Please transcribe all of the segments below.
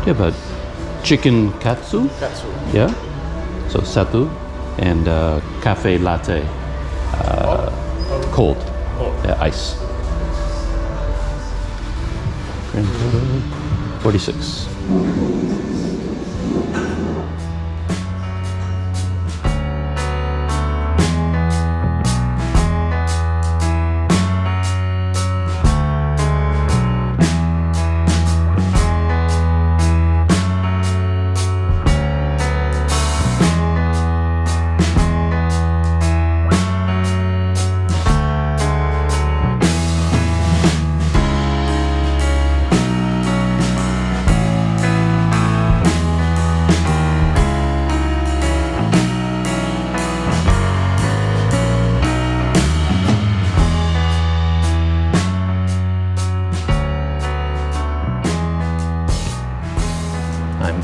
Do you have a chicken katsu? Katsu. Yeah. So satu and cafe latte, cold, yeah, ice. 46.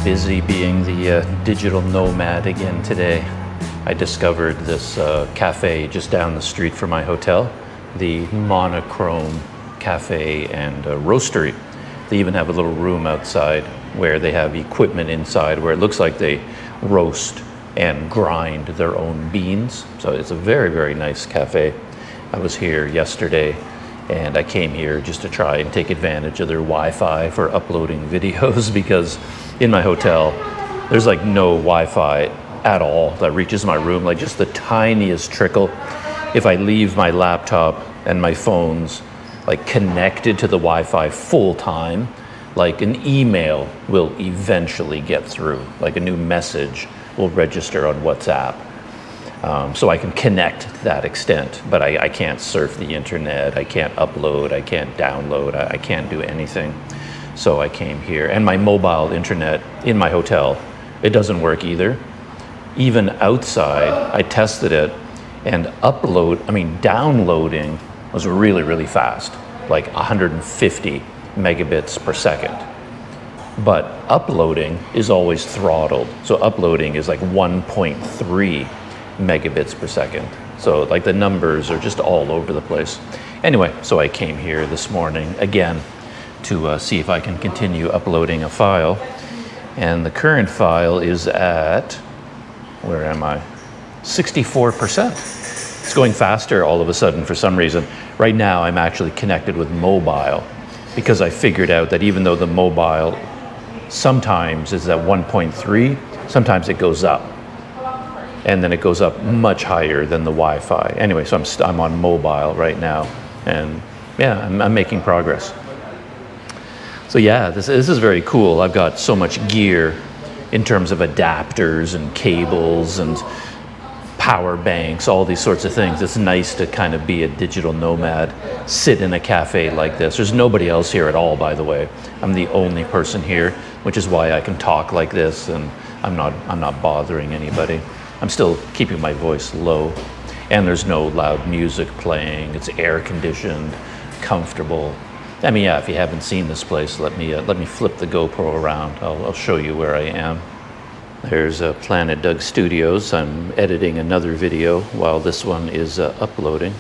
Busy being the digital nomad again today. I discovered this cafe just down the street from my hotel, the Monochrome Cafe and Roastery. They even have a little room outside where they have equipment inside where it looks like they roast and grind their own beans. So it's a very, very nice cafe. I was here yesterday and I came here just to try and take advantage of their Wi-Fi for uploading videos because in my hotel, there's like no Wi-Fi at all that reaches my room, like just the tiniest trickle. If I leave my laptop and my phones like connected to the Wi-Fi full time, like an email will eventually get through, like a new message will register on WhatsApp. So I can connect to that extent, but I can't surf the internet, I can't upload, I can't download, I can't do anything. So I came here, and my mobile internet in my hotel, it doesn't work either. Even outside, I tested it, and downloading was really, really fast, like 150 megabits per second. But uploading is always throttled. So uploading is like 1.3 megabits per second. So like the numbers are just all over the place. Anyway, so I came here this morning again to see if I can continue uploading a file. And the current file is at, where am I? 64%. It's going faster all of a sudden for some reason. Right now I'm actually connected with mobile because I figured out that even though the mobile sometimes is at 1.3, sometimes it goes up. And then it goes up much higher than the Wi-Fi. Anyway, so I'm on mobile right now. And yeah, I'm making progress. So yeah, this is very cool. I've got so much gear in terms of adapters and cables and power banks, all these sorts of things. It's nice to kind of be a digital nomad, sit in a cafe like this. There's nobody else here at all, by the way. I'm the only person here, which is why I can talk like this and I'm not bothering anybody. I'm still keeping my voice low, and there's no loud music playing. It's air conditioned, comfortable. I mean, yeah, if you haven't seen this place, let me flip the GoPro around. I'll show you where I am. There's Planet Doug Studios. I'm editing another video while this one is uploading.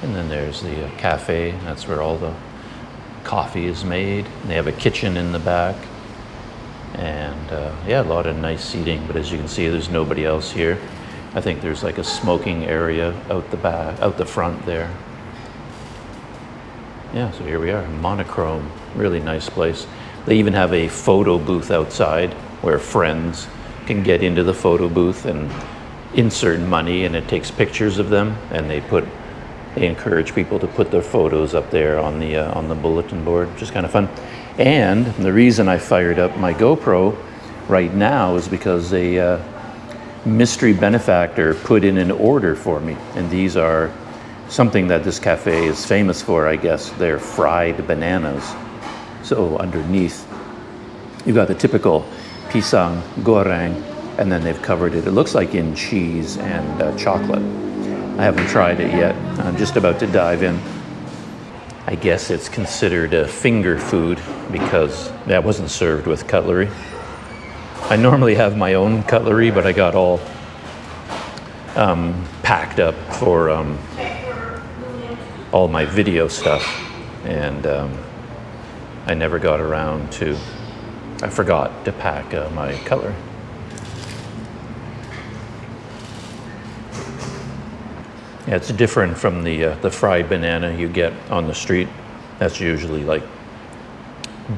And then there's the cafe. That's where all the coffee is made. And they have a kitchen in the back. And yeah, a lot of nice seating, but as you can see, there's nobody else here. I think there's like a smoking area out the back, out the front there. Yeah, so here we are, Monochrome, really nice place. They even have a photo booth outside where friends can get into the photo booth and insert money, and it takes pictures of them, and they encourage people to put their photos up there on the bulletin board, which is kind of fun. And the reason I fired up my GoPro right now is because a mystery benefactor put in an order for me, and these are something that this cafe is famous for, I guess. They're fried bananas. So underneath, you've got the typical pisang goreng, and then they've covered it. It looks like in cheese and chocolate. I haven't tried it yet. I'm just about to dive in. I guess it's considered a finger food because that wasn't served with cutlery. I normally have my own cutlery, but I got all packed up for all my video stuff, and I never got around to I forgot to pack my cutlery. Yeah, it's different from the fried banana you get on the street. That's usually like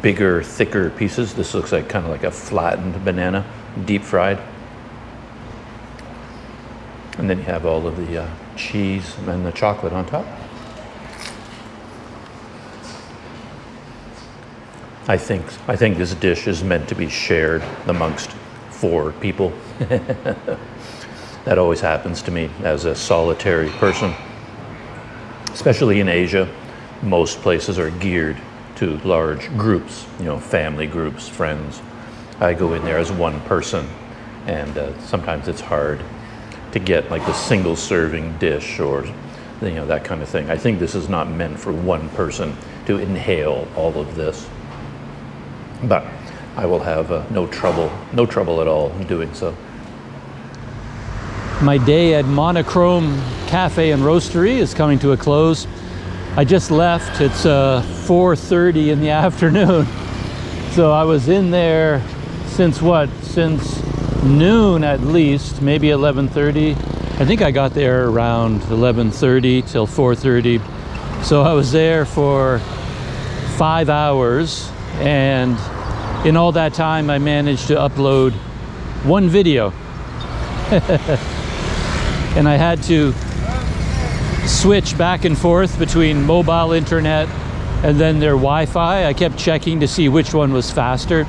bigger, thicker pieces. This looks like kind of like a flattened banana, deep fried. And then you have all of the cheese and the chocolate on top. I think this dish is meant to be shared amongst 4 people. That always happens to me as a solitary person. Especially in Asia, most places are geared to large groups, you know, family groups, friends. I go in there as one person, and sometimes it's hard to get like the single serving dish or, you know, that kind of thing. I think this is not meant for one person to inhale all of this. But I will have no trouble at all in doing so. My day at Monochrome Cafe and Roastery is coming to a close. I just left. It's 4:30 in the afternoon. So I was in there since noon at least, maybe 11:30. I think I got there around 11:30 till 4:30. So I was there for 5 hours, and in all that time I managed to upload 1 video. And I had to switch back and forth between mobile internet and then their Wi-Fi. I kept checking to see which one was faster.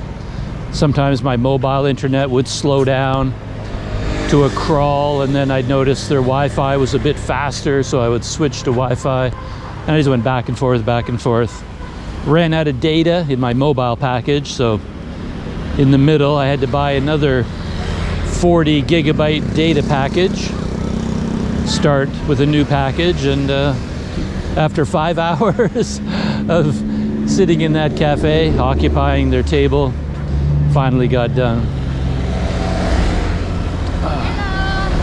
Sometimes my mobile internet would slow down to a crawl, and then I'd notice their Wi-Fi was a bit faster, so I would switch to Wi-Fi. And I just went back and forth, back and forth. Ran out of data in my mobile package, so in the middle I had to buy another 40 gigabyte data package. Start with a new package, and after 5 hours of sitting in that cafe, occupying their table, finally got done.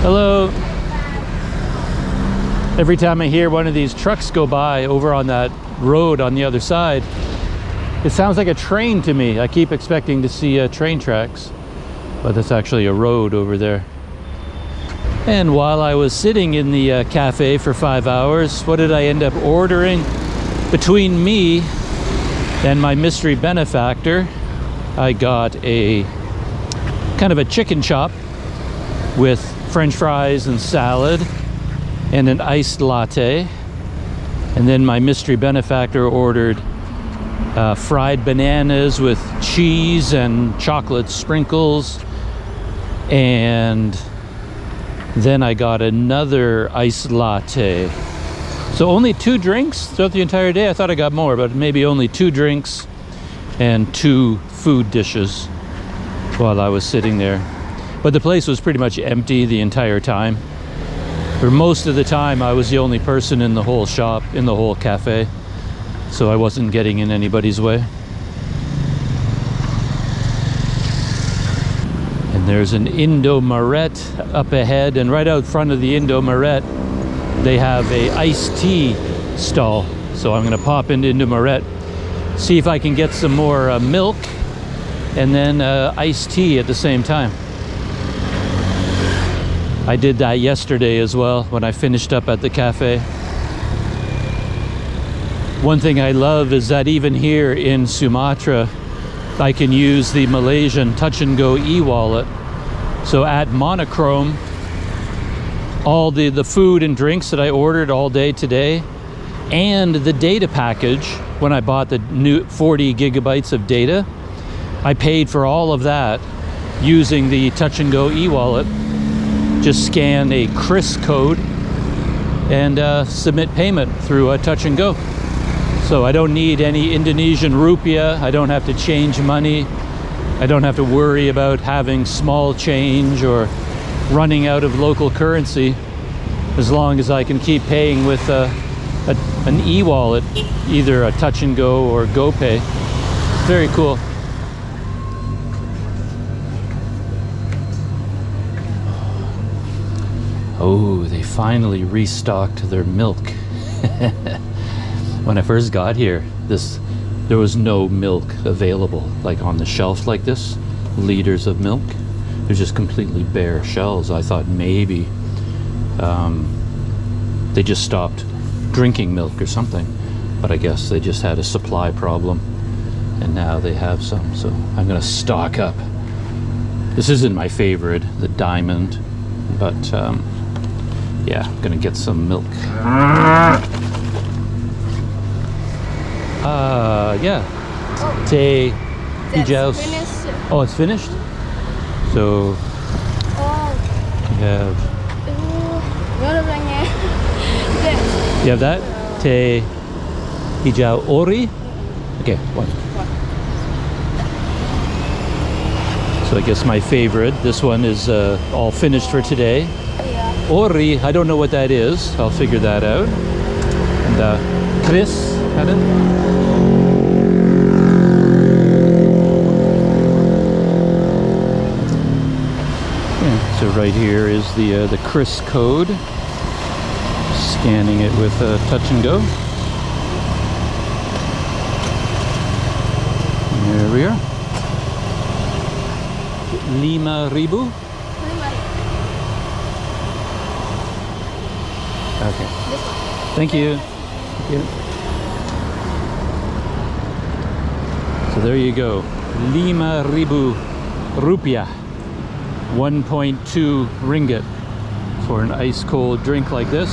Hello. Every time I hear one of these trucks go by over on that road on the other side, it sounds like a train to me. I keep expecting to see train tracks, but that's actually a road over there. And while I was sitting in the cafe for 5 hours, what did I end up ordering? Between me and my mystery benefactor, I got a kind of a chicken chop with French fries and salad and an iced latte. And then my mystery benefactor ordered fried bananas with cheese and chocolate sprinkles, and then I got another iced latte. So only 2 drinks throughout the entire day. I thought I got more, but maybe only 2 drinks and 2 food dishes while I was sitting there. But the place was pretty much empty the entire time. For most of the time, I was the only person in the whole shop, in the whole cafe. So I wasn't getting in anybody's way. And there's an Indo-Maret up ahead, and right out front of the Indo-Maret they have a iced tea stall. So I'm gonna pop into Indo-Maret, see if I can get some more milk and then iced tea at the same time. I did that yesterday as well when I finished up at the cafe. One thing I love is that even here in Sumatra, I can use the Malaysian touch and go e-wallet. So at Monochrome, all the food and drinks that I ordered all day today, and the data package, when I bought the new 40 gigabytes of data, I paid for all of that using the touch and go e-wallet. Just scan a CRIS code and submit payment through a touch and go. So I don't need any Indonesian rupiah. I don't have to change money. I don't have to worry about having small change or running out of local currency, as long as I can keep paying with an e-wallet, either a touch and go or GoPay. Very cool. Oh, they finally restocked their milk. When I first got here, this there was no milk available, like on the shelf like this, liters of milk. There's just completely bare shelves. I thought maybe they just stopped drinking milk or something, but I guess they just had a supply problem, and now they have some. So I'm gonna stock up. This isn't my favorite, the diamond, but yeah, I'm gonna get some milk. Yeah. Teh Hijau. Oh, it's finished? So you have. You have that? Teh Hijau ori? Okay, one. So I guess my favorite, this one is all finished for today. Ori, I don't know what that is. I'll figure that out. And Chris, had it? Yeah, so right here is the Chris code. Scanning it with touch and go. There we are. 5.000. Okay. Thank you. Thank you. So there you go. 5.000 rupiah. 1.2 ringgit for an ice cold drink like this.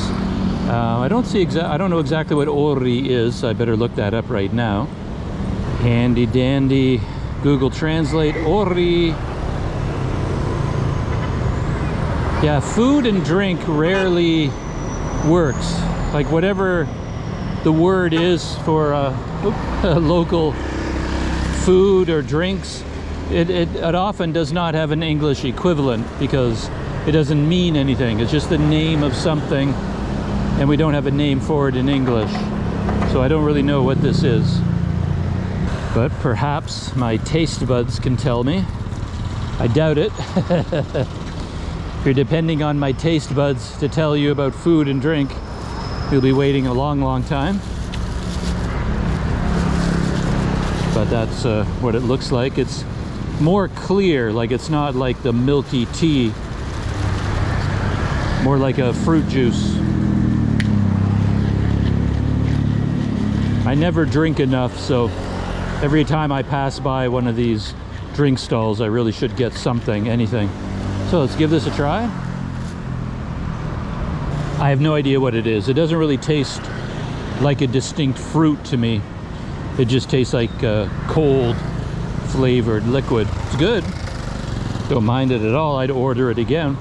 I don't know exactly what ori is. I better look that up right now. Handy dandy Google Translate. Ori. Yeah, food and drink rarely works. Like whatever the word is for local food or drinks, it often does not have an English equivalent because it doesn't mean anything. It's just the name of something, and we don't have a name for it in English. So I don't really know what this is. But perhaps my taste buds can tell me. I doubt it. If you're depending on my taste buds to tell you about food and drink, you'll be waiting a long, long time. But that's what it looks like. It's more clear, like it's not like the milky tea. More like a fruit juice. I never drink enough, so every time I pass by one of these drink stalls, I really should get something, anything. So let's give this a try. I have no idea what it is. It doesn't really taste like a distinct fruit to me. It just tastes like cold flavored liquid. It's good. Don't mind it at all. I'd order it again.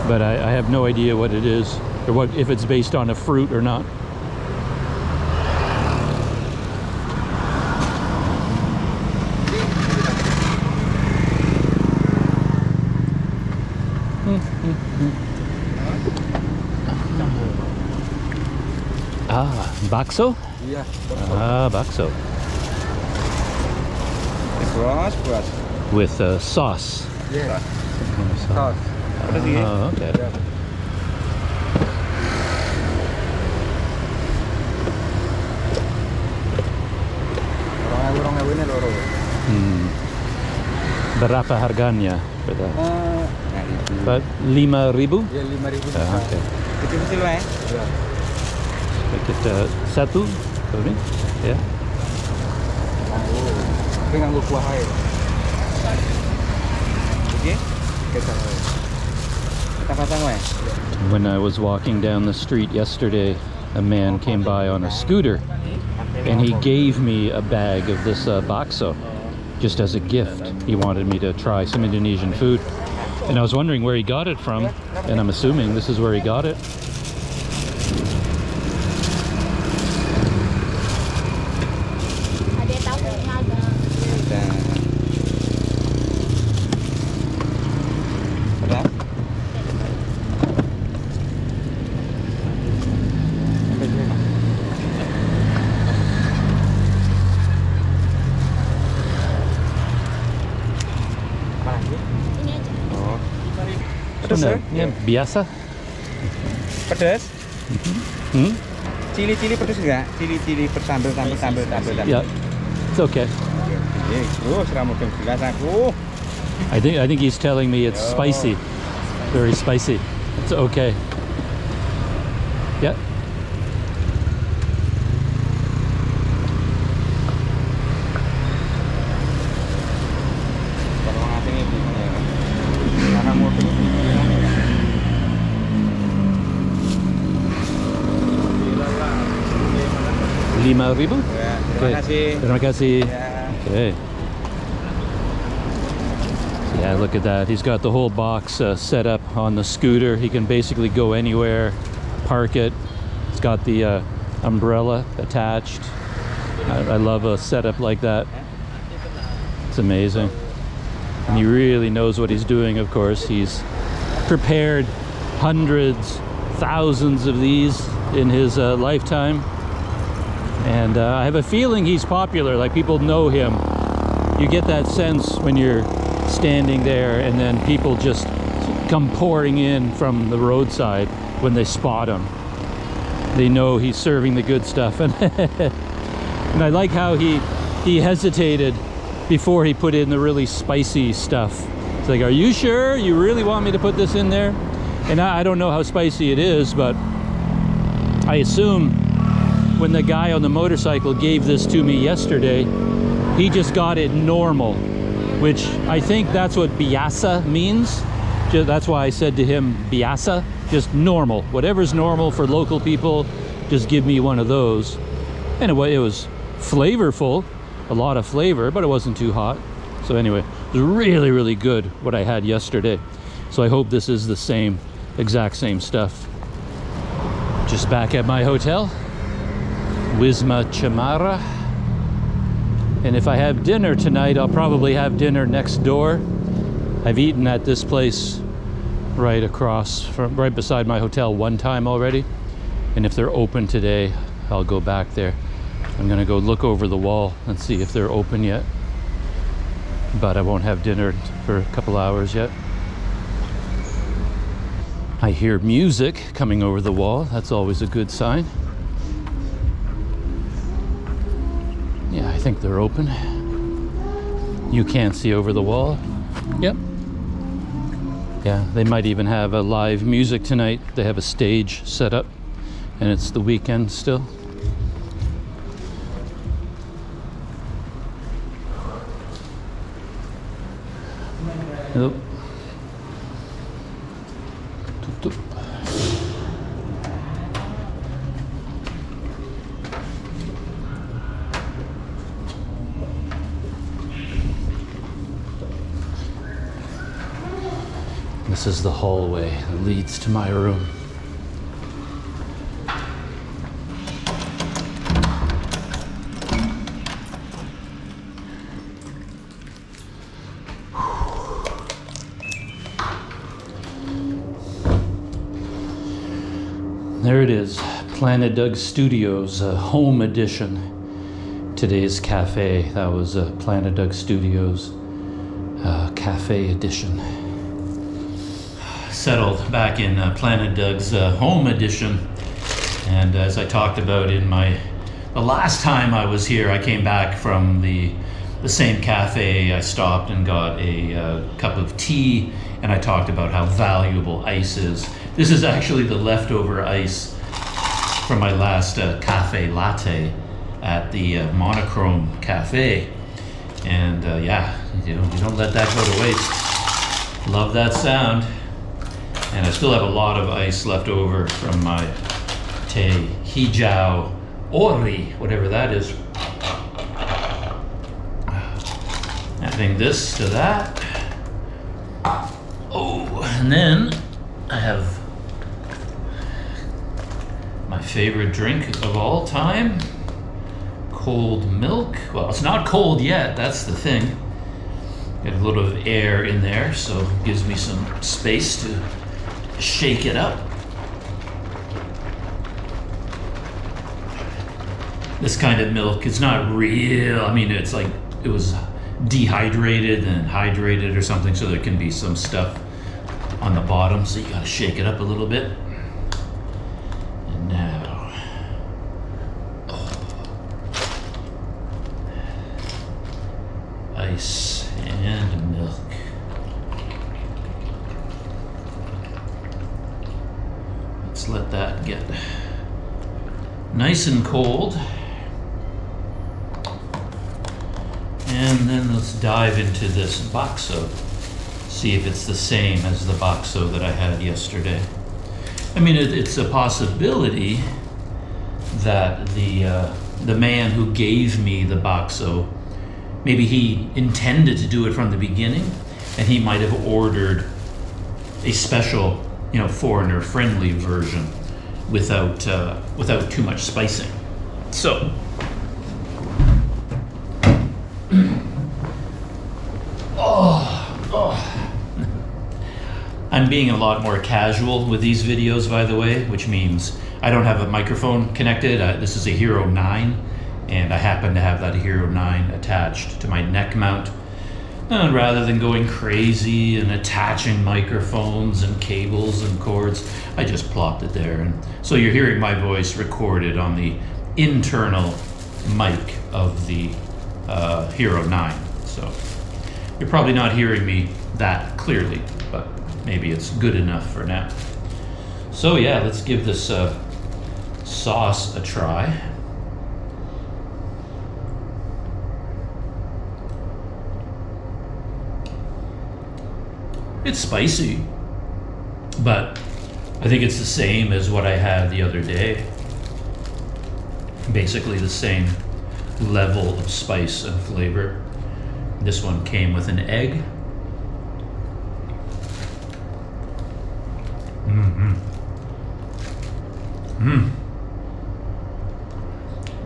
But I have no idea what it is or what if it's based on a fruit or not. Bakso? Yeah. Bakso. Cross. With sauce. Yeah. Sauce. Oh, okay. Berapa harganya? But 5.000? Ya 5.000. Okay. Kecil-kecil lah ya. Kita satu, boleh? Ya. Tapi nganggo kuah air. Oke. When I was walking down the street yesterday, a man came by on a scooter and he gave me a bag of this bakso just as a gift. He wanted me to try some Indonesian food, and I was wondering where he got it from, and I'm assuming this is where he got it. Ya, biasa. Pedas? Cili-cili pedas enggak? Cili-cili bersambel. Ya, It's okay. Terus rambut jelas aku. I think he's telling me it's spicy. Very spicy. It's okay. Yep. Kalau orang asing itu gimana ya? Karena motornya gimana ya? $5,000? Ya, terima kasih. Terima kasih. Ya. Okay. Yeah, look at that. He's got the whole box set up on the scooter. He can basically go anywhere, park it. It's got the umbrella attached. I love a setup like that. It's amazing. And he really knows what he's doing, of course. He's prepared hundreds, thousands of these in his lifetime. And I have a feeling he's popular, like people know him. You get that sense when you're standing there and then people just come pouring in from the roadside when they spot him. They know he's serving the good stuff. And I like how he hesitated before he put in the really spicy stuff. It's like, are you sure you really want me to put this in there? And I don't know how spicy it is, but I assume when the guy on the motorcycle gave this to me yesterday, he just got it normal, which I think that's what biasa means. That's why I said to him, biasa, just normal. Whatever's normal for local people, just give me one of those. And it was flavorful, a lot of flavor, but it wasn't too hot. So anyway, it was really, really good what I had yesterday. So I hope this is the same, exact same stuff. Just back at my hotel, Wisma Chamara. And if I have dinner tonight, I'll probably have dinner next door. I've eaten at this place right across from, right beside my hotel one time already. And if they're open today, I'll go back there. I'm gonna go look over the wall and see if they're open yet. But I won't have dinner for a couple hours yet. I hear music coming over the wall. That's always a good sign. Yeah, I think they're open. You can't see over the wall. Yep. Yeah, they might even have a live music tonight. They have a stage set up and it's the weekend still. Yep. This is the hallway that leads to my room. There it is, Planet Doug Studios, home edition. Today's cafe, that was Planet Doug Studios cafe edition. Settled back in Planet Doug's home edition, and as I talked about in the last time I was here, I came back from the same cafe. I stopped and got a cup of tea, and I talked about how valuable ice is. This is actually the leftover ice from my last cafe latte at the Monochrome Cafe, and yeah, you don't let that go to waste. Love that sound. And I still have a lot of ice left over from my Hijau Ori, whatever that is. Adding this to that. Oh, and then I have my favorite drink of all time, cold milk. Well, it's not cold yet, that's the thing. Got a little of air in there, so it gives me some space to shake it up. This kind of milk is not real. I mean, it's like it was dehydrated and hydrated or something, so there can be some stuff on the bottom, so you gotta shake it up a little bit. And now, get nice and cold. And then let's dive into this Bakso. See if it's the same as the Bakso that I had yesterday. I mean, it's a possibility that the man who gave me the Bakso, maybe he intended to do it from the beginning, and he might have ordered a special, foreigner-friendly version without too much spicing. So, I'm being a lot more casual with these videos, by the way, which means I don't have a microphone connected. This is a Hero 9, and I happen to have that Hero 9 attached to my neck mount. And rather than going crazy and attaching microphones and cables and cords, I just plopped it there. And so you're hearing my voice recorded on the internal mic of the Hero 9. So you're probably not hearing me that clearly, but maybe it's good enough for now. So yeah, let's give this sauce a try. It's spicy, but I think it's the same as what I had the other day. Basically the same level of spice and flavor. This one came with an egg.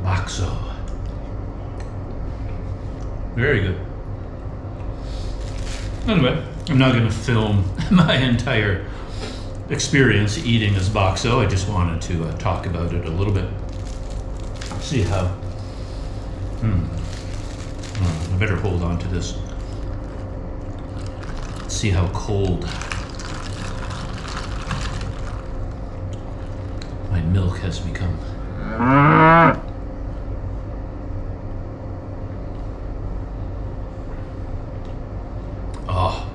Bakso. Very good. Anyway, I'm not going to film my entire experience eating this Bakso. I just wanted to talk about it a little bit. See how... I better hold on to this. See how cold my milk has become. Oh,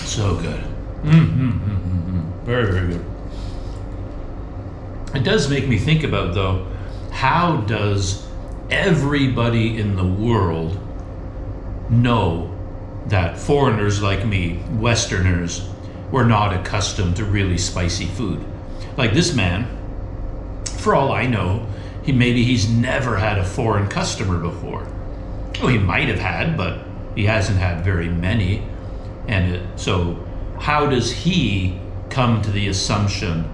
so good. Very, very good. It does make me think about, though, how does everybody in the world know that foreigners like me, Westerners, were not accustomed to really spicy food? Like this man, for all I know, he's never had a foreign customer before. Well, he might have had, but he hasn't had very many. So how does he come to the assumption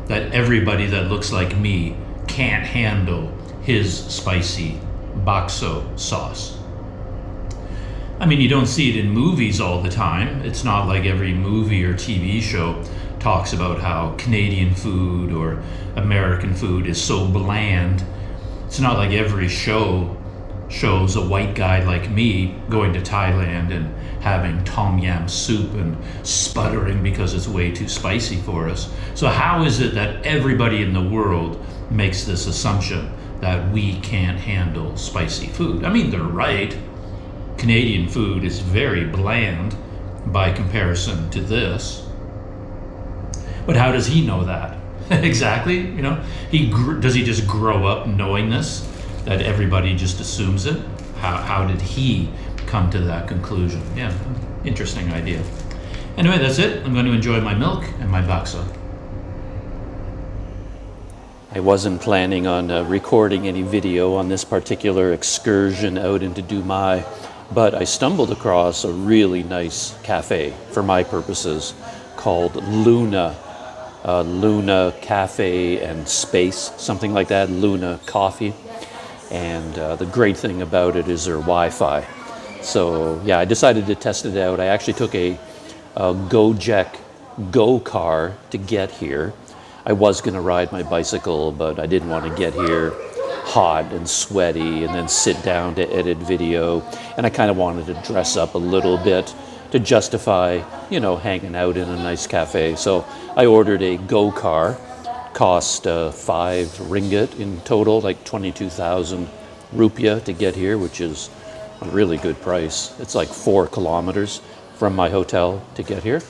that everybody that looks like me can't handle his spicy Bakso sauce? I mean, you don't see it in movies all the time. It's not like every movie or TV show talks about how Canadian food or American food is so bland. It's not like every show shows a white guy like me going to Thailand and having tom yam soup and sputtering because it's way too spicy for us. So how is it that everybody in the world makes this assumption that we can't handle spicy food? I mean, they're right. Canadian food is very bland by comparison to this. But how does he know that? Exactly, does he just grow up knowing this, that everybody just assumes it? How did he come to that conclusion? Yeah, interesting idea. Anyway, that's it. I'm going to enjoy my milk and my Bakso. I wasn't planning on recording any video on this particular excursion out into Dumai, but I stumbled across a really nice cafe, for my purposes, called Louna Cafe and Space, something like that, Louna Coffee. And the great thing about it is their Wi-Fi. So yeah, I decided to test it out. I actually took a GoJek GoCar to get here. I was going to ride my bicycle, but I didn't want to get here hot and sweaty and then sit down to edit video. And I kind of wanted to dress up a little bit to justify, hanging out in a nice cafe. So I ordered a GoCar. Cost 5 ringgit in total, like 22,000 rupiah to get here, which is a really good price. It's like 4 kilometers from my hotel to get here.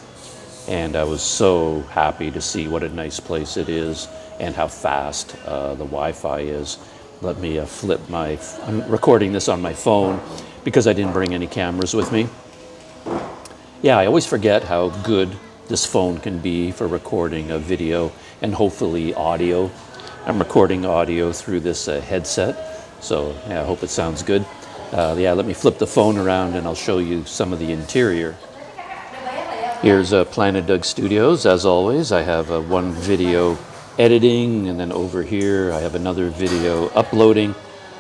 and I was so happy to see what a nice place it is and how fast the Wi-Fi is. Let me flip I'm recording this on my phone because I didn't bring any cameras with me. Yeah, I always forget how good this phone can be for recording a video and hopefully audio. I'm recording audio through this headset, so yeah, I hope it sounds good. Yeah, let me flip the phone around and I'll show you some of the interior. Here's Planet Doug Studios. As always, I have one video editing, and then over here I have another video uploading.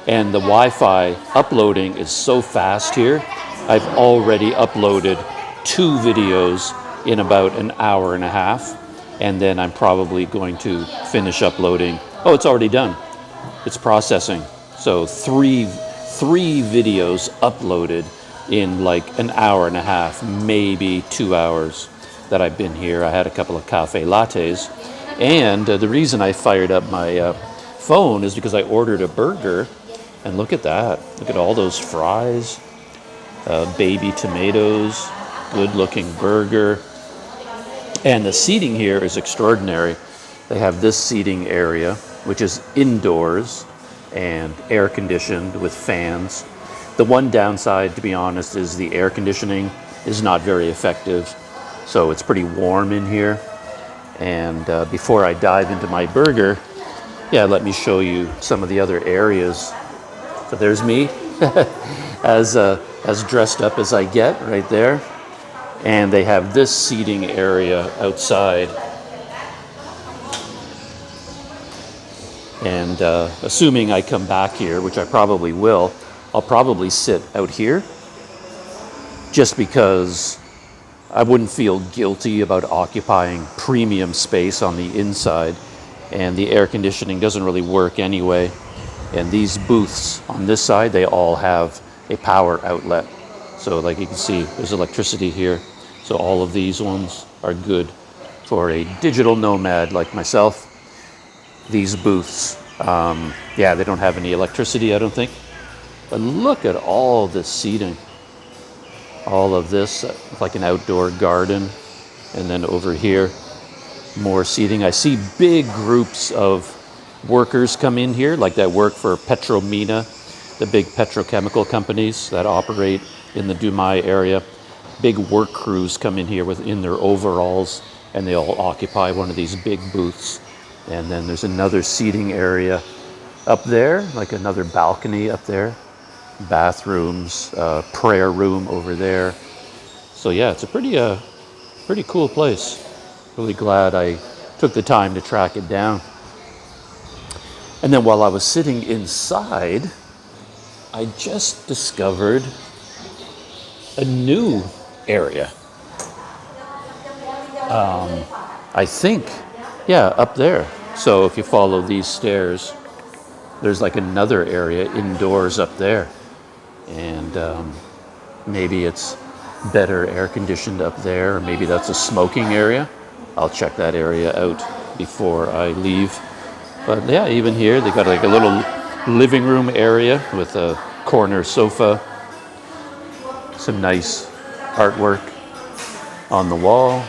And the Wi-Fi uploading is so fast here. I've already uploaded 2 videos in about an hour and a half, and then I'm probably going to finish uploading. Oh, it's already done. It's processing. So three videos uploaded in like an hour and a half, maybe 2 hours that I've been here. I had a couple of cafe lattes, and the reason I fired up my phone is because I ordered a burger, and look at that. Look at all those fries, baby tomatoes, good looking burger. And the seating here is extraordinary. They have this seating area, which is indoors and air conditioned with fans. The one downside, to be honest, is the air conditioning is not very effective. So it's pretty warm in here. And before I dive into my burger, yeah, let me show you some of the other areas. So there's me, as dressed up as I get right there. And they have this seating area outside. And assuming I come back here, which I probably will, I'll probably sit out here just because I wouldn't feel guilty about occupying premium space on the inside, and the air conditioning doesn't really work anyway. And these booths on this side, they all have a power outlet. So like you can see, there's electricity here. So all of these ones are good for a digital nomad like myself. These booths, yeah, they don't have any electricity, I don't think. But look at all this seating. All of this, like an outdoor garden. And then over here, more seating. I see big groups of workers come in here, like that work for Petromina, the big petrochemical companies that operate in the Dumai area. Big work crews come in here in their overalls, and they all occupy one of these big booths. And then there's another seating area up there, like another balcony up there. Bathrooms, prayer room over there. So yeah, it's a pretty cool place. Really glad I took the time to track it down. And then while I was sitting inside, I just discovered a new area. I think, yeah, up there. So if you follow these stairs, there's like another area indoors up there. And maybe it's better air conditioned up there, or maybe that's a smoking area. I'll check that area out before I leave. But yeah, even here, they got like a little living room area with a corner sofa, some nice artwork on the wall,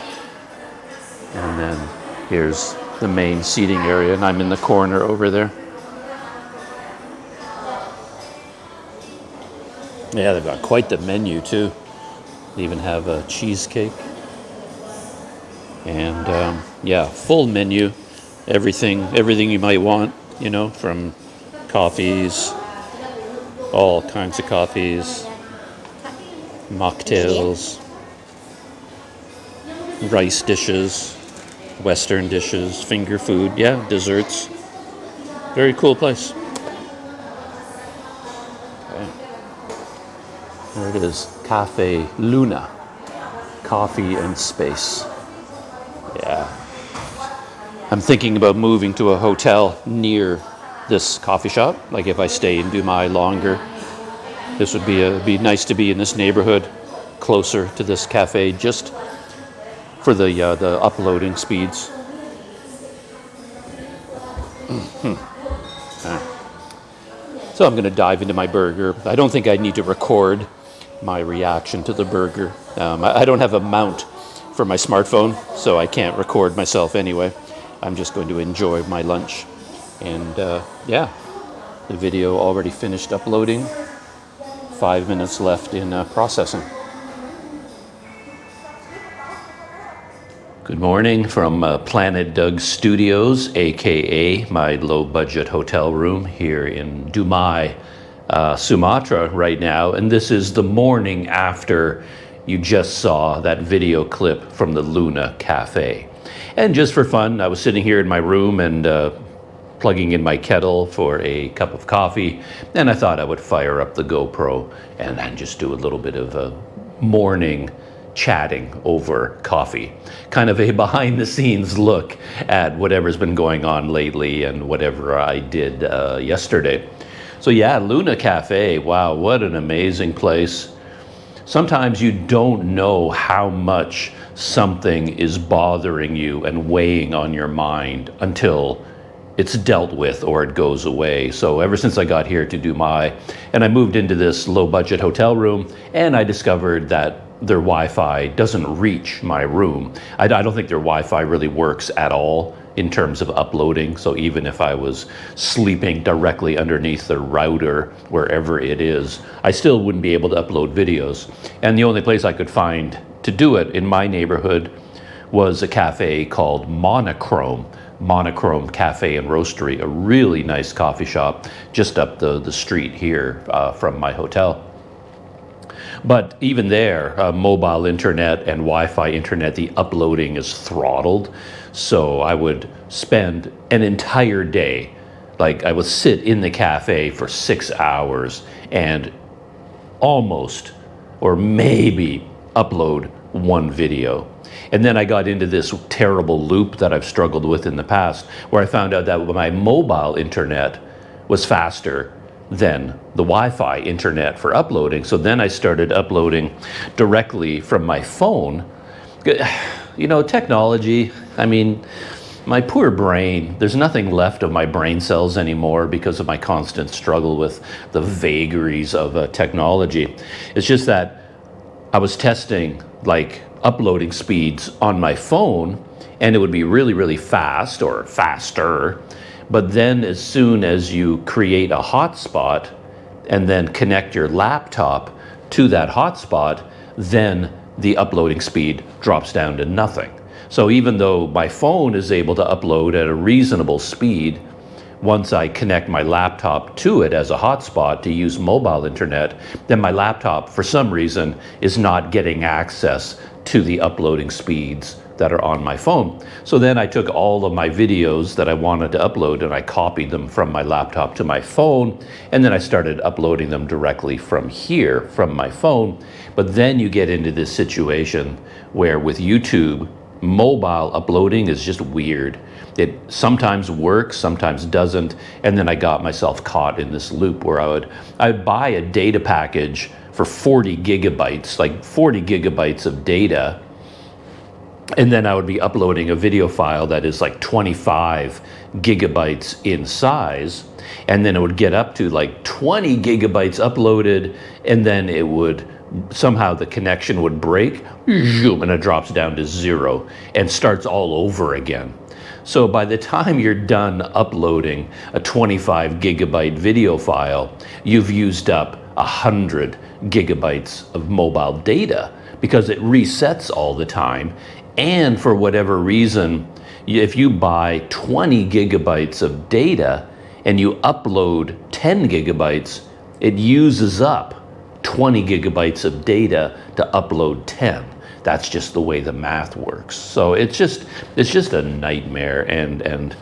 and then here's the main seating area, and I'm in the corner over there. Yeah, they've got quite the menu too. They even have a cheesecake. And yeah, full menu. Everything you might want, you know, from coffees, all kinds of coffees, mocktails, rice dishes, Western dishes, finger food, yeah, desserts. Very cool place. Okay. There it is, Cafe Louna, coffee and space. Yeah. I'm thinking about moving to a hotel near this coffee shop. Like if I stay in Dumai longer, this would be nice to be in this neighborhood, closer to this cafe, just for the uploading speeds. So I'm going to dive into my burger. I don't think I need to record my reaction to the burger. I don't have a mount for my smartphone, so I can't record myself anyway. I'm just going to enjoy my lunch. And yeah, the video already finished uploading. 5 minutes left in processing. Good morning from Planet Doug Studios, aka my low-budget hotel room here in Dumai, Sumatra right now. And this is the morning after you just saw that video clip from the Louna Cafe. And just for fun, I was sitting here in my room and plugging in my kettle for a cup of coffee, and I thought I would fire up the GoPro and then just do a little bit of a morning chatting over coffee. Kind of a behind the scenes look at whatever's been going on lately and whatever I did yesterday. So yeah, Louna Cafe, wow, what an amazing place. Sometimes you don't know how much something is bothering you and weighing on your mind until it's dealt with or it goes away. So ever since I got here to Dumai and I moved into this low budget hotel room, and I discovered that their Wi-Fi doesn't reach my room. I don't think their Wi-Fi really works at all in terms of uploading. So even if I was sleeping directly underneath the router, wherever it is, I still wouldn't be able to upload videos. And the only place I could find to do it in my neighborhood was a cafe called Monochrome Cafe and Roastery, a really nice coffee shop just up the street here from my hotel. But even there, mobile internet and Wi-Fi internet, the uploading is throttled. So I would spend an entire day, like I would sit in the cafe for 6 hours and almost, or maybe upload one video. And then I got into this terrible loop that I've struggled with in the past, where I found out that my mobile internet was faster than the Wi-Fi internet for uploading. So then I started uploading directly from my phone. You know, technology, I mean, my poor brain, there's nothing left of my brain cells anymore because of my constant struggle with the vagaries of technology. It's just that I was testing like uploading speeds on my phone, and it would be really, really fast or faster. But then as soon as you create a hotspot and then connect your laptop to that hotspot, then the uploading speed drops down to nothing. So even though my phone is able to upload at a reasonable speed, once I connect my laptop to it as a hotspot to use mobile internet, then my laptop, for some reason, is not getting access to the uploading speeds that are on my phone. So then I took all of my videos that I wanted to upload and I copied them from my laptop to my phone, and then I started uploading them directly from here, from my phone. But then you get into this situation where with YouTube, mobile uploading is just weird. It sometimes works, sometimes doesn't, and then I got myself caught in this loop where I'd buy a data package for 40 gigabytes, like 40 gigabytes of data, and then I would be uploading a video file that is like 25 gigabytes in size, and then it would get up to like 20 gigabytes uploaded, and then it would somehow the connection would break, and it drops down to 0 and starts all over again. So by the time you're done uploading a 25 gigabyte video file, you've used up 100 gigabytes of mobile data because it resets all the time. And for whatever reason, if you buy 20 gigabytes of data and you upload 10 gigabytes, it uses up 20 gigabytes of data to upload 10. That's just the way the math works. So it's just a nightmare. And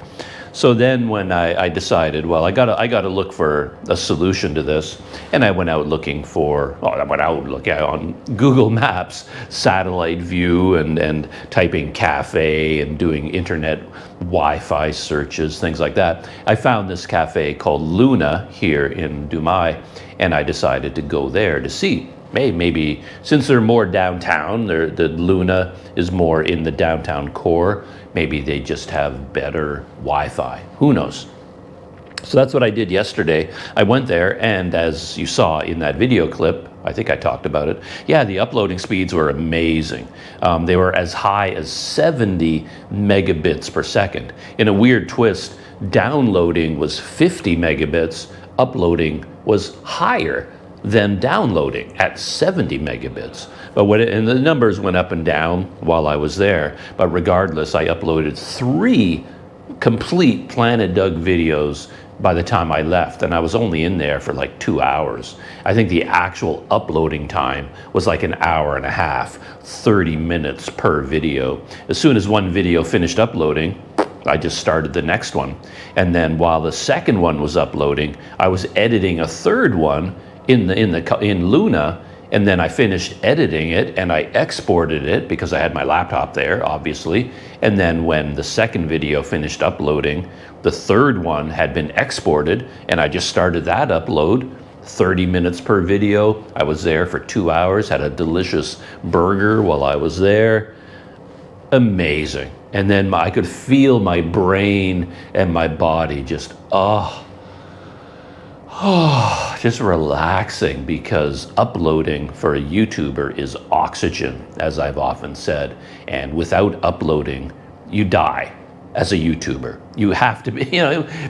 so then when I decided, well, I gotta look for a solution to this, and I went out looking on Google Maps, satellite view, and typing cafe and doing internet Wi-Fi searches, things like that. I found this cafe called Louna here in Dumai, and I decided to go there to see. Maybe since they're more downtown, the Louna is more in the downtown core, maybe they just have better Wi-Fi. Who knows? So that's what I did yesterday. I went there, and as you saw in that video clip, I think I talked about it. Yeah, the uploading speeds were amazing. They were as high as 70 megabits per second. In a weird twist, downloading was 50 megabits, uploading was higher than downloading at 70 megabits. But and the numbers went up and down while I was there. But regardless, I uploaded 3 complete Planet Doug videos by the time I left, and I was only in there for like 2 hours. I think the actual uploading time was like an hour and a half, 30 minutes per video. As soon as one video finished uploading, I just started the next one. And then while the second one was uploading, I was editing a third one in Louna, and then I finished editing it and I exported it because I had my laptop there, obviously. And then when the second video finished uploading, the third one had been exported and I just started that upload. 30 minutes per video. I was there for 2 hours, had a delicious burger while I was there. Amazing. And then I could feel my brain and my body just, just relaxing, because uploading for a YouTuber is oxygen, as I've often said. And without uploading, you die as a YouTuber. You have to be,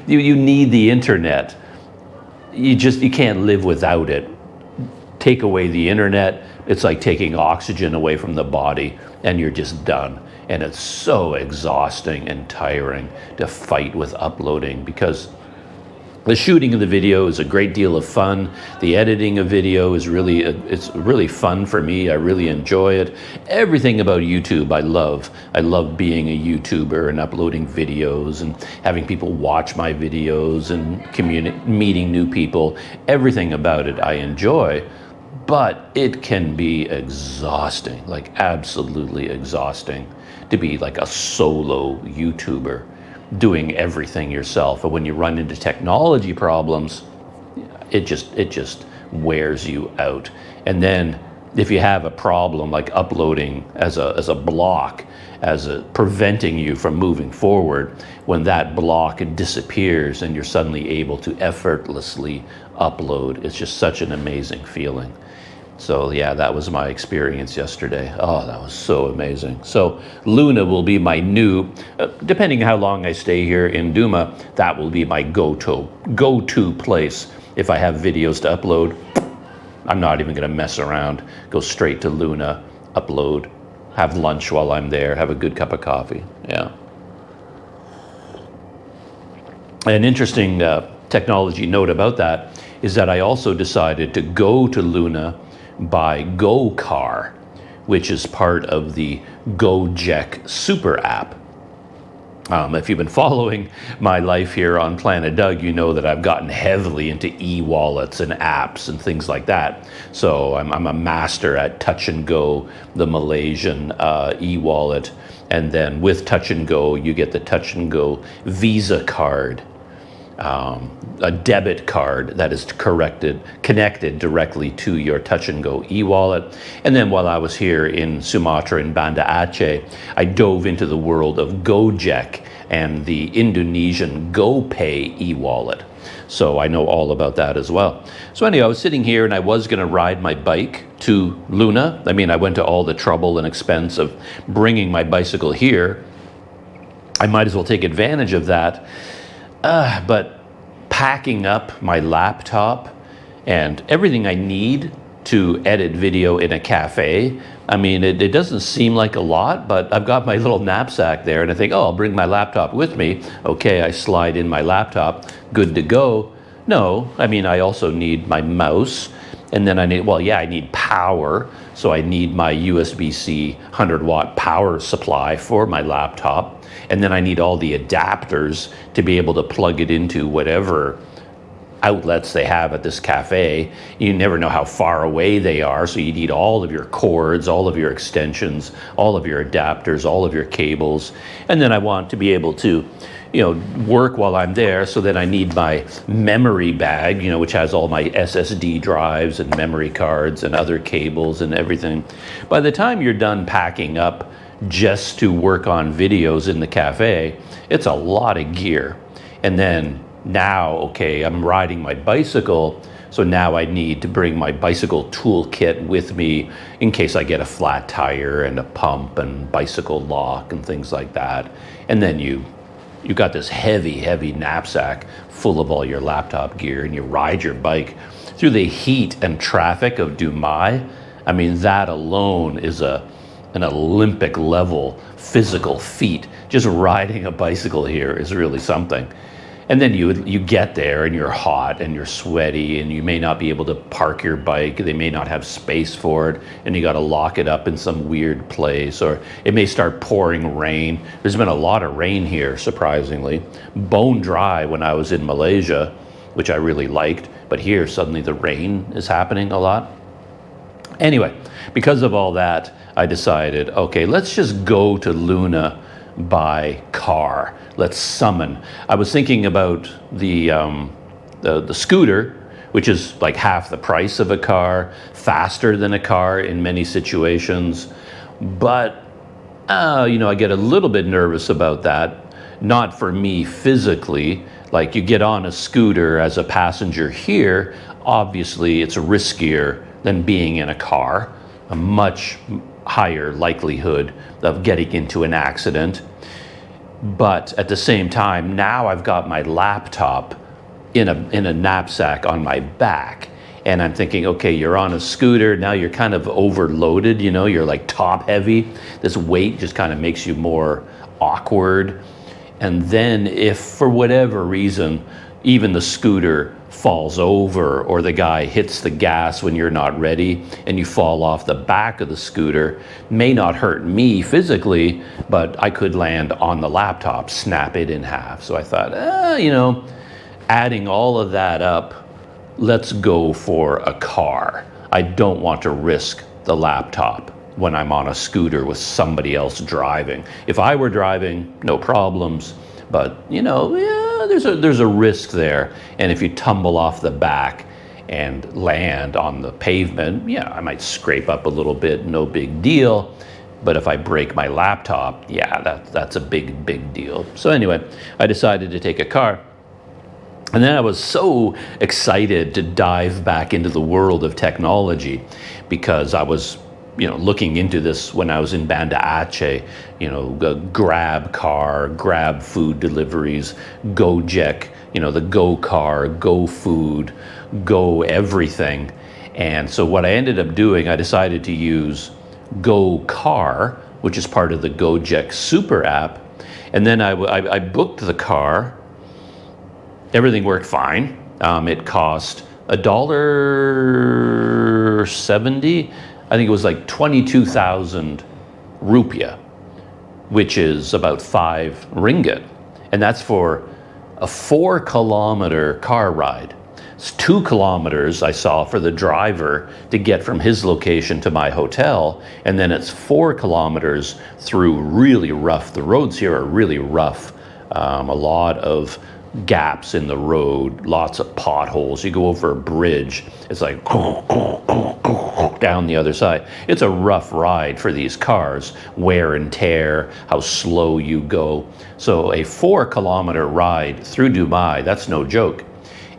you need the internet. You can't live without it. Take away the internet, it's like taking oxygen away from the body, and you're just done. And it's so exhausting and tiring to fight with uploading, because the shooting of the video is a great deal of fun. The editing of video is it's really fun for me. I really enjoy it. Everything about YouTube I love. I love being a YouTuber and uploading videos and having people watch my videos and meeting new people. Everything about it I enjoy, but it can be exhausting, like absolutely exhausting, to be like a solo YouTuber, doing everything yourself. And when you run into technology problems, it just wears you out. And then if you have a problem like uploading as a block, preventing you from moving forward, when that block disappears and you're suddenly able to effortlessly upload, it's just such an amazing feeling. So yeah, that was my experience yesterday. Oh, that was so amazing. So Louna will be my new, depending how long I stay here in Dumai, that will be my go-to place. If I have videos to upload, I'm not even gonna mess around. Go straight to Louna, upload, have lunch while I'm there, have a good cup of coffee, yeah. An interesting technology note about that is that I also decided to go to Louna by GoCar, which is part of the GoJek super app. If you've been following my life here on Planet Doug, you know that I've gotten heavily into e-wallets and apps and things like that. So I'm a master at Touch and Go, the Malaysian e-wallet. And then with Touch and Go, you get the Touch and Go Visa card. A debit card that is connected directly to your Touch and Go e-wallet. And then while I was here in Sumatra in Banda Aceh, I dove into the world of GoJek and the Indonesian GoPay e-wallet. So I know all about that as well. So anyway, I was sitting here and I was going to ride my bike to Louna. I mean, I went to all the trouble and expense of bringing my bicycle here. I might as well take advantage of that. But packing up my laptop and everything I need to edit video in a cafe, I mean, it doesn't seem like a lot, but I've got my little knapsack there and I think, oh, I'll bring my laptop with me. Okay, I slide in my laptop, good to go. No, I mean, I also need my mouse, and then I need power. So I need my USB-C 100-watt power supply for my laptop. And then I need all the adapters to be able to plug it into whatever outlets they have at this cafe. You never know how far away they are, so you need all of your cords, all of your extensions, all of your adapters, all of your cables. And then I want to be able to, work while I'm there, so then I need my memory bag, which has all my SSD drives and memory cards and other cables and everything. By the time you're done packing up just to work on videos in the cafe, it's a lot of gear. And then now, okay, I'm riding my bicycle, So now I need to bring my bicycle toolkit with me in case I get a flat tire and a pump and bicycle lock and things like that. And then you got this heavy knapsack full of all your laptop gear, and you ride your bike through the heat and traffic of Dumai. I mean, that alone is an Olympic level physical feat. Just riding a bicycle here is really something. And then you get there and you're hot and you're sweaty and you may not be able to park your bike. They may not have space for it, and you got to lock it up in some weird place, or it may start pouring rain. There's been a lot of rain here, surprisingly. Bone dry when I was in Malaysia, which I really liked, but here suddenly the rain is happening a lot. Anyway, because of all that, I decided, okay, let's just go to Louna by car. Let's summon. I was thinking about the scooter, which is like half the price of a car, faster than a car in many situations. But, I get a little bit nervous about that. Not for me physically. Like, you get on a scooter as a passenger here, obviously it's riskier than being in a car. A much higher likelihood of getting into an accident. But at the same time, now I've got my laptop in a knapsack on my back, and I'm thinking, okay, you're on a scooter, now you're kind of overloaded, you're like top heavy. This weight just kind of makes you more awkward. And then if for whatever reason, even the scooter falls over, or the guy hits the gas when you're not ready and you fall off the back of the scooter, may not hurt me physically, but I could land on the laptop, snap it in half. So I thought, adding all of that up, let's go for a car. I don't want to risk the laptop when I'm on a scooter with somebody else driving. If I were driving, no problems, but there's a risk there. And if you tumble off the back and land on the pavement, I might scrape up a little bit, no big deal. But if I break my laptop, that's a big deal. So anyway, I decided to take a car. And then I was so excited to dive back into the world of technology, because I was looking into this when I was in Banda Aceh, Grab car, Grab food deliveries, GoJek, the GoCar, GoFood, Go everything. And so what I ended up doing, I decided to use GoCar, which is part of the GoJek super app. And then I booked the car. Everything worked fine. It cost $1.70. I think it was like 22,000 rupiah, which is about 5 ringgit. And that's for a 4-kilometer car ride. It's 2 kilometers I saw for the driver to get from his location to my hotel. And then it's 4 kilometers through really rough. The roads here are really rough. A lot of gaps in the road, lots of potholes. You go over a bridge, it's like down the other side. It's a rough ride for these cars, wear and tear, how slow you go. So a 4-kilometer ride through Dumai, that's no joke.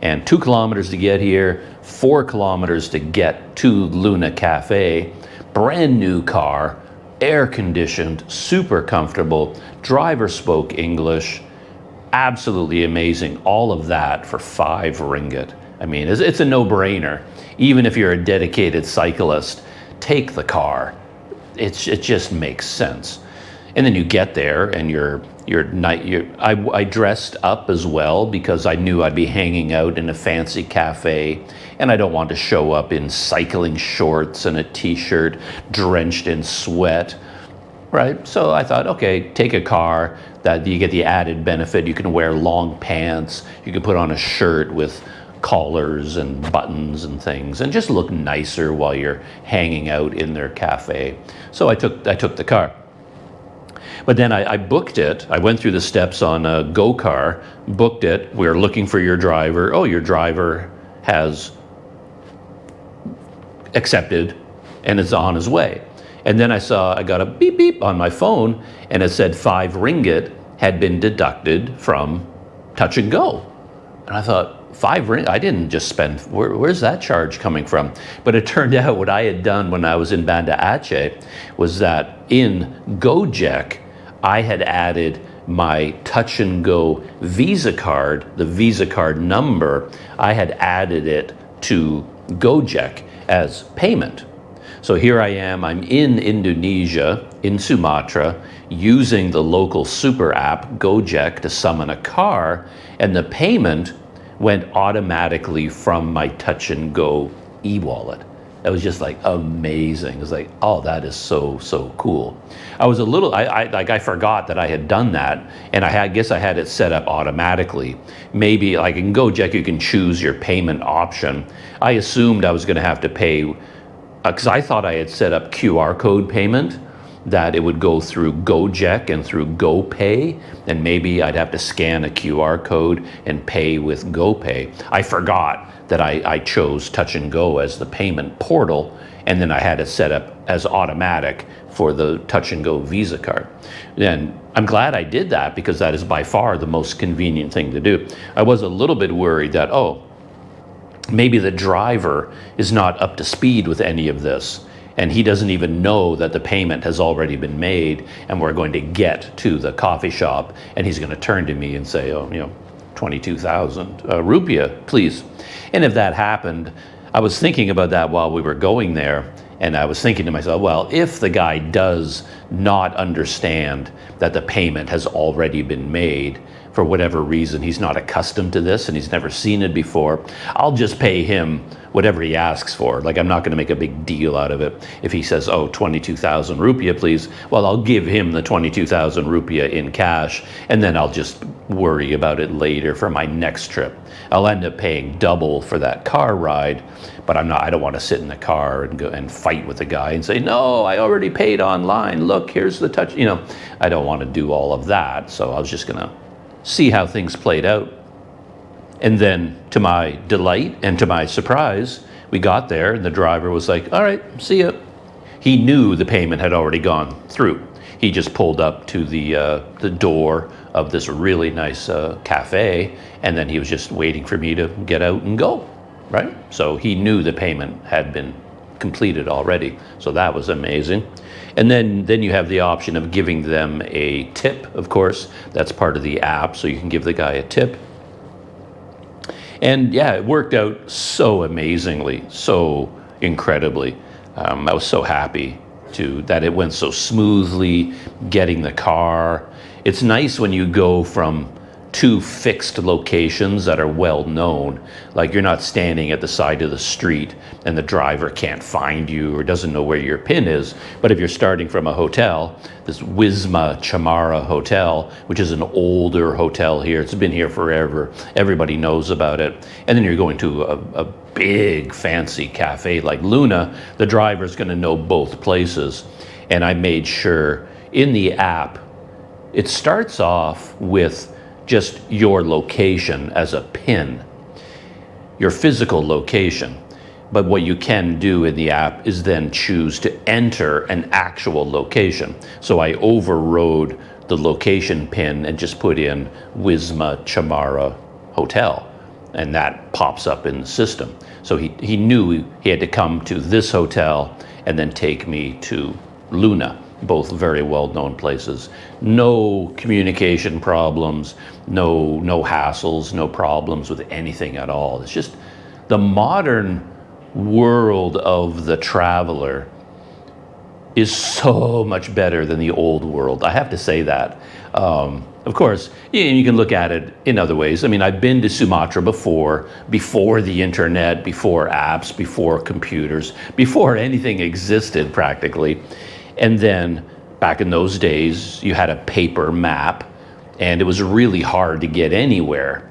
And 2 kilometers to get here, 4 kilometers to get to Louna Cafe. Brand new car, air conditioned, super comfortable, driver spoke English. Absolutely amazing. All of that for 5 ringgit. I mean, it's a no-brainer. Even if you're a dedicated cyclist, take the car. It just makes sense. And then you get there, and I dressed up as well, because I knew I'd be hanging out in a fancy cafe, and I don't want to show up in cycling shorts and a t-shirt drenched in sweat. Right, so I thought, okay, take a car that you get the added benefit. You can wear long pants, you can put on a shirt with collars and buttons and things, and just look nicer while you're hanging out in their cafe. So I took the car. But then I booked it. I went through the steps on GoCar, booked it. We're looking for your driver. Oh, your driver has accepted and is on his way. And then I got a beep beep on my phone, and it said 5 ringgit had been deducted from Touch and Go. And I thought, I didn't just spend, where's that charge coming from? But it turned out what I had done when I was in Banda Aceh was that in GoJek, I had added my touch and go Visa card, the Visa card number, I had added it to GoJek as payment. So here I am, I'm in Indonesia, in Sumatra, using the local super app, GoJek, to summon a car, and the payment went automatically from my touch and go e-wallet. It was just like amazing. It was like, oh, that is so, so cool. I was a little, I forgot that I had done that, and I guess I had it set up automatically. Maybe like in GoJek, you can choose your payment option. I assumed I was gonna have to pay, because I thought I had set up QR code payment, that it would go through GoJek and through GoPay, and maybe I'd have to scan a QR code and pay with GoPay. I forgot that I chose Touch and Go as the payment portal, and then I had it set up as automatic for the Touch and Go Visa card. And I'm glad I did that, because that is by far the most convenient thing to do. I was a little bit worried that, oh, maybe the driver is not up to speed with any of this, and he doesn't even know that the payment has already been made, and we're going to get to the coffee shop, and he's going to turn to me and say, oh, 22,000 rupiah, please. And if that happened, I was thinking about that while we were going there, and I was thinking to myself, well, if the guy does not understand that the payment has already been made, for whatever reason, he's not accustomed to this and he's never seen it before, I'll just pay him whatever he asks for. Like, I'm not going to make a big deal out of it. If he says, oh, 22,000 rupiah, please, well, I'll give him the 22,000 rupiah in cash, and then I'll just worry about it later for my next trip. I'll end up paying double for that car ride, but I don't want to sit in the car and go and fight with the guy and say, no, I already paid online. Look, here's the touch. I don't want to do all of that. So I was just going to see how things played out. And then, to my delight and to my surprise, we got there and the driver was like, all right, see ya. He knew the payment had already gone through. He just pulled up to the door of this really nice cafe, and then he was just waiting for me to get out and go, right? So he knew the payment had been completed already. So that was amazing. And then you have the option of giving them a tip, of course. That's part of the app, so you can give the guy a tip. And yeah, it worked out so amazingly, so incredibly. I was so happy that it went so smoothly, getting the car. It's nice when you go from two fixed locations that are well known, like you're not standing at the side of the street and the driver can't find you or doesn't know where your pin is. But if you're starting from a hotel, this Wisma Chamara Hotel, which is an older hotel here, it's been here forever, everybody knows about it, and then you're going to a big fancy cafe like Louna, the driver's going to know both places. And I made sure in the app, it starts off with just your location as a pin, your physical location. But what you can do in the app is then choose to enter an actual location. So I overrode the location pin and just put in Wisma Chamara Hotel, and that pops up in the system. So he knew he had to come to this hotel and then take me to Louna, both very well-known places. No communication problems, no hassles, no problems with anything at all. It's just the modern world of the traveler is so much better than the old world. I have to say that. Of course, you can look at it in other ways. I mean, I've been to Sumatra before the internet, before apps, before computers, before anything existed practically. And then back in those days, you had a paper map, and it was really hard to get anywhere.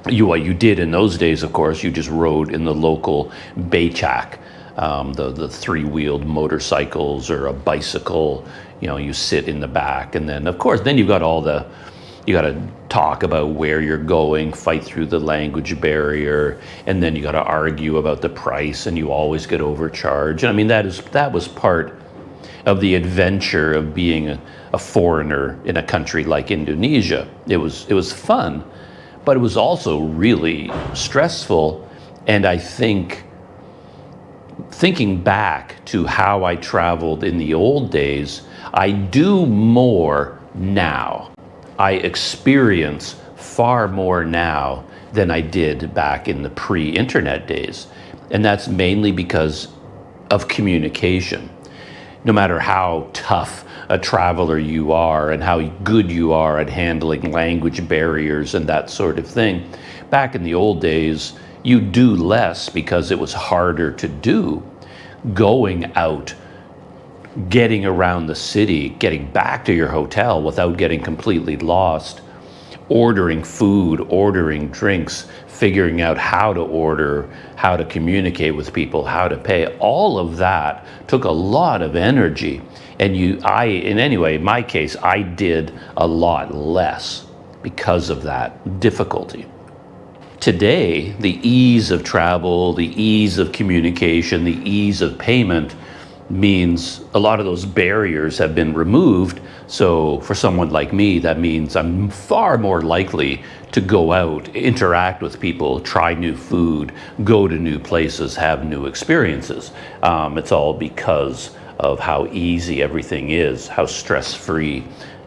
What you did in those days, of course, you just rode in the local becak, the three-wheeled motorcycles or a bicycle. You sit in the back, and then, of course, then you got to talk about where you're going, fight through the language barrier, and then you got to argue about the price, and you always get overcharged. And I mean, that was part of the adventure of being a foreigner in a country like Indonesia. It was fun, but it was also really stressful. And I think, thinking back to how I traveled in the old days, I do more now. I experience far more now than I did back in the pre-internet days. And that's mainly because of communication. No matter how tough a traveler you are and how good you are at handling language barriers and that sort of thing, back in the old days, you do less because it was harder to do. Going out, getting around the city, getting back to your hotel without getting completely lost, ordering food, ordering drinks, figuring out how to order, how to communicate with people, how to pay, all of that took a lot of energy. And in my case, I did a lot less because of that difficulty. Today, the ease of travel, the ease of communication, the ease of payment means a lot of those barriers have been removed. So for someone like me, that means I'm far more likely to go out, interact with people, try new food, go to new places, have new experiences. It's all because of how easy everything is, how stress-free.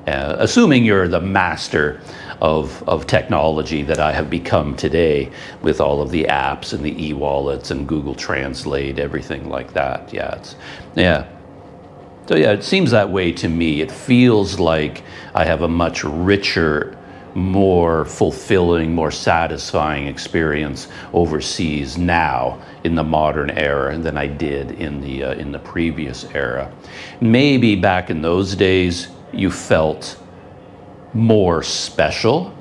Assuming you're the master of technology that I have become today, with all of the apps and the e-wallets and Google Translate, everything like that. So it seems that way to me. It feels like I have a much richer, more fulfilling, more satisfying experience overseas now in the modern era than I did in the previous era. Maybe back in those days you felt more special.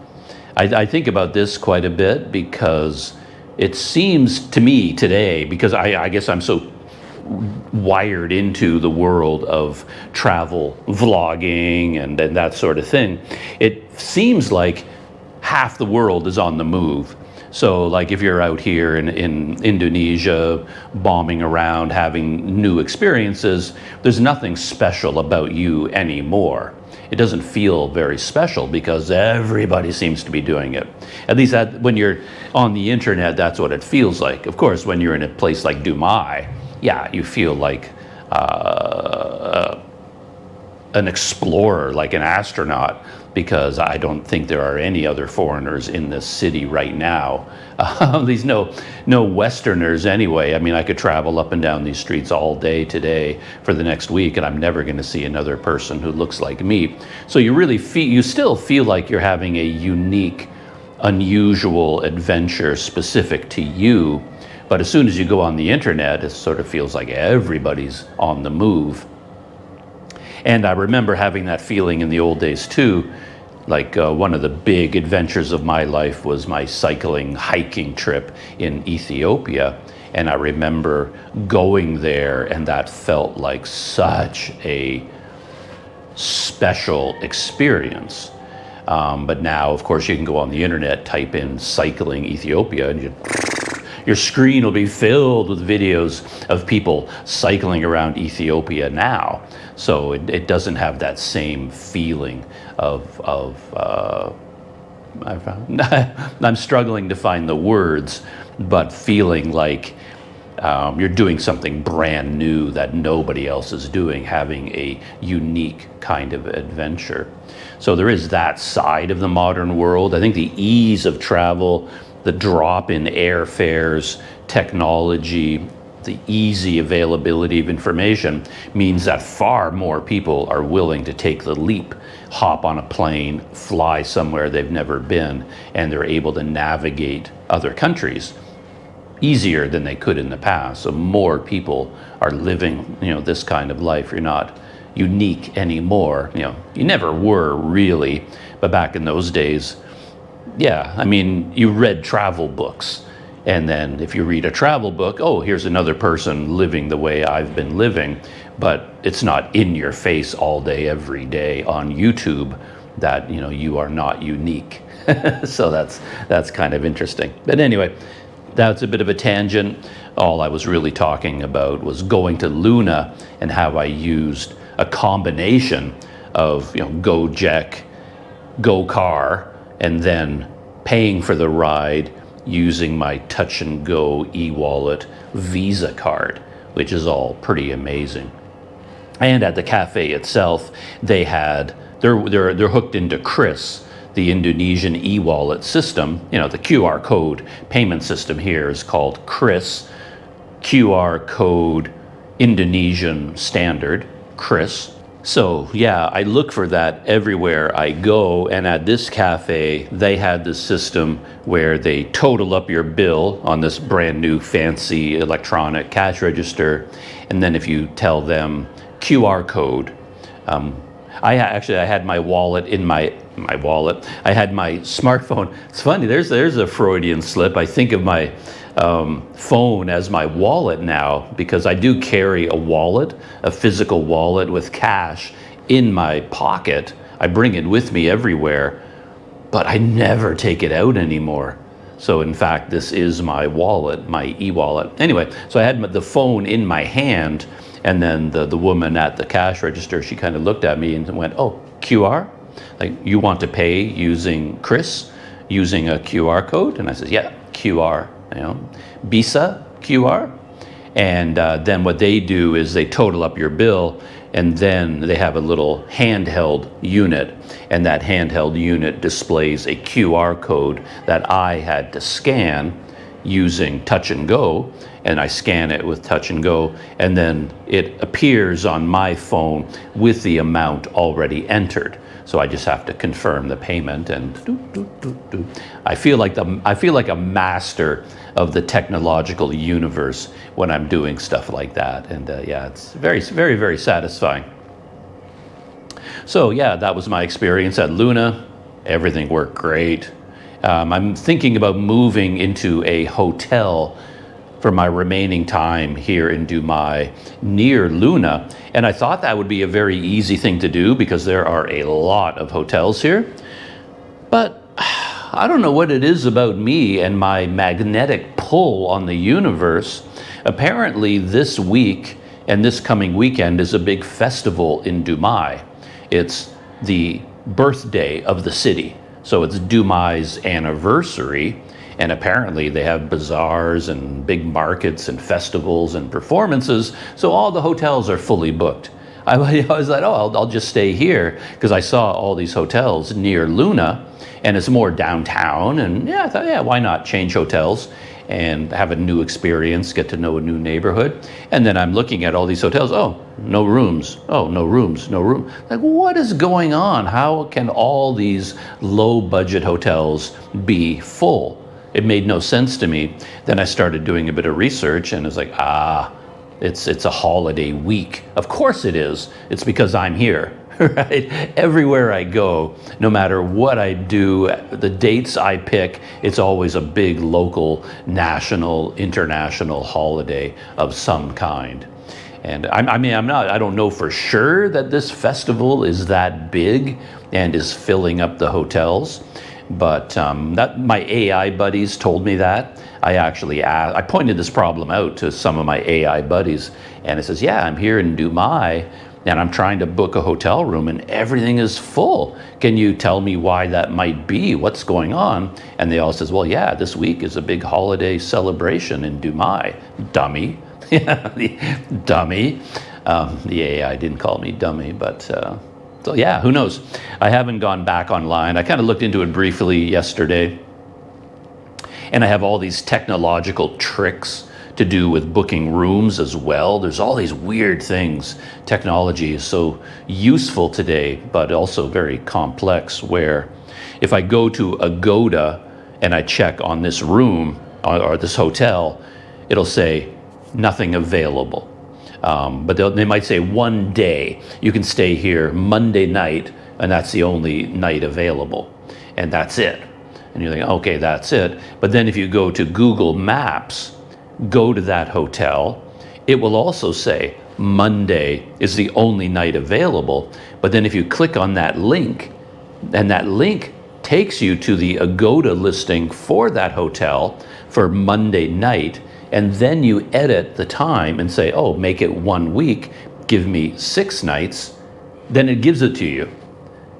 I think about this quite a bit because it seems to me today, because I guess I'm so wired into the world of travel vlogging and that sort of thing, it seems like half the world is on the move. So like if you're out here in Indonesia, bombing around, having new experiences, there's nothing special about you anymore. It doesn't feel very special because everybody seems to be doing it. At least when you're on the internet, that's what it feels like. Of course, when you're in a place like Dumai, yeah, you feel like an explorer, like an astronaut, because I don't think there are any other foreigners in this city right now. At least no Westerners anyway. I mean, I could travel up and down these streets all day today for the next week, and I'm never going to see another person who looks like me. So you still feel like you're having a unique, unusual adventure specific to you. But as soon as you go on the internet, it sort of feels like everybody's on the move. And I remember having that feeling in the old days too. Like one of the big adventures of my life was my hiking trip in Ethiopia. And I remember going there, and that felt like such a special experience. But now, of course, you can go on the internet, type in cycling Ethiopia, and your screen will be filled with videos of people cycling around Ethiopia now. So it doesn't have that same feeling I'm struggling to find the words, but feeling like you're doing something brand new that nobody else is doing, having a unique kind of adventure. So there is that side of the modern world. I think the ease of travel, the drop in airfares, technology, the easy availability of information means that far more people are willing to take the leap, hop on a plane, fly somewhere they've never been, and they're able to navigate other countries easier than they could in the past. So more people are living, this kind of life. You're not unique anymore. You never were really, but back in those days, yeah, I mean, you read travel books. And then if you read a travel book, oh, here's another person living the way I've been living, but it's not in your face all day, every day on YouTube that, you are not unique. So that's kind of interesting. But anyway, that's a bit of a tangent. All I was really talking about was going to Louna and how I used a combination of, GoJek, GoCar, and then paying for the ride using my Touch and Go e-wallet Visa card, which is all pretty amazing. And at the cafe itself, they're hooked into Kris, the Indonesian e-wallet system. You know, the QR code payment system here is called Kris, QR code Indonesian standard, Kris. So yeah, I look for that everywhere I go, and at this cafe, they had this system where they total up your bill on this brand new fancy electronic cash register, and then if you tell them QR code, I had my wallet in my wallet. I had my smartphone. It's funny, there's a Freudian slip. I think of my phone as my wallet now, because I do carry a wallet, a physical wallet with cash in my pocket. I bring it with me everywhere, but I never take it out anymore. So in fact, this is my wallet, my e-wallet. Anyway, so I had the phone in my hand, and then the woman at the cash register, she kind of looked at me and went, "Oh, QR? Like, you want to pay using Kris, using a QR code?" And I said, "Yeah, QR. You know, Visa QR." And then what they do is they total up your bill, and then they have a little handheld unit, and that handheld unit displays a QR code that I had to scan using Touch and Go, and I scan it with Touch and Go, and then it appears on my phone with the amount already entered. So I just have to confirm the payment, and I feel like a master of the technological universe when I'm doing stuff like that. And yeah, it's very, very, very satisfying. So yeah, that was my experience at Louna. Everything worked great. I'm thinking about moving into a hotel for my remaining time here in Dumai near Louna. And I thought that would be a very easy thing to do because there are a lot of hotels here. But I don't know what it is about me and my magnetic pull on the universe. Apparently this week and this coming weekend is a big festival in Dumai. It's the birthday of the city. So it's Dumai's anniversary. And apparently they have bazaars and big markets and festivals and performances. So all the hotels are fully booked. I was like, oh, I'll just stay here, because I saw all these hotels near Louna, and it's more downtown. And yeah, I thought, yeah, why not change hotels and have a new experience, get to know a new neighborhood. And then I'm looking at all these hotels. Oh, no rooms. Oh, no rooms, no room. Like, what is going on? How can all these low budget hotels be full? It made no sense to me. Then I started doing a bit of research, and it's like, it's a holiday week. Of course it is. It's because I'm here, right? Everywhere I go, no matter what I do, the dates I pick, it's always a big local, national, international holiday of some kind. And I don't know for sure that this festival is that big and is filling up the hotels. But that my AI buddies told me that. I pointed this problem out to some of my AI buddies, and it says, yeah, I'm here in Dumai, and I'm trying to book a hotel room, and everything is full. Can you tell me why that might be? What's going on? And they all says, well, yeah, this week is a big holiday celebration in Dumai. Dummy. Dummy. The AI didn't call me dummy, but... So yeah, who knows? I haven't gone back online. I kind of looked into it briefly yesterday. And I have all these technological tricks to do with booking rooms as well. There's all these weird things. Technology is so useful today, but also very complex, where if I go to Agoda and I check on this room or this hotel, it'll say nothing available. But they might say 1 day. You can stay here Monday night, and that's the only night available. And that's it. And you're like, okay, that's it. But then if you go to Google Maps, go to that hotel, it will also say Monday is the only night available. But then if you click on that link, and that link takes you to the Agoda listing for that hotel for Monday night, and then you edit the time and say, oh, make it 1 week, give me 6 nights, then it gives it to you.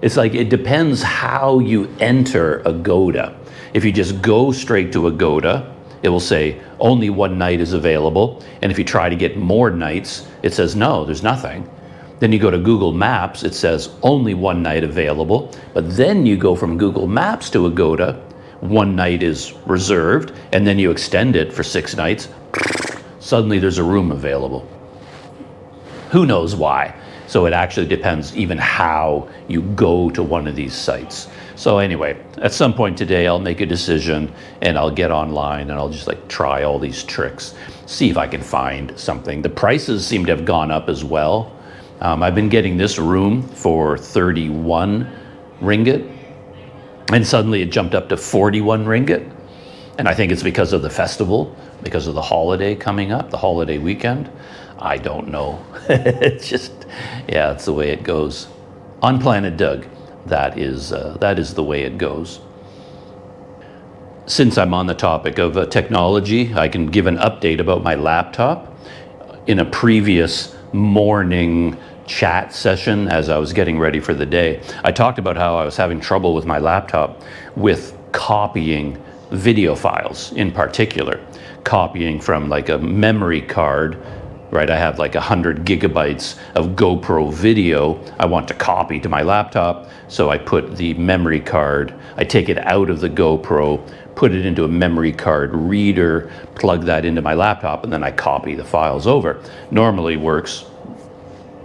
It's like, it depends how you enter Agoda. If you just go straight to Agoda, it will say only one night is available. And if you try to get more nights, it says no, there's nothing. Then you go to Google Maps, it says only one night available. But then you go from Google Maps to Agoda, one night is reserved, and then you extend it for 6 nights. Suddenly there's a room available. Who knows why? So it actually depends even how you go to one of these sites. So anyway, at some point today, I'll make a decision and I'll get online and I'll just like try all these tricks, see if I can find something. The prices seem to have gone up as well. I've been getting this room for 31 ringgit, and suddenly it jumped up to 41 ringgit. And I think it's because of the festival, because of the holiday coming up, the holiday weekend. I don't know. It's just, yeah, it's the way it goes. On Planet Doug, that is the way it goes. Since I'm on the topic of technology, I can give an update about my laptop. In a previous morning chat session, as I was getting ready for the day, I talked about how I was having trouble with my laptop with copying video files, in particular, copying from like a memory card. Right, I have like 100 gigabytes of GoPro video I want to copy to my laptop. So I put the memory card, I take it out of the GoPro, put it into a memory card reader, plug that into my laptop, and then I copy the files over. Normally works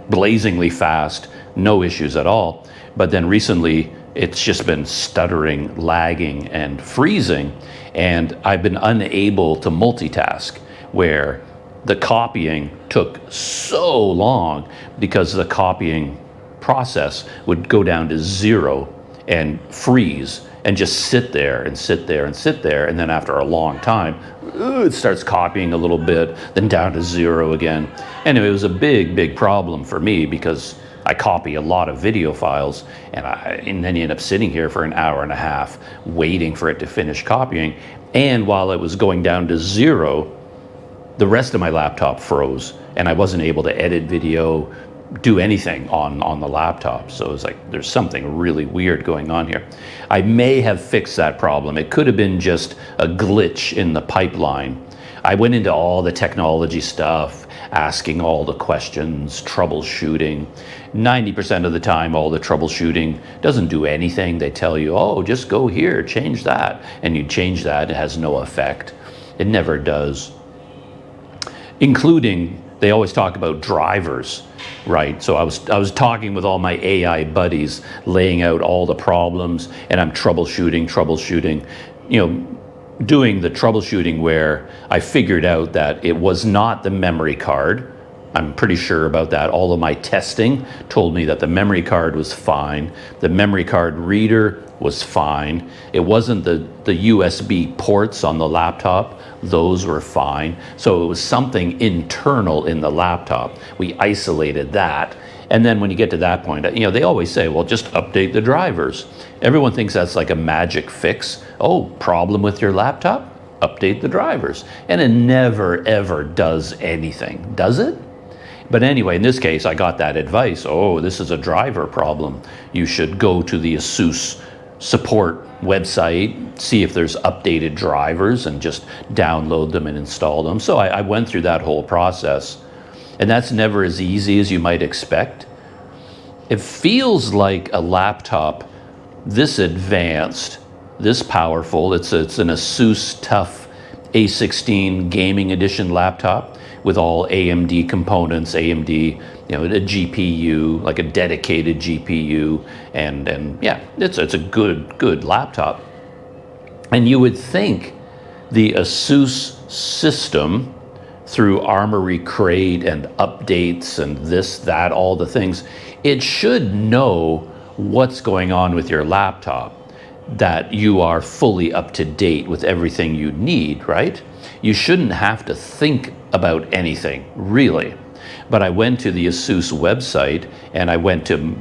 blazingly fast, no issues at all. But then recently, it's just been stuttering, lagging, and freezing. And I've been unable to multitask, where the copying took so long because the copying process would go down to 0 and freeze and just sit there and sit there and sit there. And then after a long time, it starts copying a little bit, then down to 0 again. Anyway, it was a big, big problem for me because I copy a lot of video files, and then you end up sitting here for an hour and a half waiting for it to finish copying. And while it was going down to 0, the rest of my laptop froze and I wasn't able to edit video, do anything on the laptop. So it was like, there's something really weird going on here. I may have fixed that problem. It could have been just a glitch in the pipeline. I went into all the technology stuff, asking all the questions, troubleshooting. 90% of the time, all the troubleshooting doesn't do anything. They tell you, oh, just go here, change that. And you change that, it has no effect. It never does. Including, they always talk about drivers, right? So I was talking with all my AI buddies, laying out all the problems, and I'm troubleshooting, doing the troubleshooting where I figured out that it was not the memory card. I'm pretty sure about that. All of my testing told me that the memory card was fine. The memory card reader was fine. It wasn't the USB ports on the laptop. Those were fine. So it was something internal in the laptop. We isolated that. And then when you get to that point, they always say, well, just update the drivers. Everyone thinks that's like a magic fix. Oh, problem with your laptop? Update the drivers. And it never, ever does anything, does it? But anyway, in this case, I got that advice. Oh, this is a driver problem. You should go to the ASUS support website, see if there's updated drivers and just download them and install them. So I went through that whole process. And that's never as easy as you might expect. It feels like a laptop this advanced, this powerful. It's an ASUS TUF A16 gaming edition laptop with all AMD components, AMD, a GPU, like a dedicated GPU, and yeah, it's a good laptop. And you would think the ASUS system, through Armory Crate and updates and this, that, all the things, it should know what's going on with your laptop, that you are fully up to date with everything you need, right? You shouldn't have to think about anything, really. But I went to the ASUS website and I went to,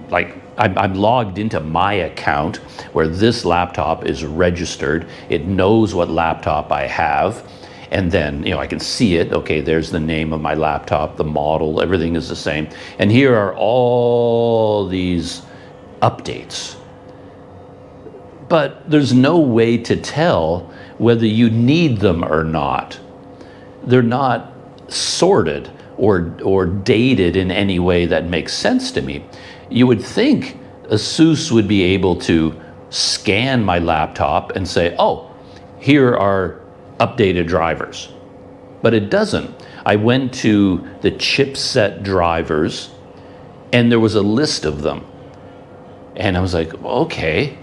I'm logged into my account where this laptop is registered. It knows what laptop I have. And then, I can see it. Okay, there's the name of my laptop, the model, everything is the same. And here are all these updates. but there's no way to tell whether you need them or not. They're not sorted or dated in any way that makes sense to me. You would think ASUS would be able to scan my laptop and say, oh, here are updated drivers. But it doesn't. I went to the chipset drivers and there was a list of them. And I was like, okay,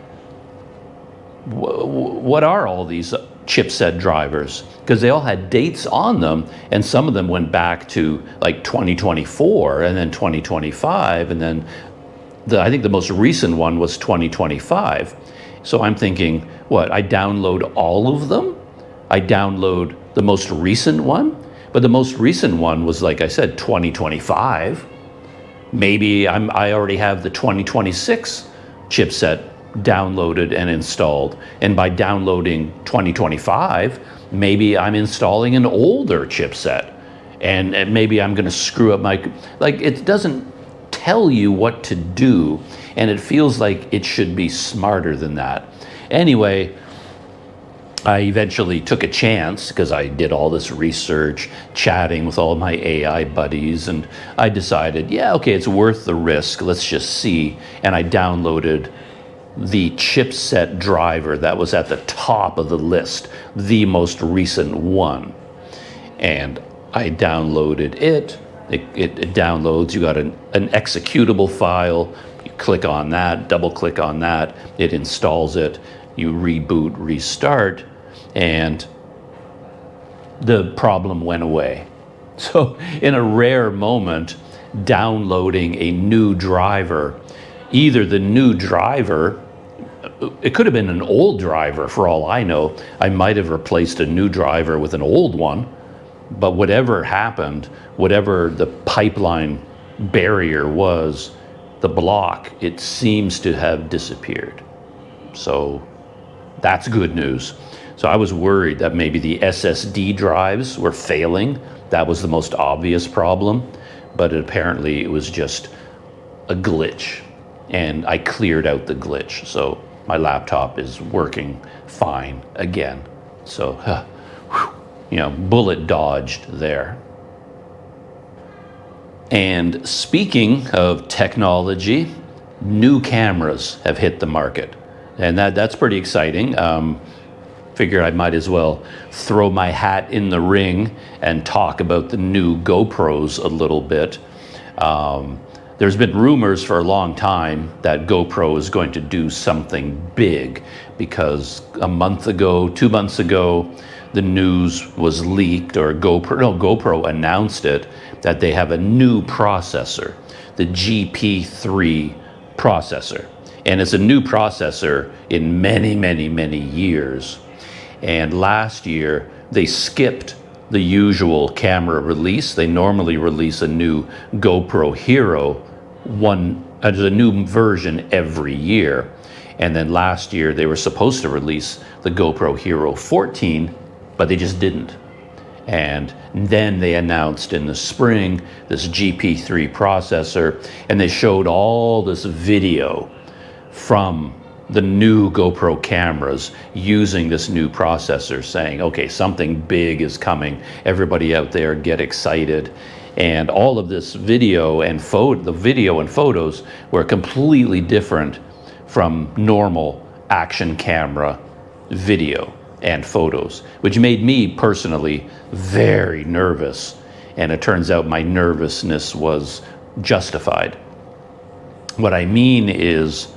what are all these chipset drivers? Because they all had dates on them, and some of them went back to like 2024 and then 2025, and then I think the most recent one was 2025. So I'm thinking, what, I download all of them? I download the most recent one? But the most recent one was, like I said, 2025. Maybe I already have the 2026 chipset downloaded and installed. And by downloading 2025, maybe I'm installing an older chipset. And maybe I'm going to screw up my... Like, it doesn't tell you what to do. And it feels like it should be smarter than that. Anyway, I eventually took a chance because I did all this research, chatting with all my AI buddies, and I decided, yeah, okay, it's worth the risk. Let's just see. And I downloaded the chipset driver that was at the top of the list, the most recent one. And I downloaded it. It downloads. You got an executable file. You click on that, double click on that. It installs it. You reboot, restart, and the problem went away. So in a rare moment, downloading a new driver, either the new driver, it could have been an old driver for all I know. I might have replaced a new driver with an old one, but whatever happened, whatever the pipeline barrier was, the block, it seems to have disappeared. So that's good news. So I was worried that maybe the SSD drives were failing. That was the most obvious problem, but apparently it was just a glitch, and I cleared out the glitch. So my laptop is working fine again. So, you know, bullet dodged there. And speaking of technology, new cameras have hit the market. And that's pretty exciting. Figured I might as well throw my hat in the ring and talk about the new GoPros a little bit. There's been rumors for a long time that GoPro is going to do something big, because a month ago, 2 months ago, the news was leaked, or GoPro announced it, that they have a new processor, the GP3 processor. And it's a new processor in many, many, many years. And last year, they skipped the usual camera release. They normally release a new GoPro Hero, there's a new version every year. And then last year, they were supposed to release the GoPro Hero 14, but they just didn't. And then they announced in the spring this GP3 processor, and they showed all this video from the new GoPro cameras using this new processor, saying, okay, something big is coming. Everybody out there get excited. And all of this video and the video and photos were completely different from normal action camera video and photos, which made me personally very nervous. And it turns out my nervousness was justified. What I mean is,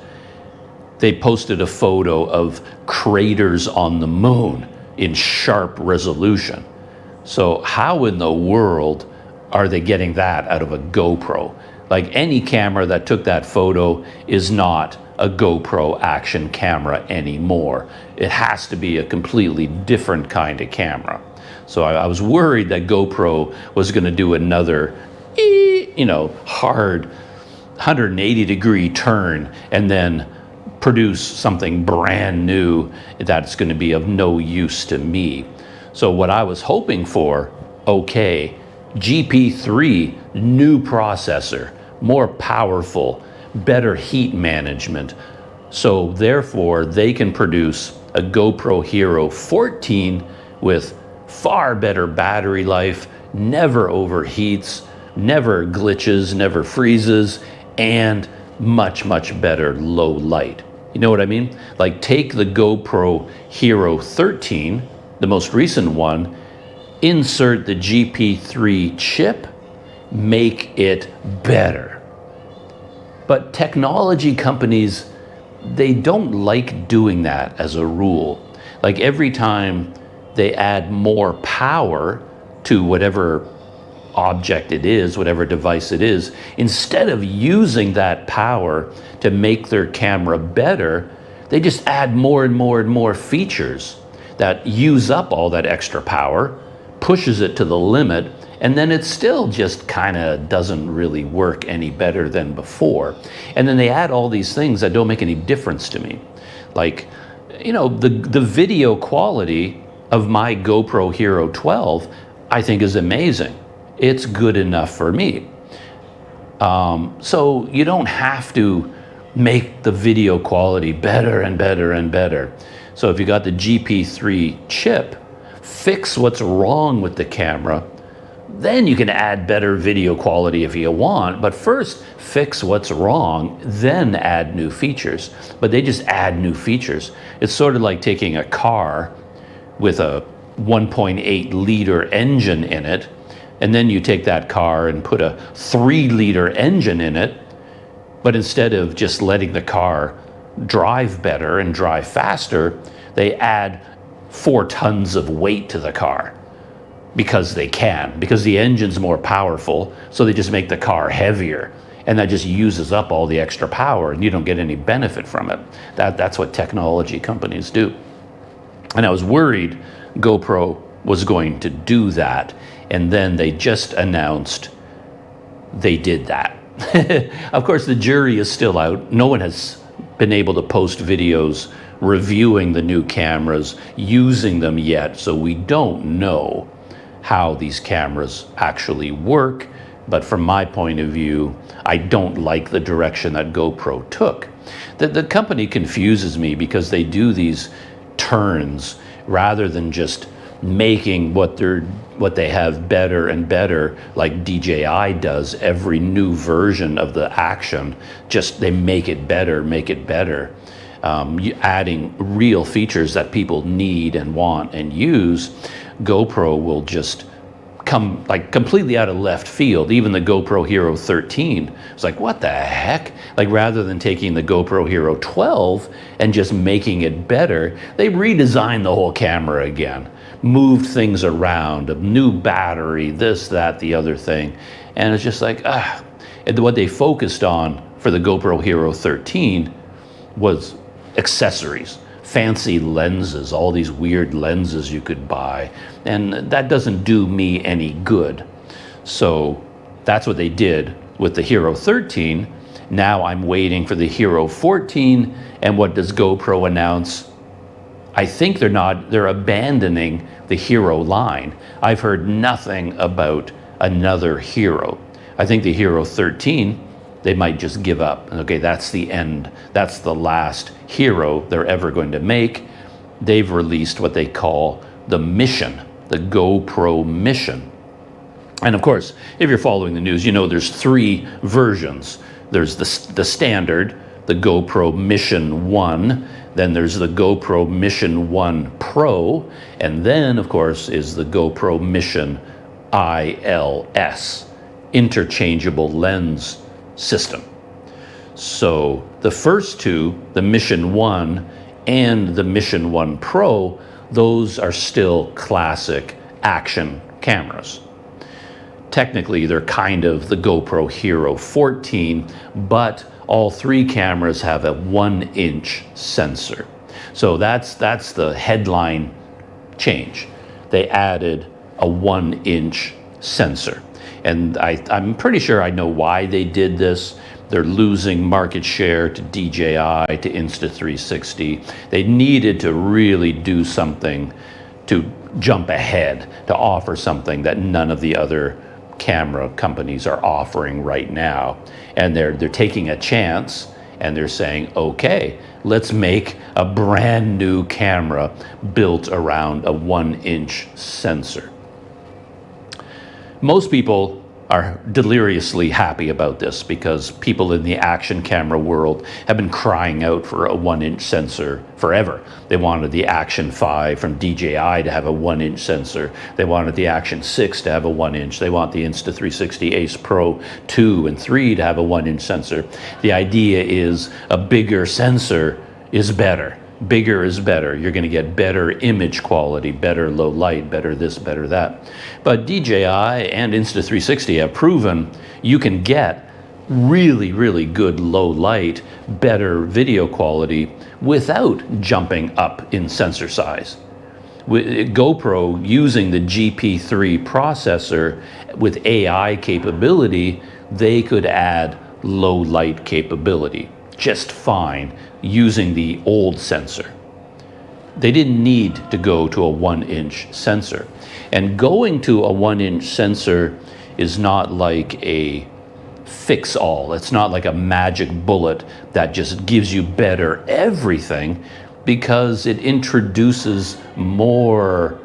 they posted a photo of craters on the moon in sharp resolution. So how in the world are they getting that out of a GoPro? Like, any camera that took that photo is not a GoPro action camera anymore. It has to be a completely different kind of camera. So I was worried that GoPro was going to do another, hard 180-degree turn and then produce something brand new that's going to be of no use to me. So what I was hoping for, okay, GP3, new processor, more powerful, better heat management, So therefore, they can produce a GoPro Hero 14 with far better battery life, never overheats, never glitches, never freezes, and much, much better low light. You know what I mean? Like, take the GoPro Hero 13, the most recent one, insert the GP3 chip, make it better. But technology companies, they don't like doing that as a rule. Like, every time they add more power to whatever object it is, whatever device it is, instead of using that power to make their camera better, they just add more and more and more features that use up all that extra power, pushes it to the limit, and then it still just kind of doesn't really work any better than before. And then they add all these things that don't make any difference to me. Like, you know, the video quality of my GoPro Hero 12, I think, is amazing. It's good enough for me. So you don't have to make the video quality better and better and better. So if you got the GP3 chip, fix what's wrong with the camera, then you can add better video quality if you want, but first fix what's wrong, then add new features. But they just add new features. It's sort of like taking a car with a 1.8 liter engine in it, and then you take that car and put a 3 liter engine in it, but instead of just letting the car drive better and drive faster, they add 4 tons of weight to the car because they can, because the engine's more powerful, so they just make the car heavier, and that just uses up all the extra power and you don't get any benefit from it. That's what technology companies do. And I was worried GoPro was going to do that, and then they just announced they did that. Of course, the jury is still out. No one has been able to post videos reviewing the new cameras, using them yet, so we don't know how these cameras actually work. But from my point of view, I don't like the direction that GoPro took. The company confuses me because they do these turns rather than just making what they have better and better, like DJI does. Every new version of the action, just they make it better, adding real features that people need and want and use. GoPro will just come like completely out of left field. Even the GoPro Hero 13, it's like, what the heck? Like, rather than taking the GoPro Hero 12 and just making it better, they redesigned the whole camera again, moved things around, a new battery, this, that, the other thing. And it's just like, And what they focused on for the GoPro Hero 13 was accessories, fancy lenses, all these weird lenses you could buy. And that doesn't do me any good. So that's what they did with the Hero 13. Now I'm waiting for the Hero 14. And what does GoPro announce? I think they're abandoning the Hero line. I've heard nothing about another Hero. I think the Hero 13, they might just give up. Okay, that's the end. That's the last Hero they're ever going to make. They've released what they call the Mission, the GoPro Mission. And of course, if you're following the news, you know there's 3 versions. There's the standard, the GoPro Mission 1, then there's the GoPro Mission 1 Pro, and then, of course, is the GoPro Mission ILS, interchangeable lens system. So the first 2, the Mission 1 and the Mission 1 Pro, those are still classic action cameras. Technically, they're kind of the GoPro Hero 14, but all 3 cameras have a 1-inch sensor. So that's the headline change. They added a 1-inch sensor. And I'm pretty sure I know why they did this. They're losing market share to DJI, to Insta360. They needed to really do something to jump ahead, to offer something that none of the other camera companies are offering right now. And they're taking a chance and they're saying, okay, let's make a brand new camera built around a 1-inch sensor. Most people are deliriously happy about this because people in the action camera world have been crying out for a 1-inch sensor forever. They wanted the Action 5 from DJI to have a 1-inch sensor. They wanted the Action 6 to have a 1-inch. They want the Insta360 Ace Pro 2 and 3 to have a 1-inch sensor. The idea is a bigger sensor is better. Bigger is better. You're going to get better image quality, better low light, better this, better that. But DJI and Insta360 have proven you can get really, really good low light, better video quality without jumping up in sensor size. With GoPro using the GP3 processor with AI capability, they could add low light capability just fine using the old sensor. They didn't need to go to a 1-inch sensor. And going to a 1-inch sensor is not like a fix-all. It's not like a magic bullet that just gives you better everything, because it introduces more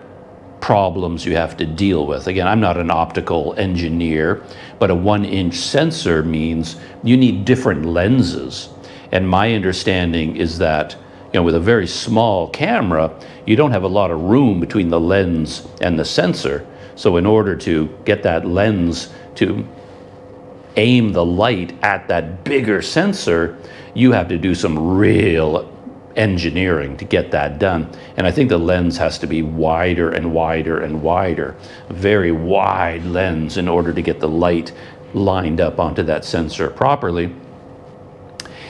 problems you have to deal with. Again, I'm not an optical engineer, but a 1-inch sensor means you need different lenses. And my understanding is that, with a very small camera, you don't have a lot of room between the lens and the sensor. So in order to get that lens to aim the light at that bigger sensor, you have to do some real engineering to get that done. And I think the lens has to be wider and wider and wider, a very wide lens, in order to get the light lined up onto that sensor properly.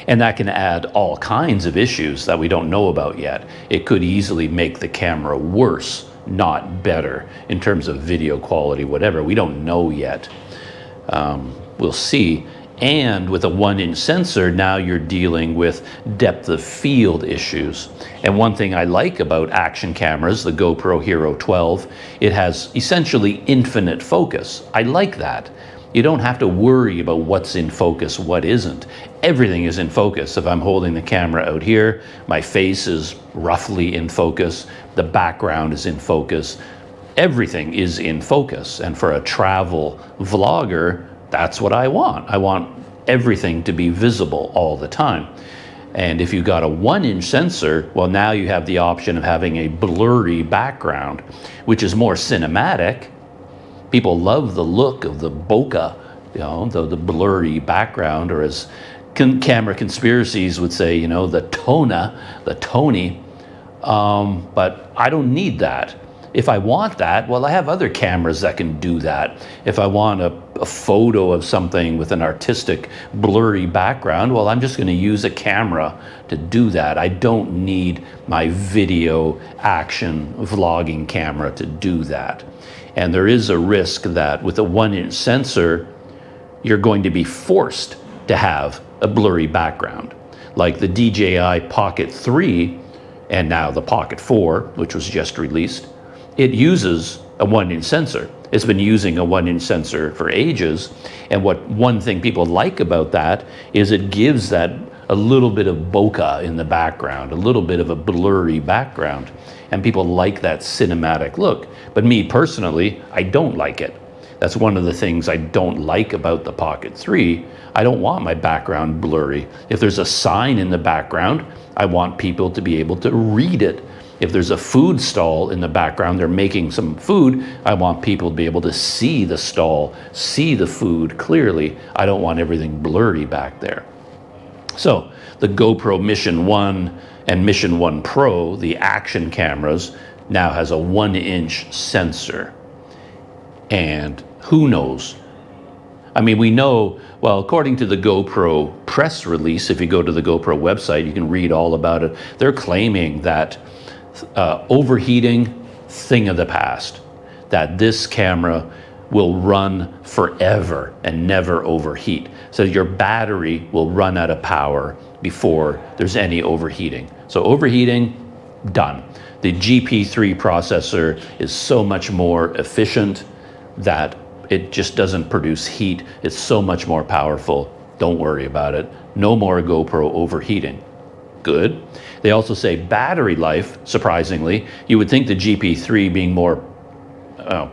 And that can add all kinds of issues that we don't know about yet. It could easily make the camera worse, not better, in terms of video quality, whatever. We don't know yet. We'll see. And with a 1-inch sensor, now you're dealing with depth of field issues. And one thing I like about action cameras, the GoPro Hero 12, it has essentially infinite focus. I like that. You don't have to worry about what's in focus, what isn't. Everything is in focus. If I'm holding the camera out here, my face is roughly in focus, the background is in focus, everything is in focus. And for a travel vlogger, that's what I want. I want everything to be visible all the time. And if you got a 1-inch sensor, well, now you have the option of having a blurry background, which is more cinematic. People love the look of the bokeh, the blurry background, or as camera conspiracies would say, the Tony. But I don't need that. If I want that, well, I have other cameras that can do that. If I want a photo of something with an artistic, blurry background, well, I'm just going to use a camera to do that. I don't need my video action vlogging camera to do that. And there is a risk that with a 1-inch sensor, you're going to be forced to have a blurry background. Like the DJI Pocket 3 and now the Pocket 4, which was just released, it uses a 1-inch sensor. It's been using a 1-inch sensor for ages. And one thing people like about that is it gives that a little bit of bokeh in the background, a little bit of a blurry background. And people like that cinematic look. But me personally, I don't like it. That's one of the things I don't like about the Pocket 3. I don't want my background blurry. If there's a sign in the background, I want people to be able to read it. If there's a food stall in the background, they're making some food, I want people to be able to see the stall, see the food clearly. I don't want everything blurry back there. So the GoPro Mission 1 and Mission 1 Pro, the action cameras, now has a 1-inch sensor. And who knows? I mean, we know, well, according to the GoPro press release, if you go to the GoPro website, you can read all about it. They're claiming that overheating, thing of the past, that this camera will run forever and never overheat. So your battery will run out of power before there's any overheating. So overheating, done. The GP3 processor is so much more efficient that it just doesn't produce heat. It's so much more powerful. Don't worry about it. No more GoPro overheating. Good. They also say battery life, surprisingly. You would think the GP3 being more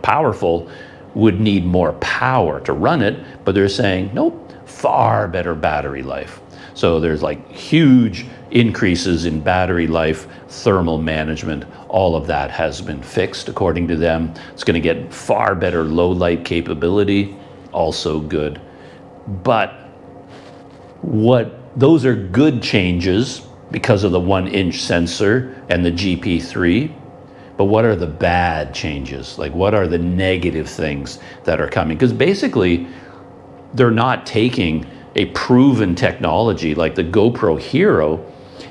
powerful would need more power to run it, but they're saying, nope, far better battery life. So there's like huge increases in battery life, thermal management, all of that has been fixed according to them. It's going to get far better low light capability, also good. But those are good changes because of the 1-inch sensor and the GP3. But what are the bad changes? Like, what are the negative things that are coming? Because basically, they're not taking a proven technology like the GoPro Hero.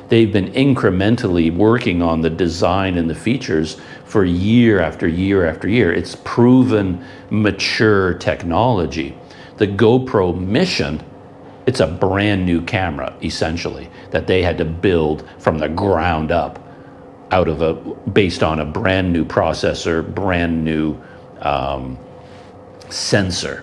They've been incrementally working on the design and the features for year after year after year. It's proven, mature technology. The GoPro Mission, it's a brand new camera, essentially, that they had to build from the ground up based on a brand new processor, brand new sensor.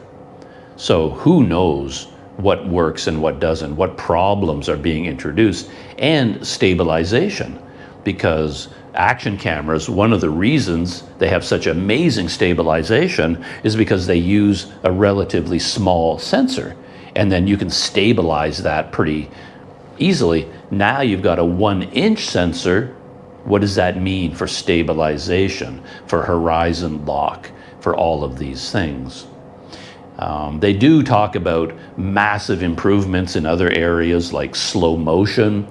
So who knows what works and what doesn't, what problems are being introduced, and stabilization. Because action cameras, one of the reasons they have such amazing stabilization is because they use a relatively small sensor. And then you can stabilize that pretty easily. Now you've got a 1-inch sensor. What does that mean for stabilization, for horizon lock, for all of these things? They do talk about massive improvements in other areas like slow motion,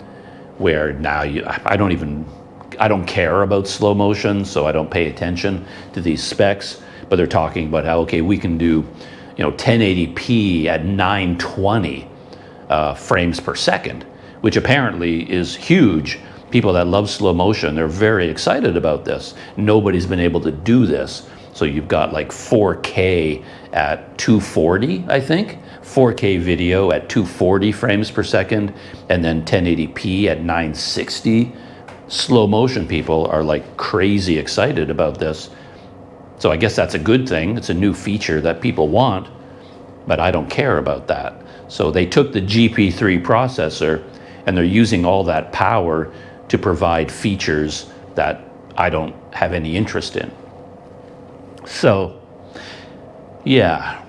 where now I don't care about slow motion, so I don't pay attention to these specs, but they're talking about how, okay, we can do 1080p at 920 frames per second, which apparently is huge. People that love slow motion, they're very excited about this. Nobody's been able to do this. So you've got like 4K at 240, I think, 4K video at 240 frames per second, and then 1080p at 960. Slow motion people are like crazy excited about this. So I guess that's a good thing. It's a new feature that people want, but I don't care about that. So they took the GP3 processor and they're using all that power to provide features that I don't have any interest in. So, yeah,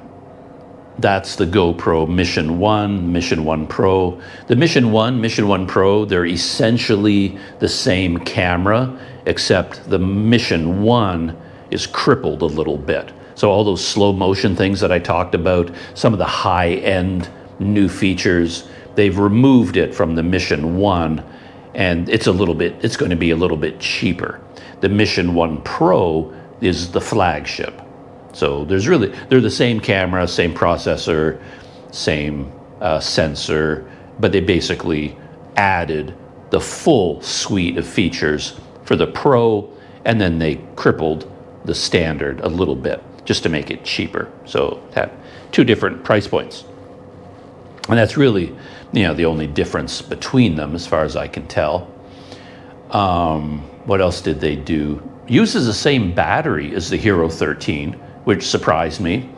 that's the GoPro Mission 1, Mission 1 Pro. The Mission 1, Mission 1 Pro, they're essentially the same camera, except the Mission 1 is crippled a little bit. So all those slow motion things that I talked about, some of the high-end new features, they've removed it from the Mission 1, and it's going to be a little bit cheaper. The Mission 1 Pro is the flagship. So they're the same camera, same processor, same sensor, but they basically added the full suite of features for the Pro, and then they crippled the standard a little bit just to make it cheaper. So have two different price points. And that's really, the only difference between them as far as I can tell. What else did they do? Uses the same battery as the Hero 13, which surprised me.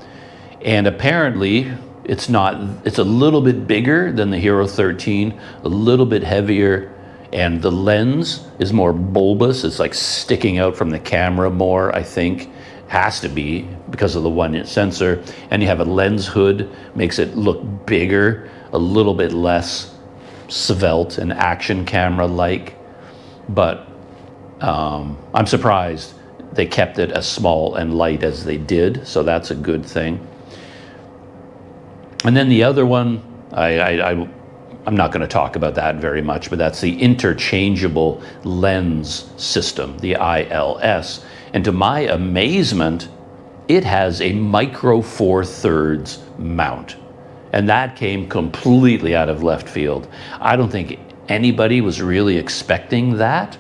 And apparently it's a little bit bigger than the Hero 13, a little bit heavier, and the lens is more bulbous. It's like sticking out from the camera more, I think. Has to be because of the 1-inch sensor. And you have a lens hood, makes it look bigger, a little bit less svelte and action camera-like. But I'm surprised they kept it as small and light as they did, so that's a good thing. And then the other one, I'm not going to talk about that very much, but that's the interchangeable lens system, the ILS. And to my amazement, it has a micro 4/3 mount. And that came completely out of left field. I don't think anybody was really expecting that,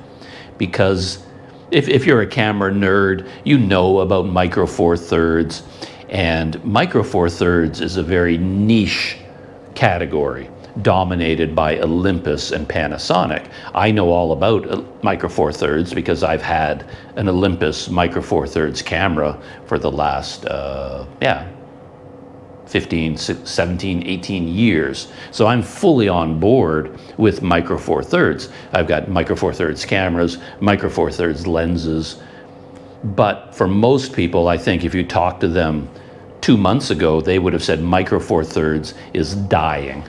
because if you're a camera nerd, you know about micro 4/3, and micro 4/3 is a very niche category dominated by Olympus and Panasonic. I know all about micro 4/3 because I've had an Olympus micro 4/3 camera for the last 15, 17, 18 years. So I'm fully on board with Micro Four Thirds. I've got Micro Four Thirds cameras, Micro Four Thirds lenses. But for most people, I think if you talk to them 2 months ago, they would have said Micro Four Thirds is dying.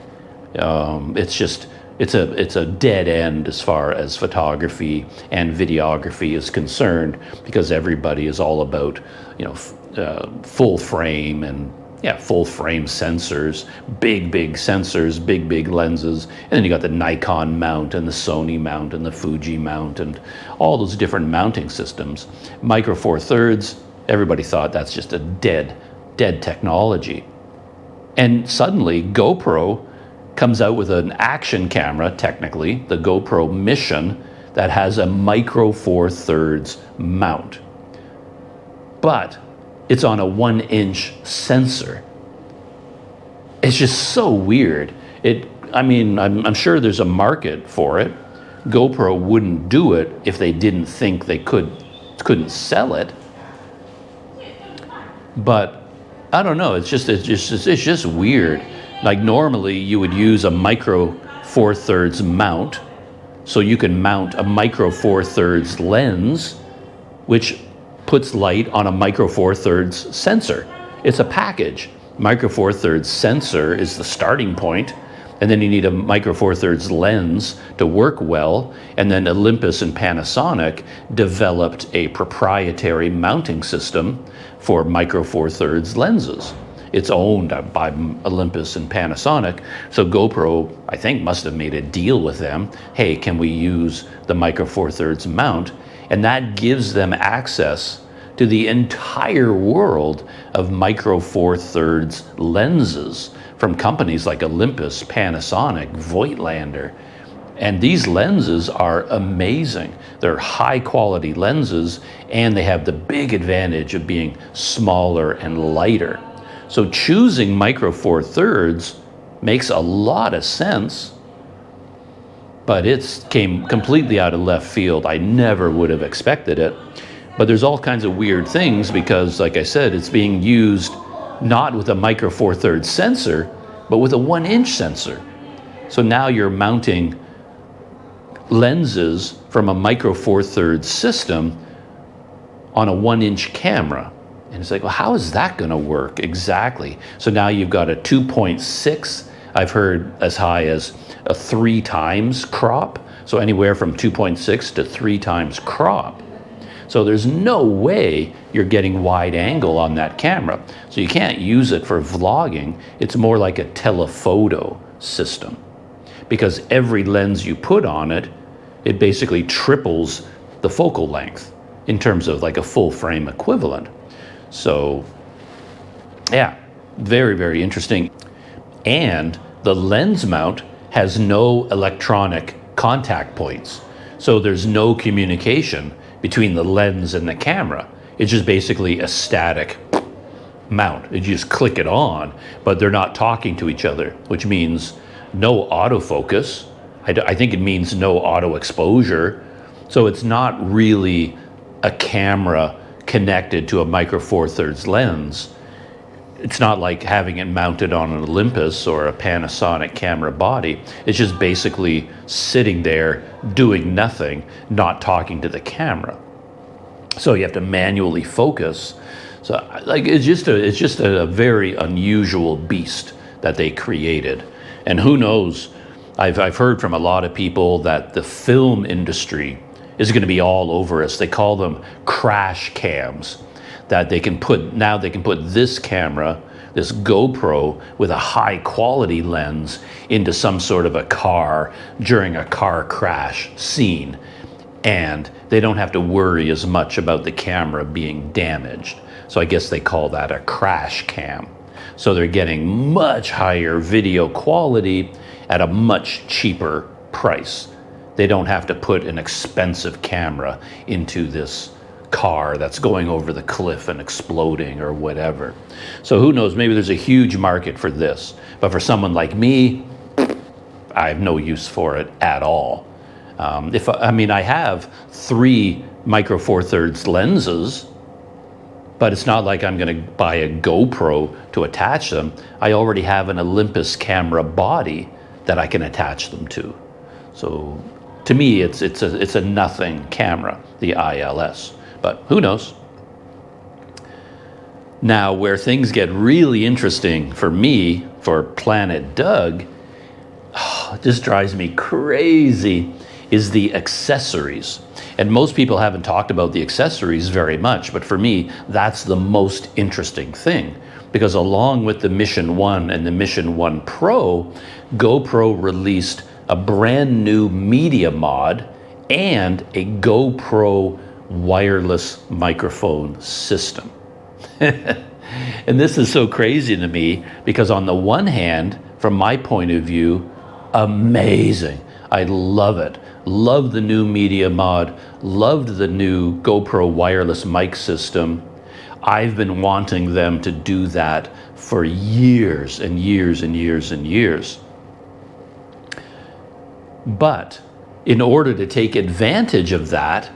It's a dead end as far as photography and videography is concerned, because everybody is all about, full frame and full frame sensors, big sensors, big lenses. And then you got the Nikon mount and the Sony mount and the Fuji mount and all those different mounting systems. Micro Four Thirds, everybody thought that's just a dead technology. And suddenly GoPro comes out with an action camera, technically, the GoPro Mission, that has a Micro Four Thirds mount. But it's on a 1-inch sensor. It's just so weird. I'm sure there's a market for it. GoPro wouldn't do it if they didn't think they couldn't sell it. But I don't know. It's just weird. Like normally you would use a Micro Four Thirds mount, so you can mount a Micro Four Thirds lens, which puts light on a Micro Four Thirds sensor. It's a package. Micro Four Thirds sensor is the starting point, and then you need a Micro Four Thirds lens to work well, and then Olympus and Panasonic developed a proprietary mounting system for Micro Four Thirds lenses. It's owned by Olympus and Panasonic, so GoPro, I think, must have made a deal with them. Hey, can we use the Micro Four Thirds mount? And that gives them access to the entire world of Micro Four Thirds lenses from companies like Olympus, Panasonic, Voigtlander. And these lenses are amazing. They're high quality lenses, and they have the big advantage of being smaller and lighter. So choosing Micro Four Thirds makes a lot of sense, but it came completely out of left field. I never would have expected it. But there's all kinds of weird things because, like I said, it's being used not with a Micro Four Thirds sensor, but with a 1-inch sensor. So now you're mounting lenses from a Micro Four Thirds system on a 1-inch camera. And it's like, well, how is that going to work exactly? So now you've got a 2.6, I've heard as high as a 3 times crop. So anywhere from 2.6 to 3 times crop. So there's no way you're getting wide angle on that camera. So you can't use it for vlogging. It's more like a telephoto system, because every lens you put on it, it basically triples the focal length in terms of like a full frame equivalent. So yeah, very interesting. And the lens mount has no electronic contact points. So there's no communication between the lens and the camera. It's just basically a static mount. You just click it on, but they're not talking to each other, which means no autofocus. I think it means no auto exposure. So it's not really a camera connected to a Micro Four Thirds lens. It's not like having it mounted on an Olympus or a Panasonic camera body. It's just basically sitting there doing nothing, not talking to the camera. So you have to manually focus. So like it's just a very unusual beast that they created. And who knows, I've heard from a lot of people that the film industry is going to be all over us. They call them crash cams. That they can put this camera, this GoPro with a high quality lens into some sort of a car during a car crash scene. And they don't have to worry as much about the camera being damaged. So I guess they call that a crash cam. So they're getting much higher video quality at a much cheaper price. They don't have to put an expensive camera into this car that's going over the cliff and exploding or whatever. So who knows, maybe there's a huge market for this. But for someone like me, I have no use for it at all. I have 3 Micro Four Thirds lenses, But it's not like I'm going to buy a GoPro to attach them. I already have an Olympus camera body that I can attach them to. So to me, it's a nothing camera, the ILS. But who knows? Now, where things get really interesting for me, for Planet Doug, it just drives me crazy, is the accessories. And most people haven't talked about the accessories very much, but for me, that's the most interesting thing. Because along with the Mission 1 and the Mission 1 Pro, GoPro released a brand new media mod and a GoPro wireless microphone system. And this is so crazy to me because on the one hand, from my point of view, amazing. I love it. Love the new media mod. Loved the new GoPro wireless mic system. I've been wanting them to do that for years and years and years and years. But in order to take advantage of that,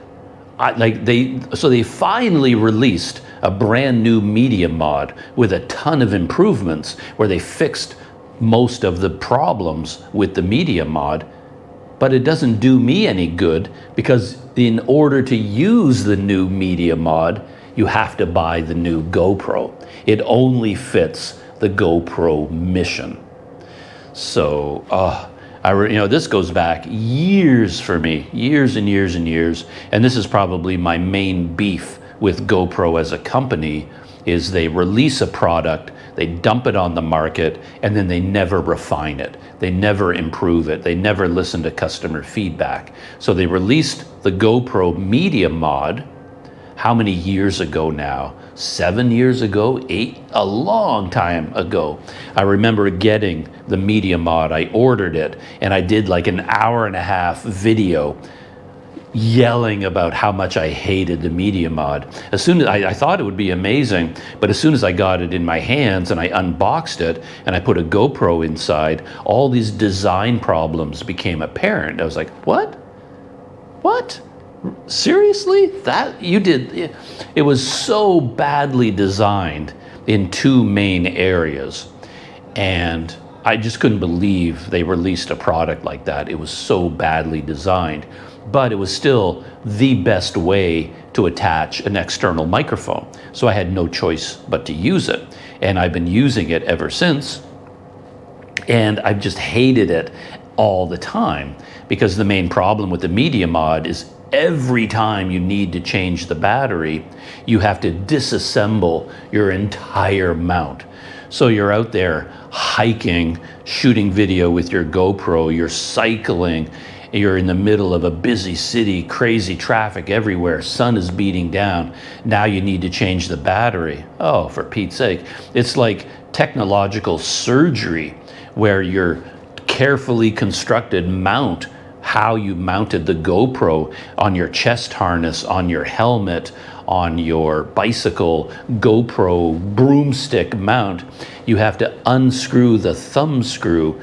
they finally released a brand new media mod with a ton of improvements where they fixed most of the problems with the media mod. But it doesn't do me any good because in order to use the new media mod, you have to buy the new GoPro. It only fits the GoPro Mission. So, this goes back years for me, years and years and years. And this is probably my main beef with GoPro as a company, is they release a product, they dump it on the market, and then they never refine it. They never improve it. They never listen to customer feedback. So they released the GoPro Media Mod, how many years ago now? 7 years ago? 8? A long time ago. I remember getting the Media Mod. I ordered it, and I did like an 1.5-hour video yelling about how much I hated the media mod. As soon as I thought it would be amazing, but as soon as I got it in my hands and I unboxed it and I put a GoPro inside, all these design problems became apparent. I was like, what? Seriously? That you did? It was so badly designed in two main areas, and I just couldn't believe they released a product like that. It was so badly designed. But it was still the best way to attach an external microphone. So I had no choice but to use it. And I've been using it ever since. And I've just hated it all the time because the main problem with the media mod is every time you need to change the battery, you have to disassemble your entire mount. So you're out there hiking, shooting video with your GoPro, you're cycling, you're in the middle of a busy city, crazy traffic everywhere, sun is beating down. Now you need to change the battery. Oh, for Pete's sake. It's like technological surgery where your carefully constructed mount, how you mounted the GoPro on your chest harness, on your helmet, on your bicycle GoPro broomstick mount, you have to unscrew the thumb screw,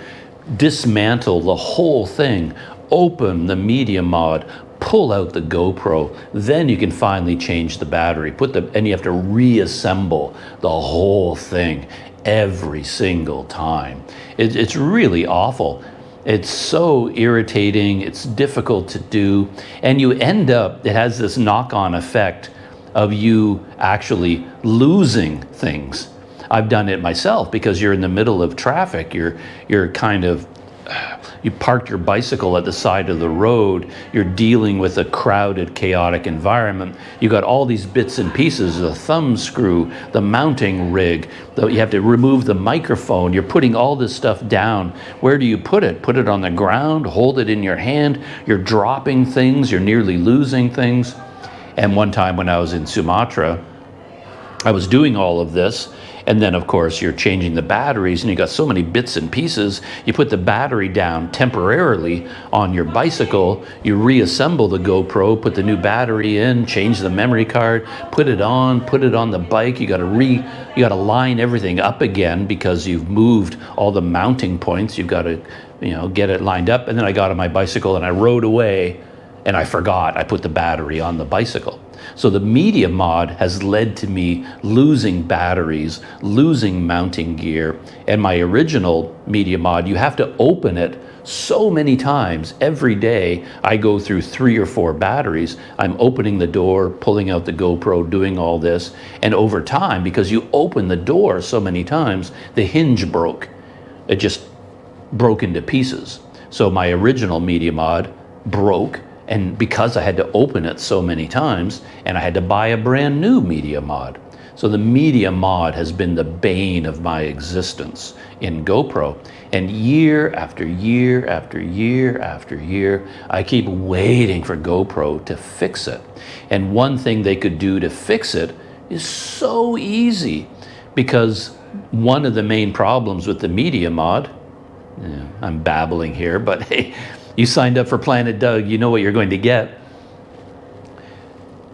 dismantle the whole thing, open the media mod, pull out the GoPro, then you can finally change the battery, and you have to reassemble the whole thing every single time. It's really awful. It's so irritating, it's difficult to do, and you end up, it has this knock-on effect of you actually losing things. I've done it myself because you're in the middle of traffic, you're kind of, you parked your bicycle at the side of the road, you're dealing with a crowded, chaotic environment. You got all these bits and pieces, the thumb screw, the mounting rig, you have to remove the microphone, you're putting all this stuff down. Where do you put it? Put it on the ground, hold it in your hand, you're dropping things, you're nearly losing things. And one time when I was in Sumatra, I was doing all of this, and then of course you're changing the batteries and you got so many bits and pieces. You put the battery down temporarily on your bicycle, you reassemble the GoPro, put the new battery in, change the memory card, put it on the bike. You got to line everything up again because you've moved all the mounting points. You've got to, get it lined up. And then I got on my bicycle and I rode away and I forgot I put the battery on the bicycle. So the media mod has led to me losing batteries, losing mounting gear, and my original media mod, you have to open it so many times every day. I go through 3 or 4 batteries. I'm opening the door, pulling out the GoPro, doing all this. And over time, because you open the door so many times, the hinge broke. It just broke into pieces. So my original media mod broke, and because I had to open it so many times, and I had to buy a brand new media mod. So the media mod has been the bane of my existence in GoPro. And year after year after year after year, I keep waiting for GoPro to fix it. And one thing they could do to fix it is so easy, because one of the main problems with the media mod, I'm babbling here, but hey, you signed up for Planet Doug, you know what you're going to get.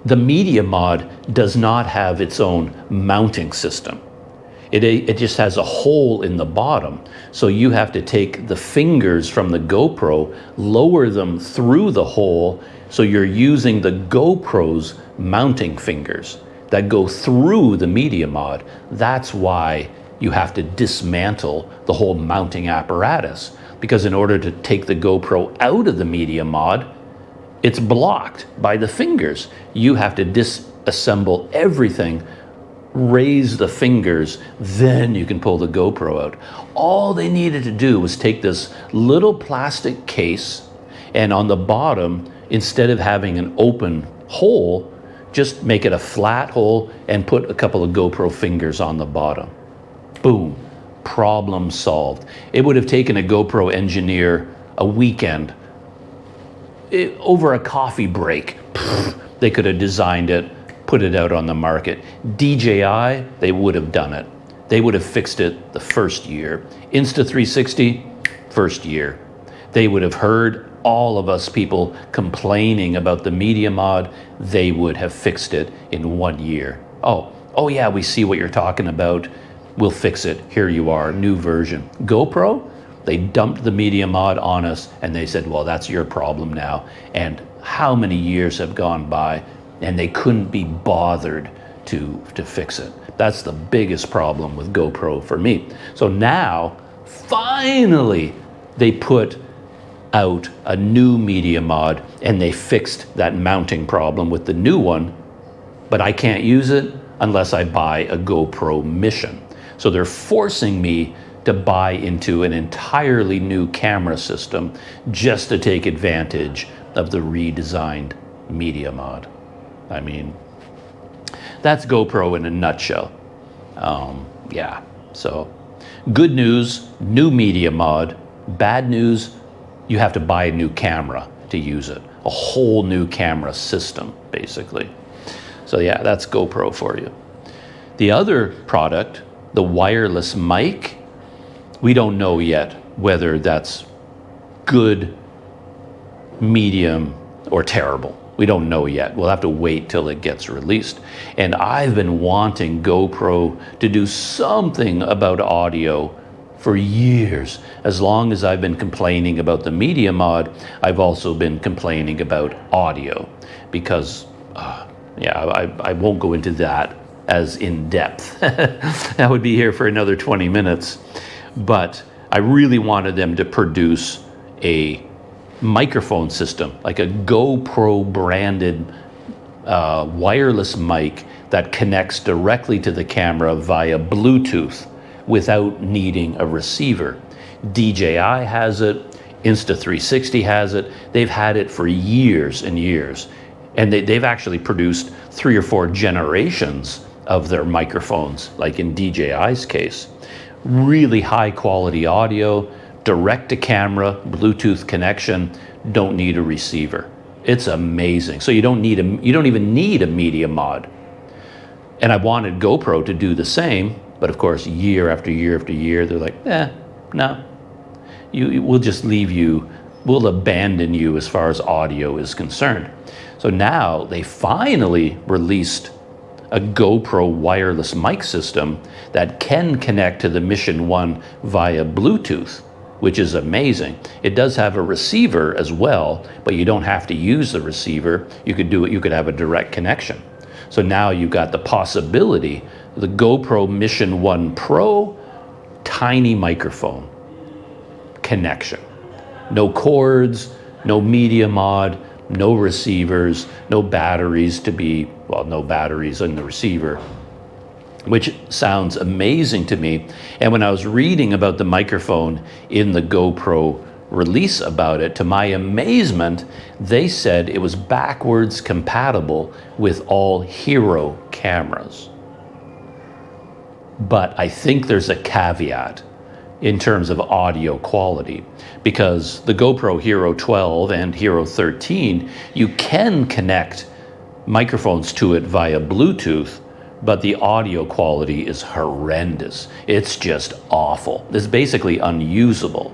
The media mod does not have its own mounting system. It just has a hole in the bottom. So you have to take the fingers from the GoPro, lower them through the hole, so you're using the GoPro's mounting fingers that go through the media mod. That's why you have to dismantle the whole mounting apparatus, because in order to take the GoPro out of the media mod, it's blocked by the fingers. You have to disassemble everything, raise the fingers, then you can pull the GoPro out. All they needed to do was take this little plastic case, and on the bottom, instead of having an open hole, just make it a flat hole and put a couple of GoPro fingers on the bottom. Boom, problem solved. It would have taken a GoPro engineer a weekend. Over a coffee break, they could have designed it, put it out on the market. DJI, they would have done it. They would have fixed it the first year. Insta360, first year. They would have heard all of us people complaining about the media mod. They would have fixed it in 1 year. Oh yeah, we see what you're talking about. We'll fix it. Here you are, new version. GoPro, they dumped the media mod on us, and they said, well, that's your problem now. And how many years have gone by, and they couldn't be bothered to fix it. That's the biggest problem with GoPro for me. So now, finally, they put out a new media mod, and they fixed that mounting problem with the new one, but I can't use it unless I buy a GoPro Mission. So they're forcing me to buy into an entirely new camera system just to take advantage of the redesigned media mod. I mean, that's GoPro in a nutshell. Yeah, so good news, new media mod. Bad news, you have to buy a new camera to use it. A whole new camera system, basically. So yeah, that's GoPro for you. The other product, the wireless mic, we don't know yet whether that's good, medium, or terrible. We don't know yet. We'll have to wait till it gets released. And I've been wanting GoPro to do something about audio for years. As long as I've been complaining about the media mod, I've also been complaining about audio, because I won't go into that as in depth. That would be here for another 20 minutes. But I really wanted them to produce a microphone system, like a GoPro branded wireless mic that connects directly to the camera via Bluetooth without needing a receiver. DJI has it, Insta360 has it. They've had it for years and years. And they've actually produced 3 or 4 generations of their microphones, like in DJI's case. Really high quality audio, direct to camera, Bluetooth connection, don't need a receiver. It's amazing. So you don't even need a media mod. And I wanted GoPro to do the same, but of course, year after year after year, they're like, no, we'll just leave you, we'll abandon you as far as audio is concerned. So now they finally released a GoPro wireless mic system that can connect to the Mission 1 via Bluetooth. which is amazing. It does have a receiver as well, but you don't have to use the receiver. You could have a direct connection. So now you've got the possibility, the GoPro Mission 1 Pro, tiny microphone connection. No cords, no media mod, no receivers, no batteries no batteries in the receiver, which sounds amazing to me. And when I was reading about the microphone in the GoPro release about it, to my amazement, they said it was backwards compatible with all Hijau cameras. But I think there's a caveat in terms of audio quality, because the GoPro Hero 12 and Hero 13, you can connect microphones to it via Bluetooth, but the audio quality is horrendous. It's just awful. It's basically unusable.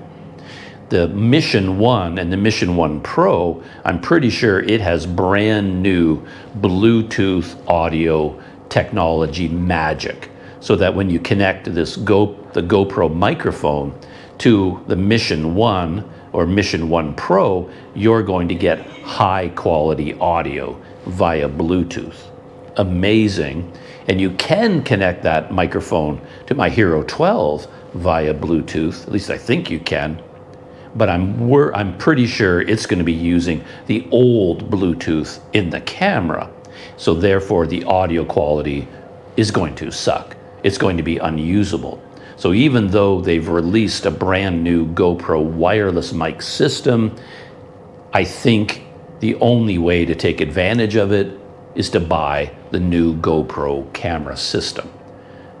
The Mission 1 and the Mission 1 Pro, I'm pretty sure it has brand new Bluetooth audio technology magic, so that when you connect the GoPro microphone to the Mission 1 or Mission 1 Pro, you're going to get high quality audio via Bluetooth. Amazing. And you can connect that microphone to my Hero 12 via Bluetooth. At least I think you can. But I'm pretty sure it's going to be using the old Bluetooth in the camera. So therefore the audio quality is going to suck. It's going to be unusable. So even though they've released a brand new GoPro wireless mic system, I think the only way to take advantage of it is to buy the new GoPro camera system.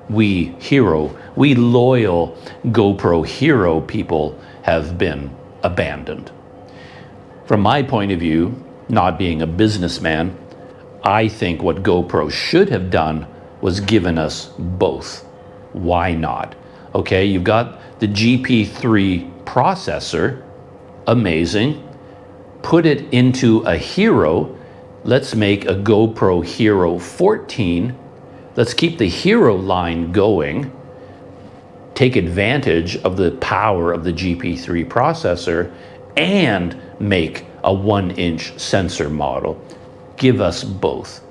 We loyal GoPro Hero people have been abandoned. From my point of view, not being a businessman, I think what GoPro should have done was given us both. Why not? Okay, you've got the GP3 processor, amazing. Put it into a Hero. Let's make a GoPro Hero 14. Let's keep the Hero line going. Take advantage of the power of the GP3 processor and make a 1-inch sensor model. Give us both.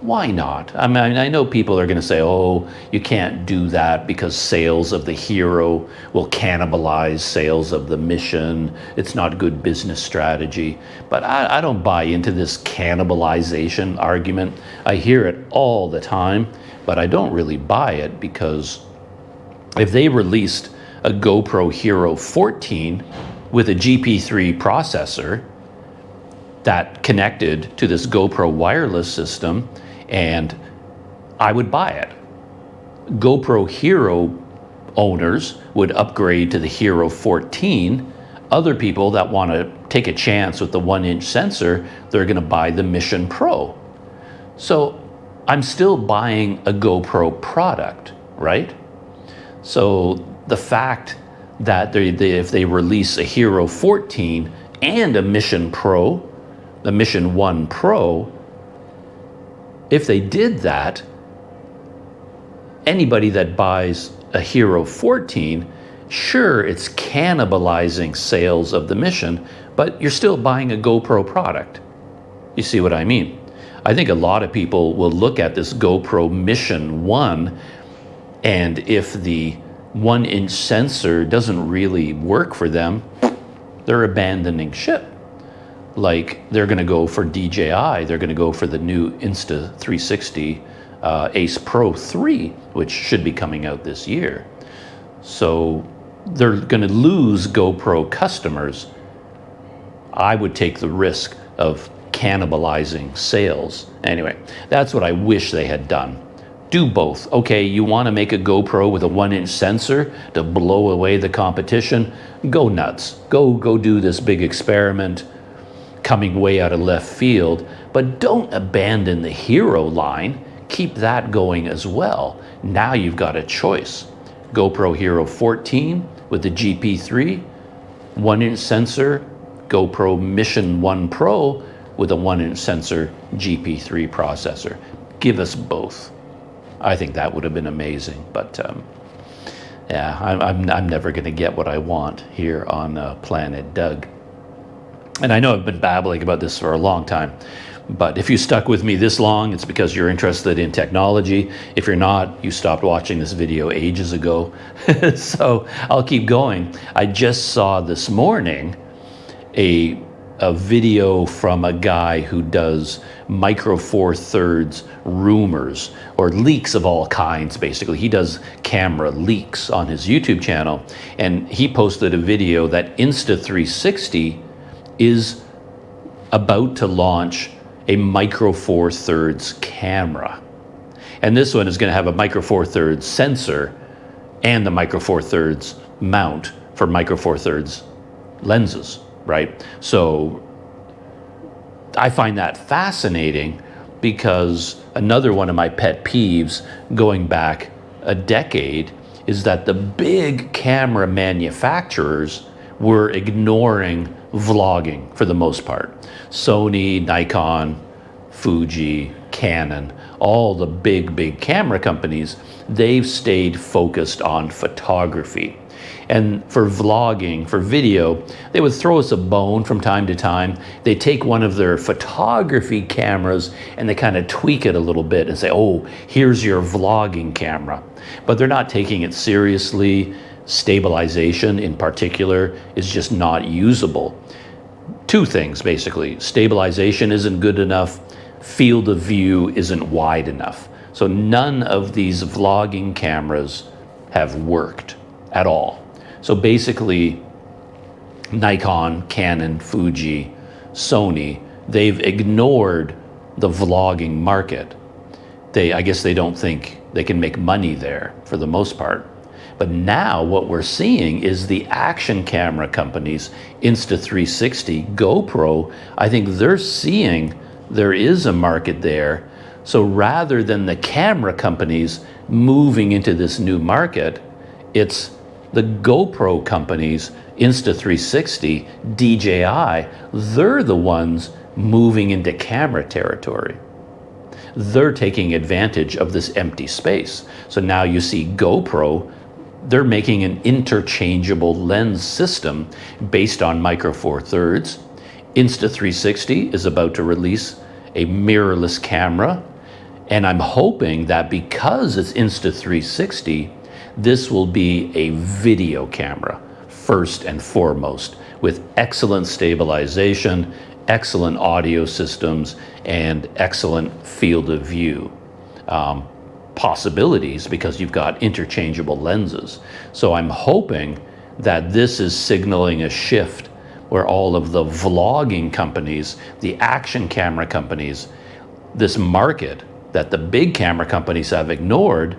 Why not? I mean, I know people are going to say, oh, you can't do that because sales of the Hero will cannibalize sales of the Mission. It's not good business strategy. But I don't buy into this cannibalization argument. I hear it all the time, but I don't really buy it, because if they released a GoPro Hero 14 with a GP3 processor that connected to this GoPro wireless system, and I would buy it. GoPro Hero owners would upgrade to the Hero 14. Other people that want to take a chance with the 1-inch sensor, they're going to buy the Mission Pro. So I'm still buying a GoPro product, right? So the fact that if they release a Hero 14 and a Mission Pro, the Mission 1 Pro, if they did that, anybody that buys a Hero 14, sure, it's cannibalizing sales of the Mission, but you're still buying a GoPro product. You see what I mean? I think a lot of people will look at this GoPro Mission 1, and if the 1-inch sensor doesn't really work for them, they're abandoning ship. Like, they're going to go for DJI, they're going to go for the new Insta360 Ace Pro 3, which should be coming out this year. So they're going to lose GoPro customers. I would take the risk of cannibalizing sales. Anyway, that's what I wish they had done. Do both. Okay, you want to make a GoPro with a 1-inch sensor to blow away the competition? Go nuts. Go do this big experiment coming way out of left field, but don't abandon the Hero line. Keep that going as well. Now you've got a choice. GoPro Hero 14 with the GP3, 1-inch sensor, GoPro Mission 1 Pro with a 1-inch sensor GP3 processor. Give us both. I think that would have been amazing, but Yeah, I'm never going to get what I want here on Planet Doug. And I know I've been babbling about this for a long time, but if you stuck with me this long, it's because you're interested in technology. If you're not, you stopped watching this video ages ago. So I'll keep going. I just saw this morning a video from a guy who does micro four thirds rumors or leaks of all kinds. Basically, he does camera leaks on his YouTube channel, and he posted a video that Insta360 is about to launch a micro four thirds camera, and this one is going to have a micro four thirds sensor and the micro four thirds mount for micro four thirds lenses. Right? So I find that fascinating because another one of my pet peeves going back a decade is that the big camera manufacturers were ignoring vlogging for the most part. Sony, Nikon, Fuji, Canon, all the big camera companies, they've stayed focused on photography. And for vlogging, for video, they would throw us a bone from time to time. They take one of their photography cameras and they kind of tweak it a little bit and say, oh, here's your vlogging camera. But they're not taking it seriously. Stabilization in particular is just not usable. Two things, basically. Stabilization isn't good enough. Field of view isn't wide enough. So none of these vlogging cameras have worked at all. So basically, Nikon, Canon, Fuji, Sony, they've ignored the vlogging market. I guess they don't think they can make money there for the most part. But now what we're seeing is the action camera companies, Insta360, GoPro, I think they're seeing there is a market there. So rather than the camera companies moving into this new market, it's the GoPro companies, Insta360, DJI, they're the ones moving into camera territory. They're taking advantage of this empty space. So now you see GoPro, they're making an interchangeable lens system based on micro four thirds. Insta360 is about to release a mirrorless camera. And I'm hoping that because it's Insta360, this will be a video camera, first and foremost, with excellent stabilization, excellent audio systems, and excellent field of view possibilities because you've got interchangeable lenses. So I'm hoping that this is signaling a shift where all of the vlogging companies, the action camera companies, this market that the big camera companies have ignored,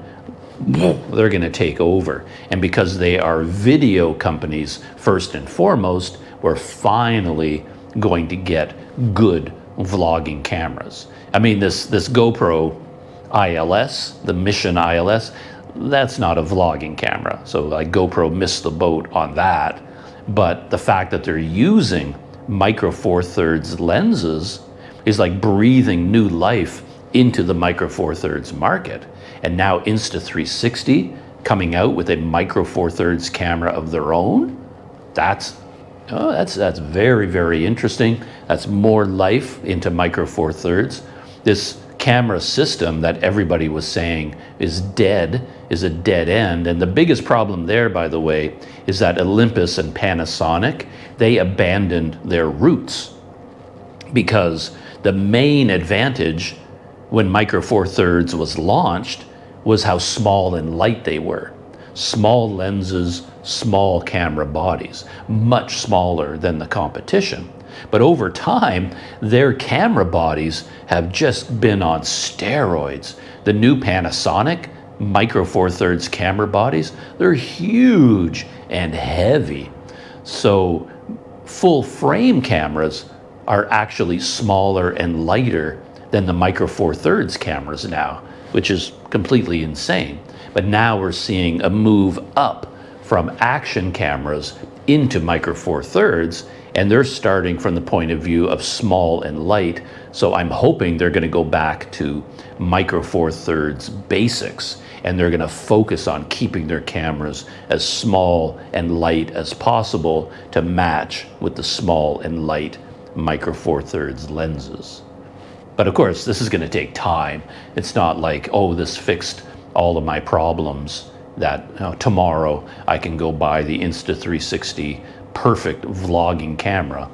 they're going to take over. And because they are video companies first and foremost, we're finally going to get good vlogging cameras. I mean, this GoPro ILS, the Mission ILS, that's not a vlogging camera. So like GoPro missed the boat on that. But the fact that they're using micro four thirds lenses is like breathing new life into the micro four thirds market. And now Insta360 coming out with a micro four thirds camera of their own, that's very, very interesting. That's more life into micro four thirds. This camera system that everybody was saying is dead, is a dead end. And the biggest problem there, by the way, is that Olympus and Panasonic, they abandoned their roots because the main advantage when micro four thirds was launched was how small and light they were. Small lenses, small camera bodies, much smaller than the competition. But over time, their camera bodies have just been on steroids. The new Panasonic micro four thirds camera bodies, they're huge and heavy. So full frame cameras are actually smaller and lighter than the micro four thirds cameras now, which is completely insane. But now we're seeing a move up from action cameras into micro four thirds, and they're starting from the point of view of small and light. So I'm hoping they're going to go back to micro four thirds basics. and they're going to focus on keeping their cameras as small and light as possible to match with the small and light Micro Four Thirds lenses. But of course, this is going to take time. It's not like, oh, this fixed all of my problems, that tomorrow I can go buy the Insta360 perfect vlogging camera.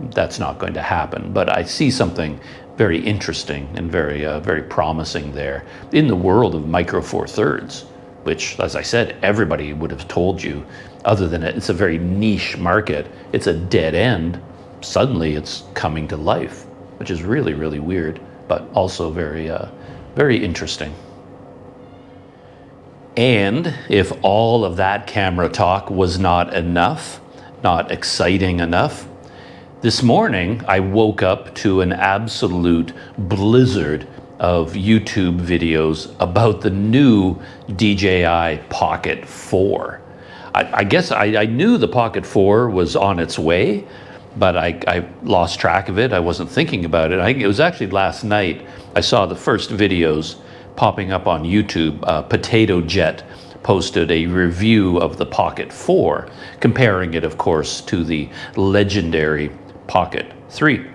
That's not going to happen. But I see something very interesting and very promising there in the world of Micro Four Thirds, which, as I said, everybody would have told you, other than it's a very niche market, it's a dead end. Suddenly it's coming to life, which is really, really weird, but also very interesting. And if all of that camera talk was not enough, not exciting enough, this morning I woke up to an absolute blizzard of YouTube videos about the new DJI Pocket 4. I guess I knew the Pocket 4 was on its way, but I lost track of it. I wasn't thinking about it. It was actually last night I saw the first videos popping up on YouTube. Potato Jet posted a review of the Pocket 4, comparing it, of course, to the legendary Pocket 3.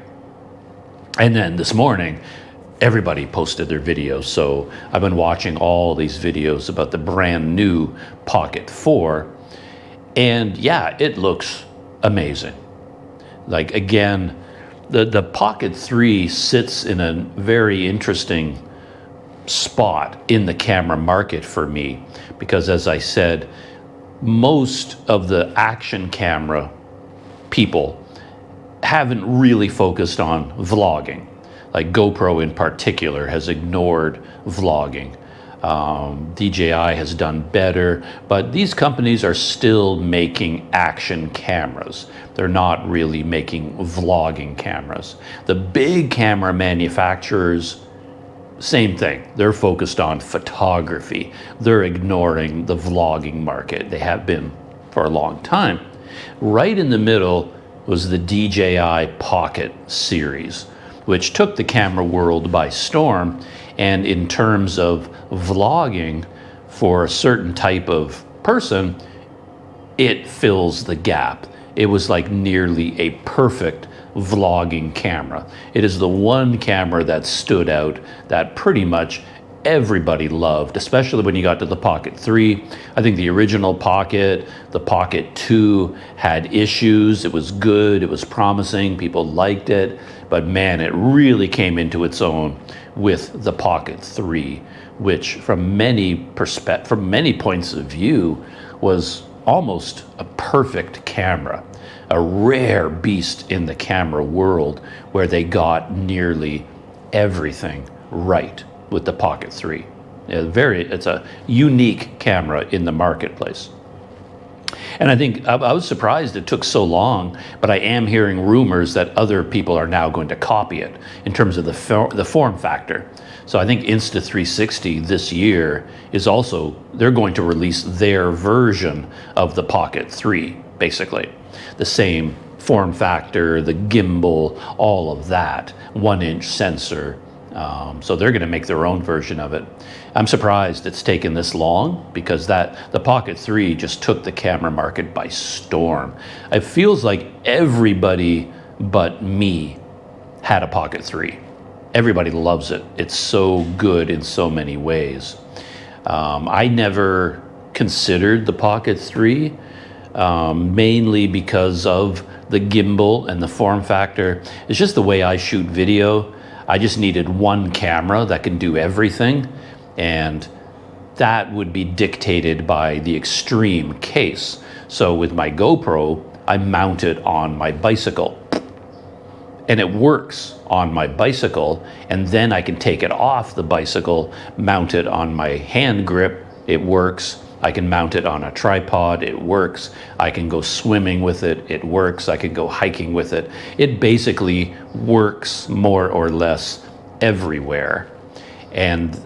And then this morning, everybody posted their videos. So I've been watching all these videos about the brand new Pocket 4. And yeah, it looks amazing. Like, again, the Pocket 3 sits in a very interesting spot in the camera market for me, because as I said, most of the action camera people haven't really focused on vlogging. Like GoPro in particular has ignored vlogging. DJI has done better, but these companies are still making action cameras. They're not really making vlogging cameras. The big camera manufacturers, same thing. They're focused on photography. They're ignoring the vlogging market. They have been for a long time. Right in the middle was the DJI Pocket series, which took the camera world by storm. And in terms of vlogging for a certain type of person, it fills the gap. It was like nearly a perfect vlogging camera. It is the one camera that stood out, that pretty much everybody loved, especially when you got to the Pocket 3. I think the original Pocket, the Pocket 2 had issues. It was good, it was promising, people liked it, but man, it really came into its own with the Pocket 3, which from many points of view was almost a perfect camera, a rare beast in the camera world, where they got nearly everything right with the Pocket 3. It's a unique camera in the marketplace. And I think I was surprised it took so long, but I am hearing rumors that other people are now going to copy it in terms of the form factor. So I think Insta360 this year is also, they're going to release their version of the Pocket 3, basically. The same form factor, the gimbal, all of that, 1-inch sensor. So they're going to make their own version of it. I'm surprised it's taken this long, because the Pocket 3 just took the camera market by storm. It feels like everybody but me had a Pocket 3. Everybody loves it. It's so good in so many ways. I never considered the Pocket 3, mainly because of the gimbal and the form factor. It's just the way I shoot video. I just needed one camera that can do everything, and that would be dictated by the extreme case. So with my GoPro, I mount it on my bicycle, and it works on my bicycle, and then I can take it off the bicycle, mount it on my hand grip, it works. I can mount it on a tripod, it works. I can go swimming with it, it works. I can go hiking with it. It basically works more or less everywhere. And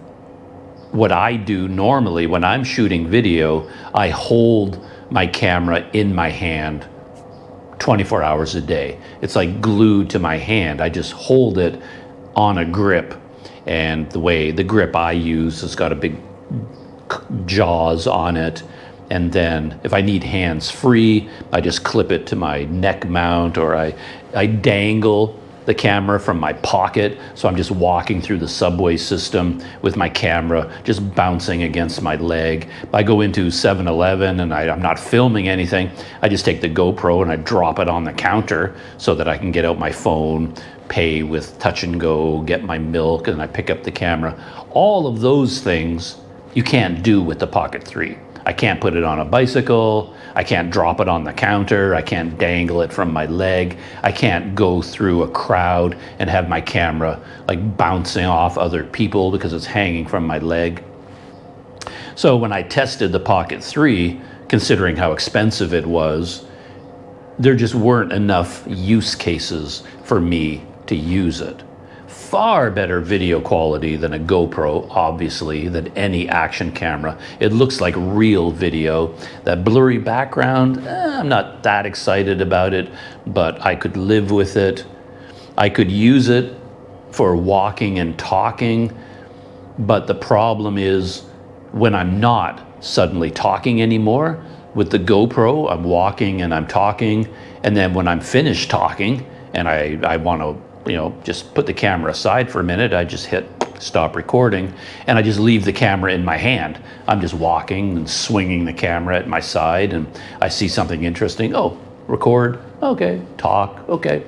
what I do normally when I'm shooting video, I hold my camera in my hand 24 hours a day. It's like glued to my hand. I just hold it on a grip, And the way the grip I use has got a big jaws on it. And then if I need hands free, I just clip it to my neck mount, or I dangle the camera from my pocket. So I'm just walking through the subway system with my camera just bouncing against my leg. If I go into 7-Eleven and I'm not filming anything, I just take the GoPro and I drop it on the counter so that I can get out my phone, pay with touch and go, get my milk, and I pick up the camera. All of those things you can't do with the Pocket 3. I can't put it on a bicycle. I can't drop it on the counter. I can't dangle it from my leg. I can't go through a crowd and have my camera like bouncing off other people because it's hanging from my leg. So when I tested the Pocket 3, considering how expensive it was, there just weren't enough use cases for me to use it. Far better video quality than a GoPro, obviously, than any action camera. It looks like real video. That blurry background, I'm not that excited about it, but I could live with it. I could use it for walking and talking, but the problem is when I'm not suddenly talking anymore, with the GoPro, I'm walking and I'm talking, and then when I'm finished talking and I want to just put the camera aside for a minute, I just hit stop recording and I just leave the camera in my hand. I'm just walking and swinging the camera at my side, and I see something interesting. Oh, record, okay, talk, okay.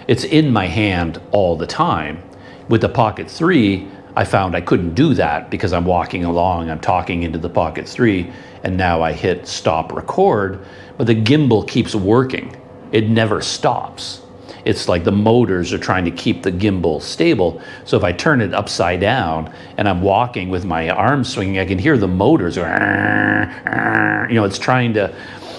It's in my hand all the time. With the Pocket 3, I found I couldn't do that because I'm walking along, I'm talking into the Pocket 3, and now I hit stop record, but the gimbal keeps working. It never stops. It's like the motors are trying to keep the gimbal stable. So if I turn it upside down and I'm walking with my arms swinging, I can hear the motors. It's trying to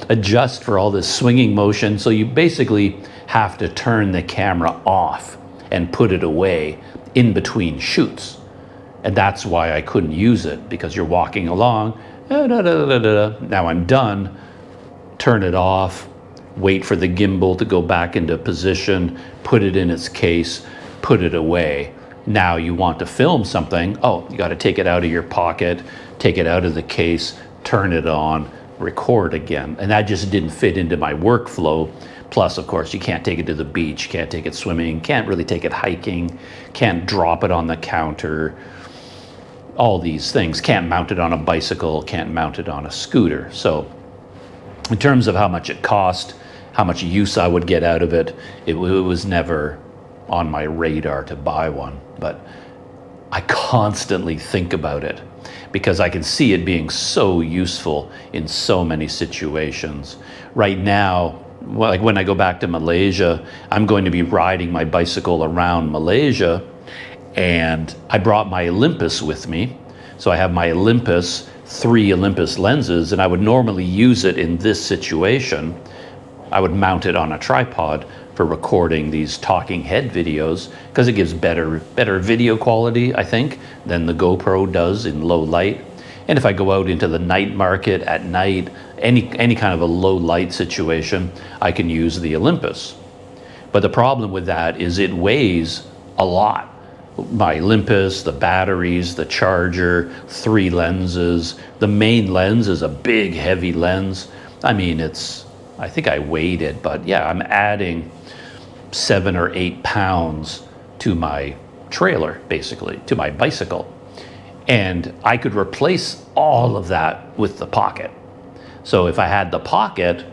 adjust for all this swinging motion. So you basically have to turn the camera off and put it away in between shoots. And that's why I couldn't use it, because you're walking along, now I'm done, turn it off, wait for the gimbal to go back into position, put it in its case, put it away. Now you want to film something, oh, you got to take it out of your pocket, take it out of the case, turn it on, record again. And that just didn't fit into my workflow. Plus, of course, you can't take it to the beach, can't take it swimming, can't really take it hiking, can't drop it on the counter, all these things. Can't mount it on a bicycle, can't mount it on a scooter. So in terms of how much it cost, how much use I would get out of it, it was never on my radar to buy one. But I constantly think about it because I can see it being so useful in so many situations. Right now, like when I go back to Malaysia, I'm going to be riding my bicycle around Malaysia, and I brought my Olympus with me. So I have my Olympus, 3 Olympus lenses, and I would normally use it in this situation. I would mount it on a tripod for recording these talking head videos because it gives better video quality, I think, than the GoPro does in low light. And if I go out into the night market at night, any kind of a low light situation, I can use the Olympus. But the problem with that is it weighs a lot. My Olympus, the batteries, the charger, 3 lenses. The main lens is a big, heavy lens. I mean, I think I weighed it, but yeah, I'm adding 7 or 8 pounds to my trailer, basically, to my bicycle. And I could replace all of that with the Pocket. So if I had the Pocket,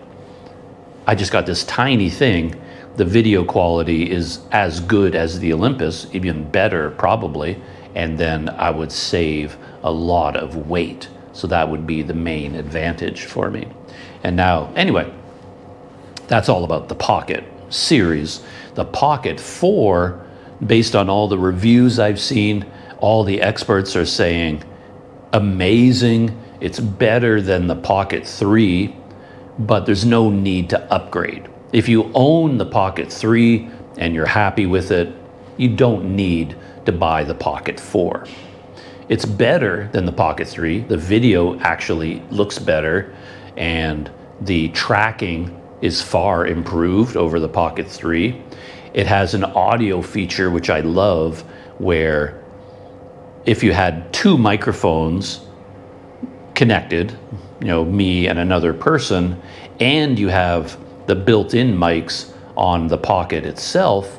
I just got this tiny thing. The video quality is as good as the Olympus, even better probably, and then I would save a lot of weight. So that would be the main advantage for me. And now, anyway, that's all about the Pocket series. The Pocket 4, based on all the reviews I've seen, all the experts are saying, amazing, it's better than the Pocket 3, but there's no need to upgrade. If you own the Pocket 3 and you're happy with it, you don't need to buy the Pocket 4. It's better than the Pocket 3. The video actually looks better, and the tracking is far improved over the Pocket 3. It has an audio feature, which I love, where if you had two microphones connected, me and another person, and you have the built-in mics on the Pocket itself,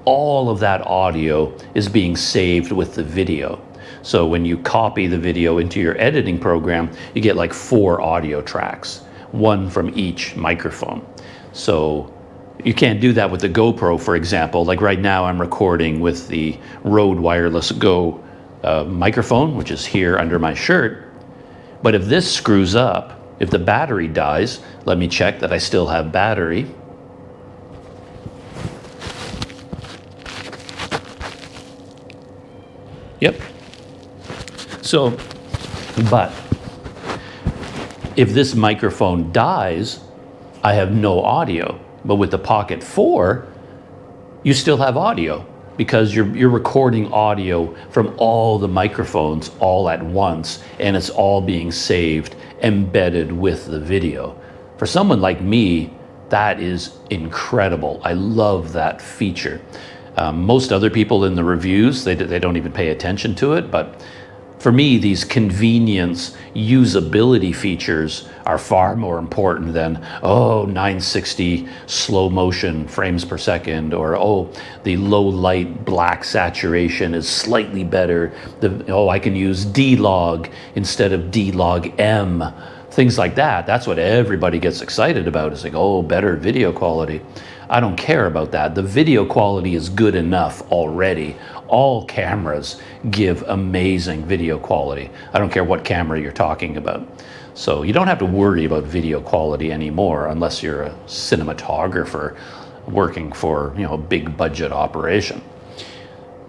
all of that audio is being saved with the video. So when you copy the video into your editing program, you get like 4 audio tracks, one from each microphone. So you can't do that with the GoPro, for example. Like right now I'm recording with the Rode Wireless Go microphone, which is here under my shirt. But if this screws up, if the battery dies, let me check that I still have battery. Yep. So, but if this microphone dies, I have no audio. But with the Pocket 4, you still have audio because you're recording audio from all the microphones all at once, and it's all being saved, embedded with the video. For someone like me, that is incredible. I love that feature. Most other people in the reviews, they don't even pay attention to it, but for me, these convenience, usability features are far more important than, 960 slow motion frames per second, or, the low light black saturation is slightly better. I can use D-Log instead of D-Log M. Things like that. That's what everybody gets excited about. It's like, better video quality. I don't care about that. The video quality is good enough already. All cameras give amazing video quality. I don't care what camera you're talking about. So you don't have to worry about video quality anymore unless you're a cinematographer working for, a big budget operation.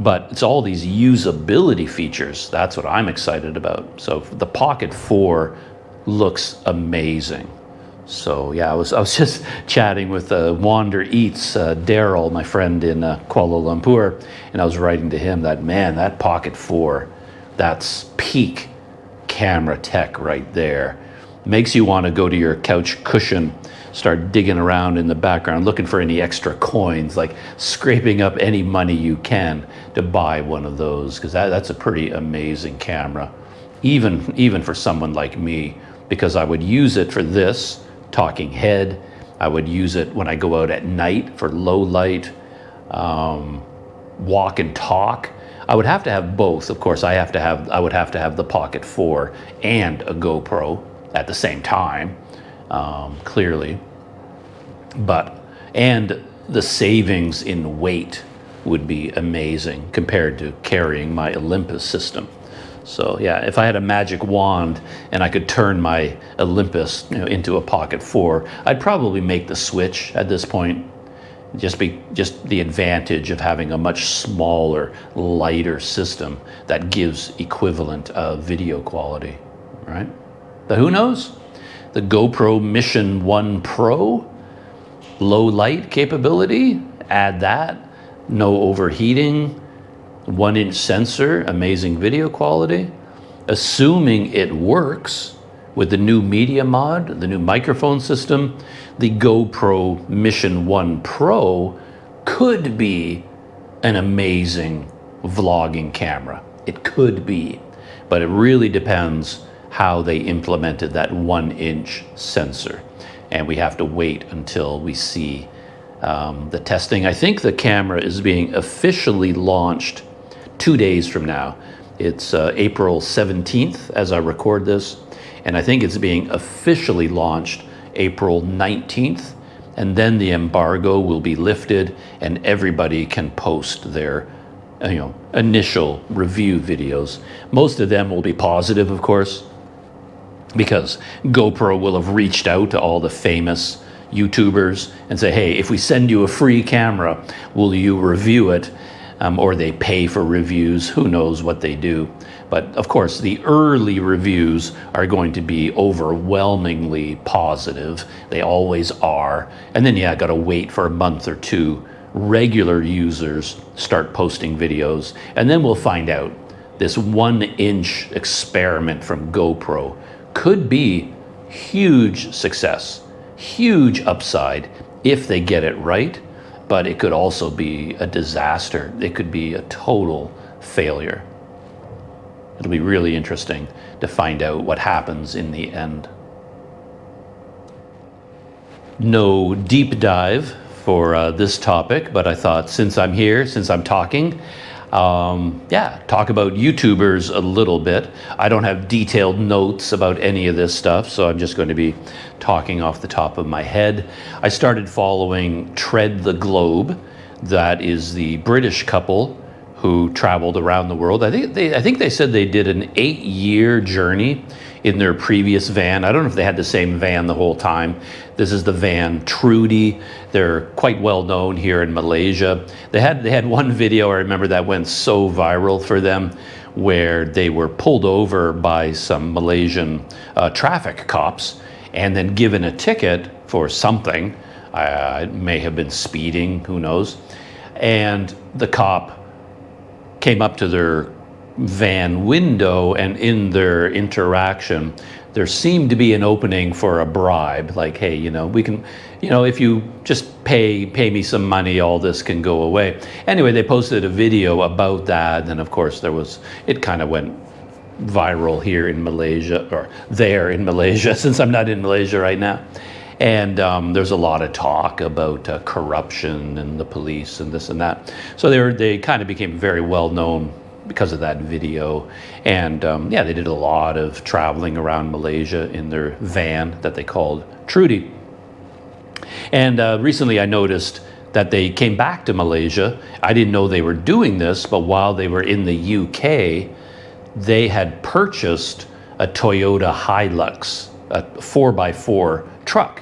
But it's all these usability features. That's what I'm excited about. So the Pocket 4 looks amazing. So yeah, I was just chatting with Wander Eats, Daryl, my friend in Kuala Lumpur, and I was writing to him that Pocket 4, that's peak camera tech right there. Makes you want to go to your couch cushion, start digging around in the background, looking for any extra coins, like scraping up any money you can to buy one of those, because that's a pretty amazing camera, even for someone like me, because I would use it for this, talking head. I would use it when I go out at night for low light, walk and talk. I would have to have both. Of course, I would have to have the Pocket 4 and a GoPro at the same time, clearly. And the savings in weight would be amazing compared to carrying my Olympus system. So yeah, if I had a magic wand and I could turn my Olympus into a Pocket 4, I'd probably make the switch at this point. Just the advantage of having a much smaller, lighter system that gives equivalent video quality, right? But who knows? The GoPro Mission 1 Pro, low light capability, add that, no overheating, 1-inch sensor, amazing video quality. Assuming it works with the new media mod, the new microphone system, the GoPro Mission 1 Pro could be an amazing vlogging camera. It could be, but it really depends how they implemented that 1-inch sensor. And we have to wait until we see the testing. I think the camera is being officially launched 2 days from now. It's April 17th as I record this, and I think it's being officially launched April 19th, and then the embargo will be lifted and everybody can post their initial review videos. Most of them will be positive, of course, because GoPro will have reached out to all the famous YouTubers and say, hey, if we send you a free camera, will you review it? Or they pay for reviews, who knows what they do. But of course, the early reviews are going to be overwhelmingly positive. They always are. And then, got to wait for a month or two. Regular users start posting videos, and then we'll find out. This 1-inch experiment from GoPro could be huge success, huge upside if they get it right. But it could also be a disaster. It could be a total failure. It'll be really interesting to find out what happens in the end. No deep dive for this topic, but I thought since I'm here, since I'm talking, talk about YouTubers a little bit. I don't have detailed notes about any of this stuff, so I'm just going to be talking off the top of my head. I started following Tread the Globe. That is the British couple who traveled around the world. I think they said they did an 8-year journey in their previous van. I don't know if they had the same van the whole time. This is the van Trudy. They're quite well known here in Malaysia. They had one video I remember that went so viral for them, where they were pulled over by some Malaysian traffic cops and then given a ticket for something. It may have been speeding, who knows. And the cop came up to their van window, and in their interaction, there seemed to be an opening for a bribe. Like, hey, we can, if you just pay me some money, all this can go away. Anyway, they posted a video about that, and of course it kind of went viral here in Malaysia, or there in Malaysia, since I'm not in Malaysia right now. And there's a lot of talk about corruption and the police and this and that. So they kind of became very well known because of that video. And they did a lot of traveling around Malaysia in their van that they called Trudy. And recently I noticed that they came back to Malaysia. I didn't know they were doing this, but while they were in the UK, they had purchased a Toyota Hilux, a 4x4 truck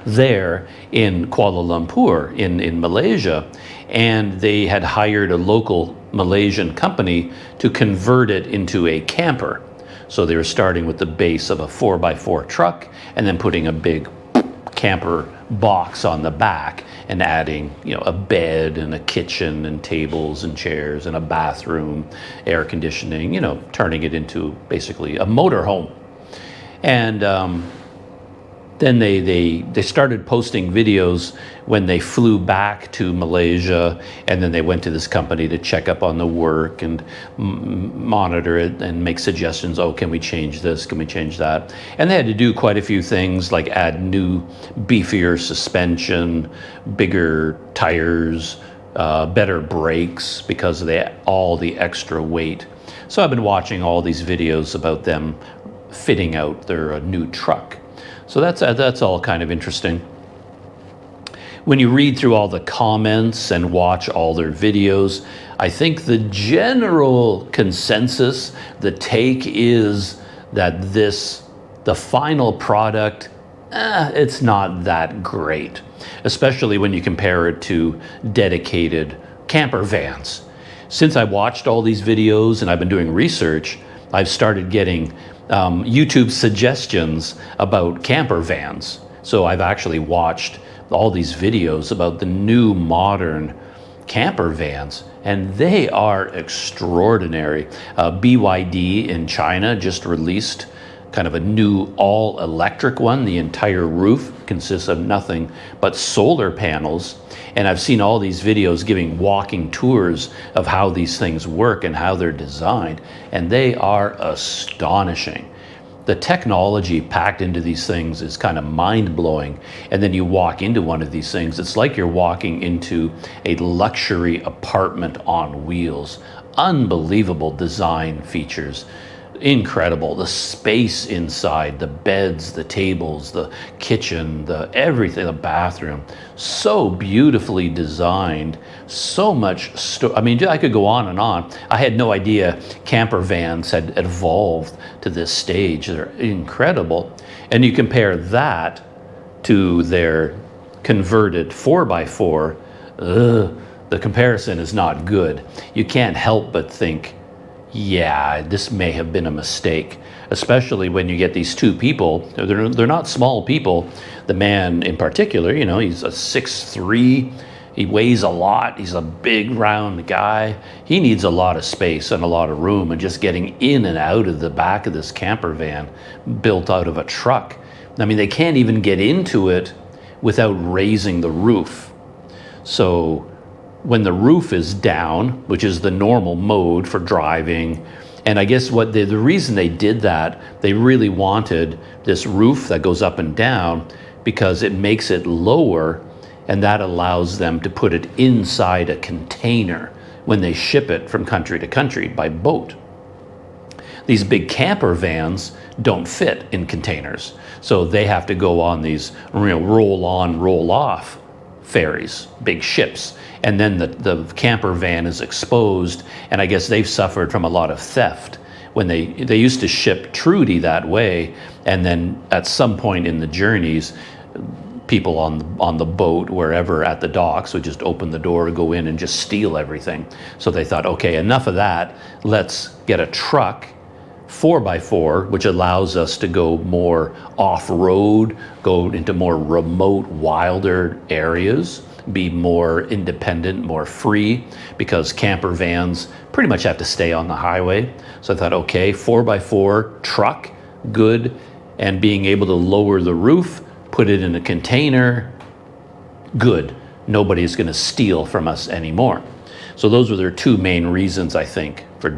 there in Kuala Lumpur in Malaysia, and they had hired a local Malaysian company to convert it into a camper. So they were starting with the base of a 4x4 truck and then putting a big camper box on the back and adding a bed and a kitchen and tables and chairs and a bathroom, air conditioning, turning it into basically a motorhome. And then they started posting videos when they flew back to Malaysia, and then they went to this company to check up on the work and monitor it and make suggestions. Oh, can we change this? Can we change that? And they had to do quite a few things, like add new, beefier suspension, bigger tires, better brakes because of all the extra weight. So I've been watching all these videos about them fitting out their new truck. So that's all kind of interesting. When you read through all the comments and watch all their videos, I think the general consensus, the take is that the final product, it's not that great, especially when you compare it to dedicated camper vans. Since I watched all these videos and I've been doing research, I've started getting YouTube suggestions about camper vans. So I've actually watched all these videos about the new modern camper vans, and they are extraordinary. BYD in China just released kind of a new all-electric one. The entire roof consists of nothing but solar panels. And I've seen all these videos giving walking tours of how these things work and how they're designed, and they are astonishing. The technology packed into these things is kind of mind-blowing. And then you walk into one of these things, it's like you're walking into a luxury apartment on wheels. Unbelievable design features. Incredible. The space inside, the beds, the tables, the kitchen, everything, the bathroom, so beautifully designed, so much I could go on and on. I had no idea camper vans had evolved to this stage. They're incredible. And you compare that to their converted 4x4, the comparison is not good. You can't help but think, yeah, this may have been a mistake, especially when you get these two people. They're not small people. The man in particular, he's a 6'3". He weighs a lot. He's a big, round guy. He needs a lot of space and a lot of room, and just getting in and out of the back of this camper van built out of a truck. I mean, they can't even get into it without raising the roof. So when the roof is down, which is the normal mode for driving. And I guess what the reason they did that, they really wanted this roof that goes up and down because it makes it lower, and that allows them to put it inside a container when they ship it from country to country by boat. These big camper vans don't fit in containers, so they have to go on these roll on, roll off ferries, big ships, and then the camper van is exposed, and I guess they've suffered from a lot of theft. When they used to ship Trudy that way, and then at some point in the journeys, people on the boat, wherever at the docks, would just open the door, go in and just steal everything. So they thought, okay, enough of that, let's get a truck, 4x4, which allows us to go more off-road, go into more remote, wilder areas, be more independent, more free, because camper vans pretty much have to stay on the highway. So I thought, okay, 4x4 truck, good, and being able to lower the roof, put it in a container, good. Nobody's going to steal from us anymore. So those were their two main reasons, I think, for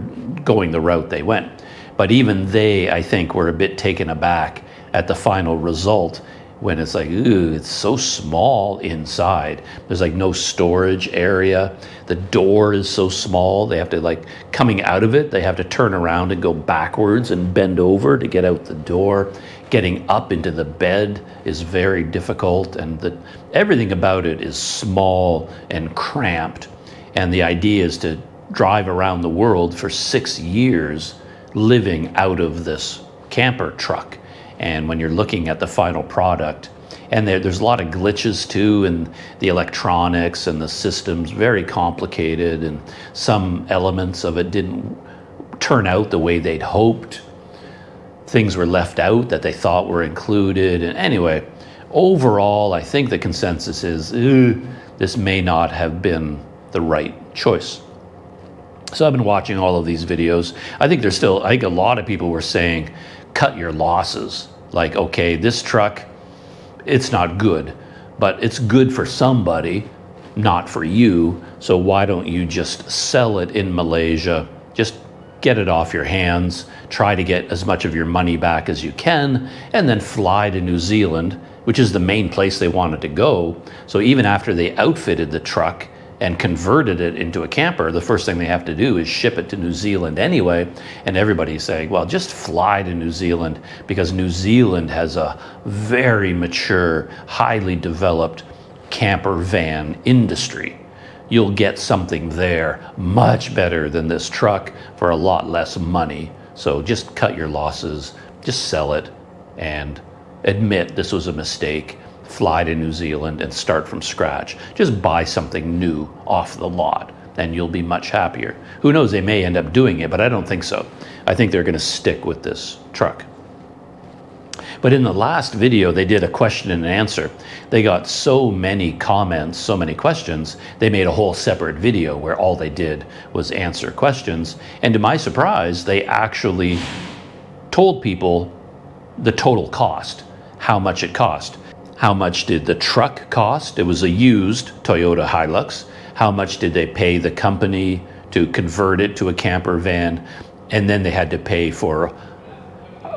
going the route they went. But even they, I think, were a bit taken aback at the final result when it's like, ooh, it's so small inside. There's like no storage area. The door is so small. They have to, like, coming out of it, they have to turn around and go backwards and bend over to get out the door. Getting up into the bed is very difficult, and everything about it is small and cramped. And the idea is to drive around the world for 6 years living out of this camper truck. And when you're looking at the final product, and there's a lot of glitches too, and the electronics and the systems, very complicated, and some elements of it didn't turn out the way they'd hoped. Things were left out that they thought were included. And anyway, overall, I think the consensus is this may not have been the right choice. So I've been watching all of these videos. I think I think a lot of people were saying, cut your losses. Like, okay, this truck, it's not good, but it's good for somebody, not for you. So why don't you just sell it in Malaysia? Just get it off your hands, try to get as much of your money back as you can, and then fly to New Zealand, which is the main place they wanted to go. So even after they outfitted the truck and converted it into a camper, the first thing they have to do is ship it to New Zealand anyway. And everybody's saying, well, just fly to New Zealand, because New Zealand has a very mature, highly developed camper van industry. You'll get something there much better than this truck for a lot less money. So just cut your losses, just sell it, and admit this was a mistake. Fly to New Zealand and start from scratch. Just buy something new off the lot and you'll be much happier. Who knows, they may end up doing it, but I don't think so. I think they're going to stick with this truck. But in the last video, they did a question and answer. They got so many comments, so many questions, they made a whole separate video where all they did was answer questions. And to my surprise, they actually told people the total cost, how much it cost. How much did the truck cost? It was a used Toyota Hilux. How much did they pay the company to convert it to a camper van? And then they had to pay for,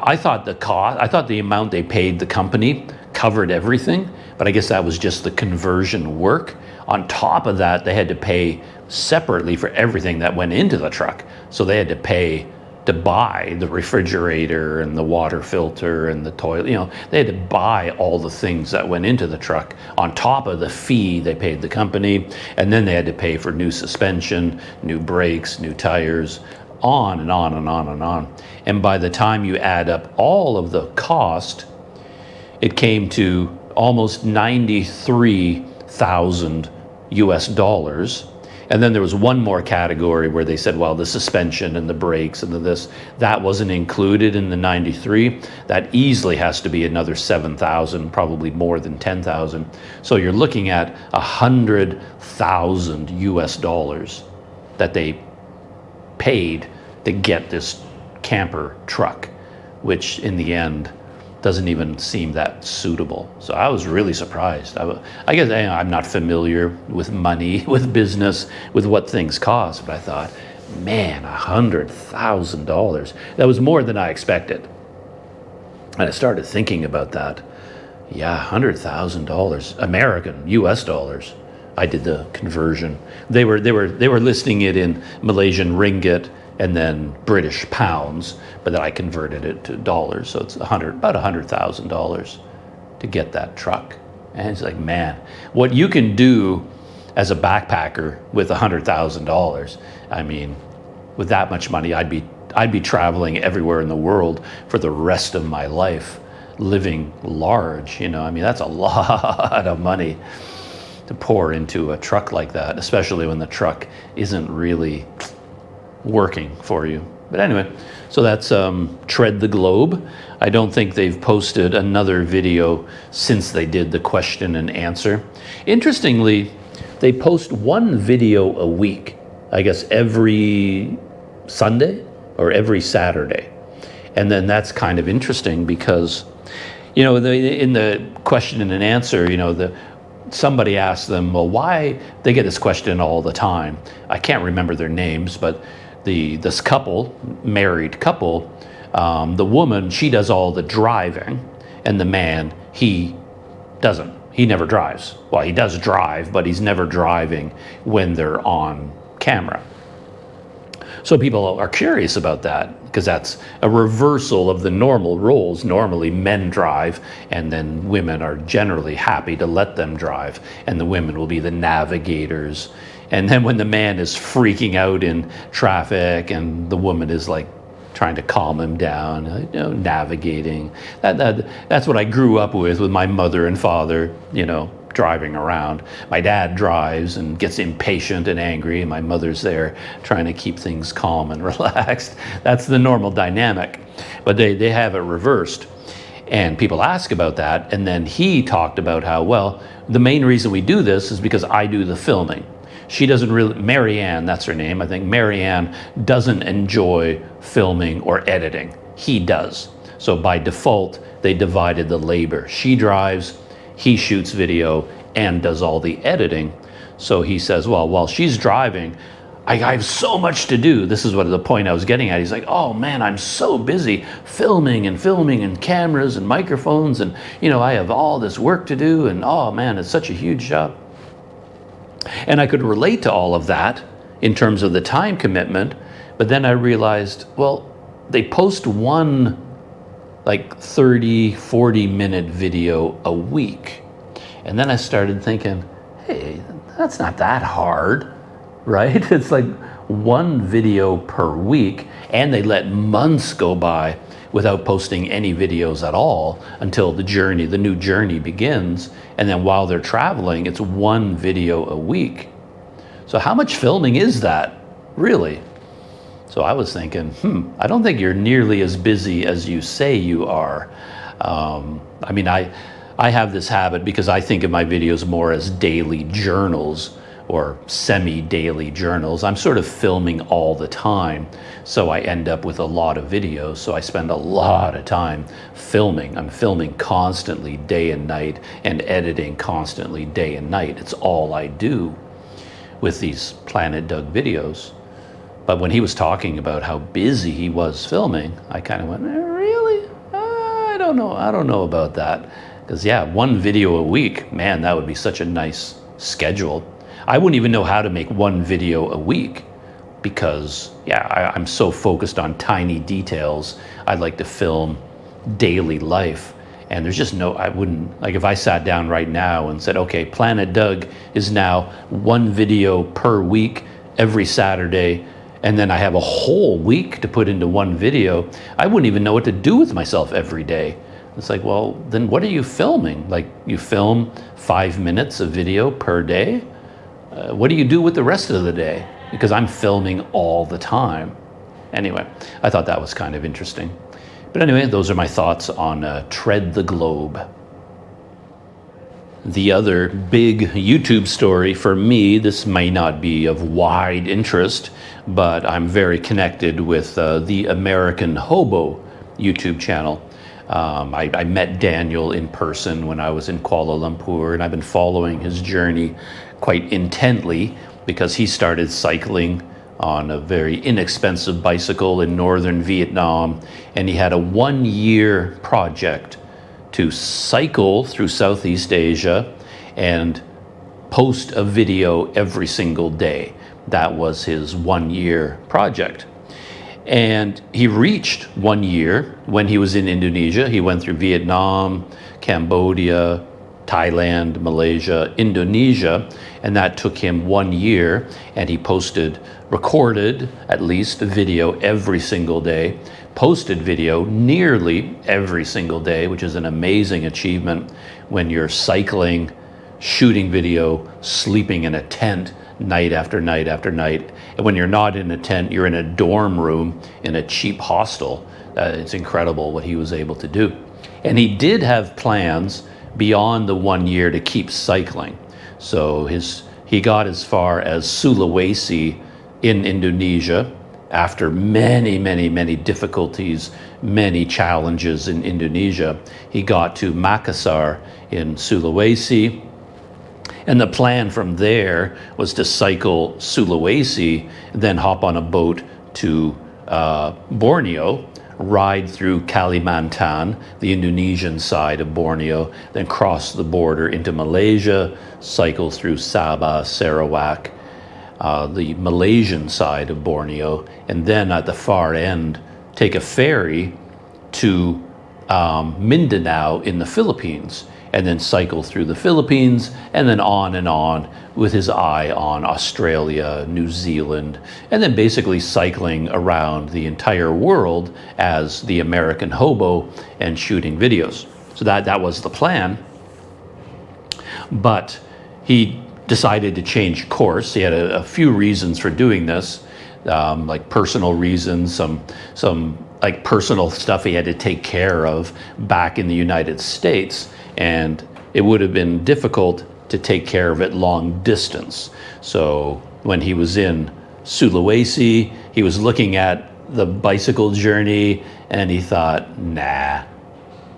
I thought the amount they paid the company covered everything, but I guess that was just the conversion work. On top of that, they had to pay separately for everything that went into the truck. So they had to pay to buy the refrigerator and the water filter and the toilet. They had to buy all the things that went into the truck on top of the fee they paid the company. And then they had to pay for new suspension, new brakes, new tires, on and on and on and on. And by the time you add up all of the cost, it came to almost 93,000 US dollars. And then there was one more category where they said, well, the suspension and the brakes and this, that wasn't included in the 93. That easily has to be another 7,000, probably more than 10,000. So you're looking at 100,000 US dollars that they paid to get this camper truck, which in the end, doesn't even seem that suitable. So I was really surprised. I guess I'm not familiar with money, with business, with what things cost, but I thought, man, $100,000. That was more than I expected. And I started thinking about that. Yeah, $100,000 American, US dollars. I did the conversion. They were listing it in Malaysian ringgit and then British pounds, but then I converted it to dollars. So it's about $100,000 to get that truck. And it's like, man, what you can do as a backpacker with $100,000. I mean, with that much money, I'd be traveling everywhere in the world for the rest of my life, living large. You know, I mean, that's a lot of money to pour into a truck like that, especially when the truck isn't really working for you. But anyway, so that's Tread the Globe. I don't think they've posted another video since they did the question and answer. Interestingly, they post one video a week, I guess every Sunday or every Saturday. And then that's kind of interesting because, you know, in the question and answer, you know, somebody asked them, well, why, they get this question all the time. I can't remember their names, but this couple, married couple, the woman, she does all the driving, and the man, he doesn't. He never drives. Well, he does drive, but he's never driving when they're on camera. So people are curious about that because that's a reversal of the normal roles. Normally men drive and then women are generally happy to let them drive, and the women will be the navigators. And then when the man is freaking out in traffic and the woman is like trying to calm him down, you know, navigating. That's what I grew up with my mother and father, you know, driving around. My dad drives and gets impatient and angry, and my mother's there trying to keep things calm and relaxed. That's the normal dynamic. But they have it reversed. And people ask about that, and then he talked about how, well, the main reason we do this is because I do the filming. She doesn't really, Marianne, that's her name, I think Marianne doesn't enjoy filming or editing. He does. So by default, they divided the labor. She drives, he shoots video and does all the editing. So he says, well, while she's driving, I have so much to do. This is what the point I was getting at. He's like, oh man, I'm so busy filming and cameras and microphones, and you know, I have all this work to do, and oh man, it's such a huge job. And I could relate to all of that in terms of the time commitment, but then I realized, well, they post one like 30, 40-minute video a week. And then I started thinking, hey, that's not that hard, right? It's like one video per week, and they let months go by without posting any videos at all until the new journey begins. And then while they're traveling, it's one video a week. So how much filming is that, really? So I was thinking, I don't think you're nearly as busy as you say you are. I mean, I have this habit because I think of my videos more as daily journals or semi-daily journals. I'm sort of filming all the time, so I end up with a lot of videos. So I spend a lot of time filming. I'm filming constantly day and night and editing constantly day and night. It's all I do with these Planet Doug videos. But when he was talking about how busy he was filming, I kind of went, really? I don't know about that. Because yeah, one video a week, man, that would be such a nice schedule. I wouldn't even know how to make one video a week because, yeah, I'm so focused on tiny details. I'd like to film daily life. And there's just I wouldn't, like if I sat down right now and said, okay, Planet Doug is now one video per week, every Saturday, and then I have a whole week to put into one video, I wouldn't even know what to do with myself every day. It's like, well, then what are you filming? Like you film 5 minutes of video per day? What do you do with the rest of the day? Because I'm filming all the time. Anyway, I thought that was kind of interesting. But anyway, those are my thoughts on Tread the Globe. The other big YouTube story for me, this may not be of wide interest, but I'm very connected with the American Hobo YouTube channel. I met Daniel in person when I was in Kuala Lumpur, and I've been following his journey quite intently because he started cycling on a very inexpensive bicycle in northern Vietnam, and he had a 1-year project to cycle through Southeast Asia and post a video every single day. That was his 1-year project. And he reached 1 year when he was in Indonesia. He went through Vietnam, Cambodia, Thailand, Malaysia, Indonesia, and that took him 1 year, and he recorded at least a video every single day, posted video nearly every single day, which is an amazing achievement when you're cycling, shooting video, sleeping in a tent night after night after night. And when you're not in a tent, you're in a dorm room in a cheap hostel. It's incredible what he was able to do. And he did have plans beyond the 1 year to keep cycling. So he got as far as Sulawesi in Indonesia after many, many, many difficulties, many challenges in Indonesia. He got to Makassar in Sulawesi. And the plan from there was to cycle Sulawesi, then hop on a boat to Borneo, ride through Kalimantan, the Indonesian side of Borneo, then cross the border into Malaysia, cycle through Sabah, Sarawak, the Malaysian side of Borneo, and then at the far end, take a ferry to Mindanao in the Philippines, and then cycle through the Philippines, and then on with his eye on Australia, New Zealand, and then basically cycling around the entire world as the American Hobo and shooting videos. So that was the plan. But he decided to change course. He had a few reasons for doing this, like personal reasons, some like personal stuff he had to take care of back in the United States. And it would have been difficult to take care of it long distance. So when he was in Sulawesi, he was looking at the bicycle journey and he thought, nah,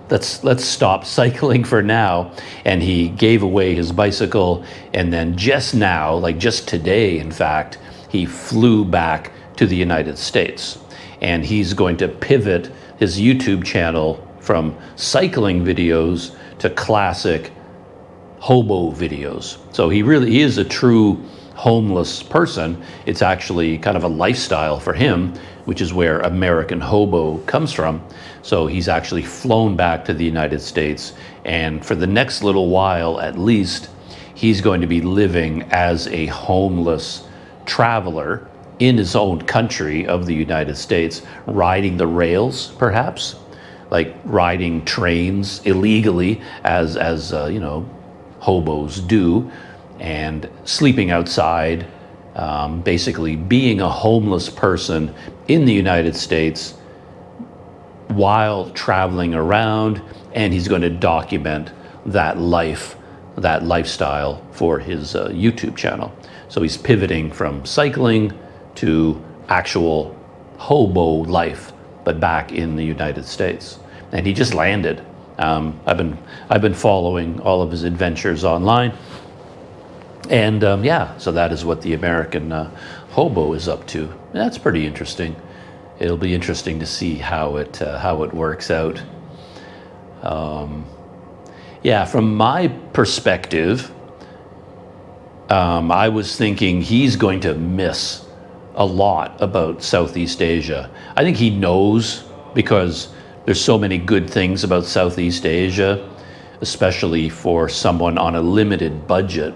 let's stop cycling for now. And he gave away his bicycle. And then just now, like just today, in fact, he flew back to the United States. And he's going to pivot his YouTube channel from cycling videos to classic hobo videos. So he is a true homeless person. It's actually kind of a lifestyle for him, which is where American Hobo comes from. So he's actually flown back to the United States, and for the next little while at least, he's going to be living as a homeless traveler in his own country of the United States, riding the rails perhaps, like riding trains illegally as hobos do, and sleeping outside, basically being a homeless person in the United States while traveling around. And he's going to document that lifestyle for his YouTube channel. So he's pivoting from cycling to actual hobo life, but back in the United States. And he just landed. I've been following all of his adventures online, and so that is what the American Hobo is up to. And that's pretty interesting. It'll be interesting to see how it works out. From my perspective, I was thinking he's going to miss a lot about Southeast Asia. I think he knows, because there's so many good things about Southeast Asia, especially for someone on a limited budget.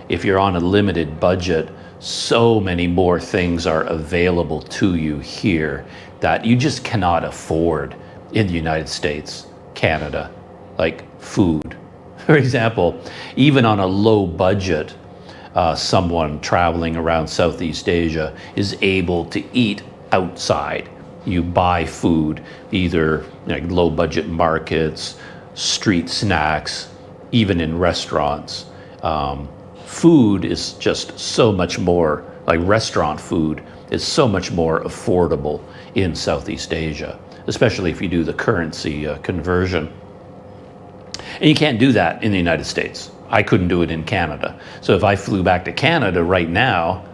If you're on a limited budget, so many more things are available to you here that you just cannot afford in the United States, Canada, like food. For example, even on a low budget, someone traveling around Southeast Asia is able to eat outside. You buy food, either like low budget markets, street snacks, even in restaurants. Food is just so much more, like restaurant food is so much more affordable in Southeast Asia. especially if you do the currency conversion. And you can't do that in the United States. I couldn't do it in Canada. So if I flew back to Canada right now,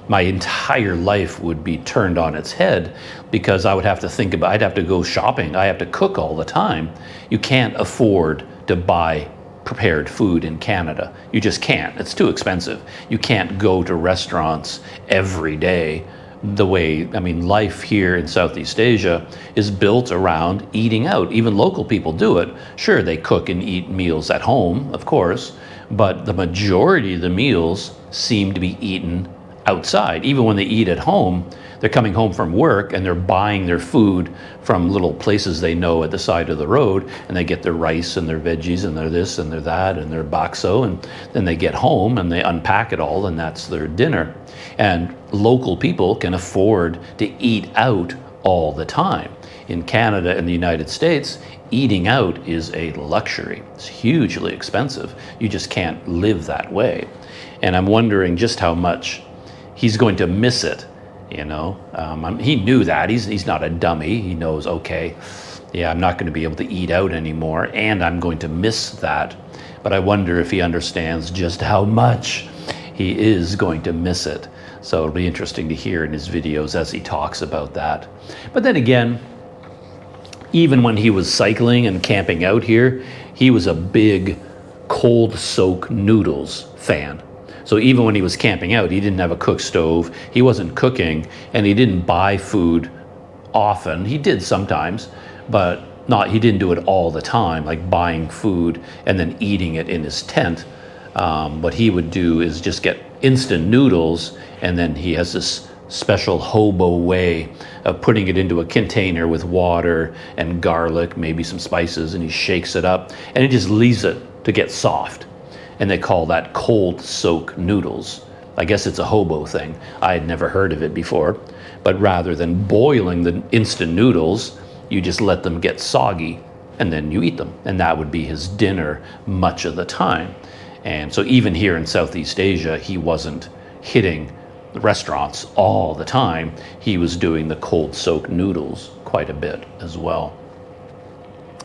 my entire life would be turned on its head, because I would have to think about, I'd have to go shopping, I have to cook all the time. You can't afford to buy prepared food in Canada. You just can't. It's too expensive. You can't go to restaurants every day the way, I mean, life here in Southeast Asia is built around eating out. Even local people do it. Sure, they cook and eat meals at home, of course, but the majority of the meals seem to be eaten outside. Even when they eat at home, they're coming home from work and they're buying their food from little places they know at the side of the road, and they get their rice and their veggies and their this and their that and their bakso, and then they get home and they unpack it all, and that's their dinner. And local people can afford to eat out all the time. In Canada and the United States, eating out is a luxury. It's hugely expensive. You just can't live that way. And I'm wondering just how much he's going to miss it, you know. He knew that. He's not a dummy. He knows, okay, yeah, I'm not going to be able to eat out anymore, and I'm going to miss that. But I wonder if he understands just how much he is going to miss it. So it'll be interesting to hear in his videos as he talks about that. But then again, even when he was cycling and camping out here, he was a big cold soak noodles fan. So even when he was camping out, he didn't have a cook stove, he wasn't cooking, and he didn't buy food often. He did sometimes, but he didn't do it all the time, like buying food and then eating it in his tent. What he would do is just get instant noodles, and then he has this special Hobo way of putting it into a container with water and garlic, maybe some spices, and he shakes it up, and he just leaves it to get soft. And they call that cold soak noodles. I guess it's a Hobo thing. I had never heard of it before. But rather than boiling the instant noodles, you just let them get soggy and then you eat them. And that would be his dinner much of the time. And so even here in Southeast Asia, he wasn't hitting the restaurants all the time. He was doing the cold soak noodles quite a bit as well.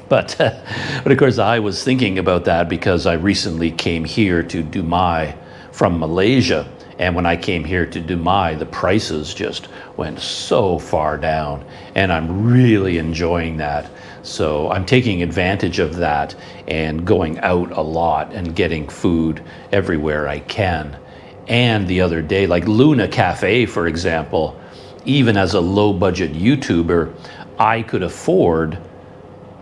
But of course, I was thinking about that because I recently came here to Dumai from Malaysia. And when I came here to Dumai, the prices just went so far down. And I'm really enjoying that. So I'm taking advantage of that and going out a lot and getting food everywhere I can. And the other day, like Louna Cafe, for example, even as a low-budget YouTuber, I could afford,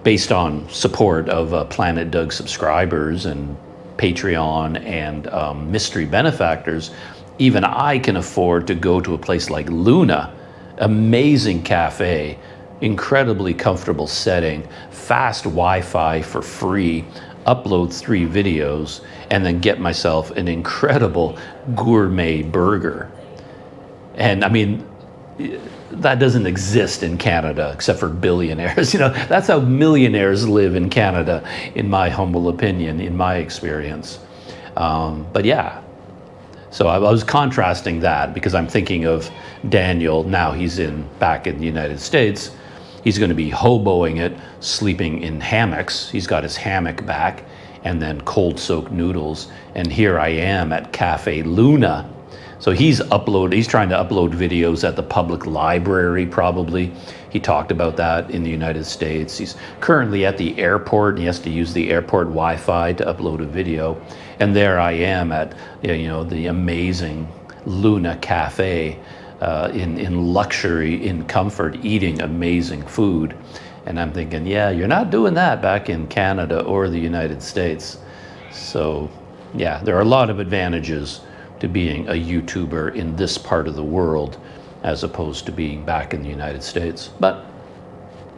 based on support of Planet Doug subscribers and Patreon and mystery benefactors, even I can afford to go to a place like Louna, amazing cafe, incredibly comfortable setting, fast Wi-Fi for free, upload 3 videos, and then get myself an incredible gourmet burger. And I mean, that doesn't exist in Canada except for billionaires. You know, that's how millionaires live in Canada, in my humble opinion, in my experience. But yeah, so I was contrasting that because I'm thinking of Daniel. Now he's back in the United States. He's going to be hoboing it, sleeping in hammocks. He's got his hammock back, and then cold soaked noodles. And here I am at Cafe Louna. So he's trying to upload videos at the public library, probably. He talked about that in the United States. He's currently at the airport, and he has to use the airport Wi-Fi to upload a video. And there I am at, you know, the amazing Louna Cafe, in luxury, in comfort, eating amazing food. And I'm thinking, yeah, you're not doing that back in Canada or the United States. So yeah, there are a lot of advantages to being a YouTuber in this part of the world as opposed to being back in the United States. But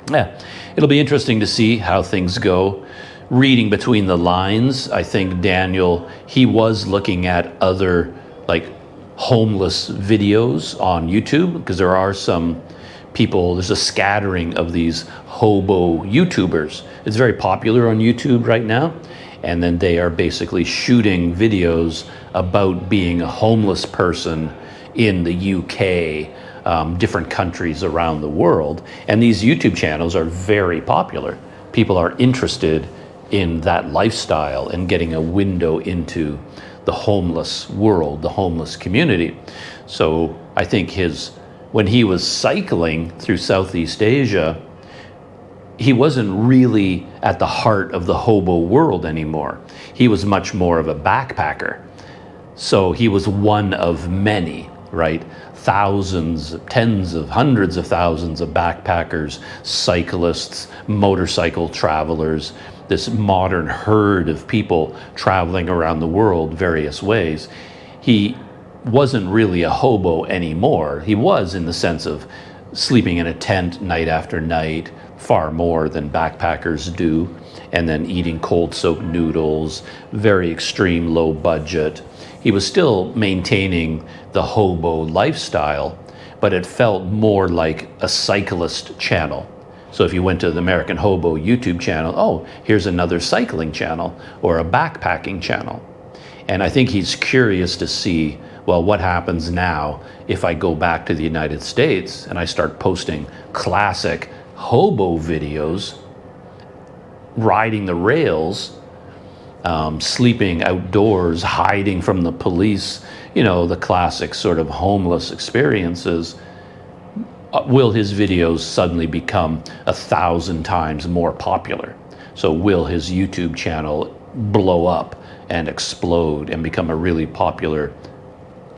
yeah, it'll be interesting to see how things go. Reading between the lines, I think Daniel, he was looking at other like homeless videos on YouTube, because there are some people, there's a scattering of these hobo YouTubers. It's very popular on YouTube right now. And then they are basically shooting videos about being a homeless person in the UK, different countries around the world. And these YouTube channels are very popular. People are interested in that lifestyle and getting a window into the homeless world, the homeless community. So I think when he was cycling through Southeast Asia, he wasn't really at the heart of the hobo world anymore. He was much more of a backpacker. So he was one of many, right? Thousands, tens of hundreds of thousands of backpackers, cyclists, motorcycle travelers, this modern herd of people traveling around the world various ways. He wasn't really a hobo anymore. He was, in the sense of sleeping in a tent night after night, far more than backpackers do, and then eating cold soaked noodles, very extreme low budget. He was still maintaining the hobo lifestyle, but it felt more like a cyclist channel. So if you went to the American Hobo YouTube channel, oh, here's another cycling channel or a backpacking channel. And I think he's curious to see, well, what happens now if I go back to the United States and I start posting classic hobo videos, riding the rails, sleeping outdoors, hiding from the police, you know, the classic sort of homeless experiences. Will his videos suddenly become 1,000 times more popular? So will his YouTube channel blow up and explode and become a really popular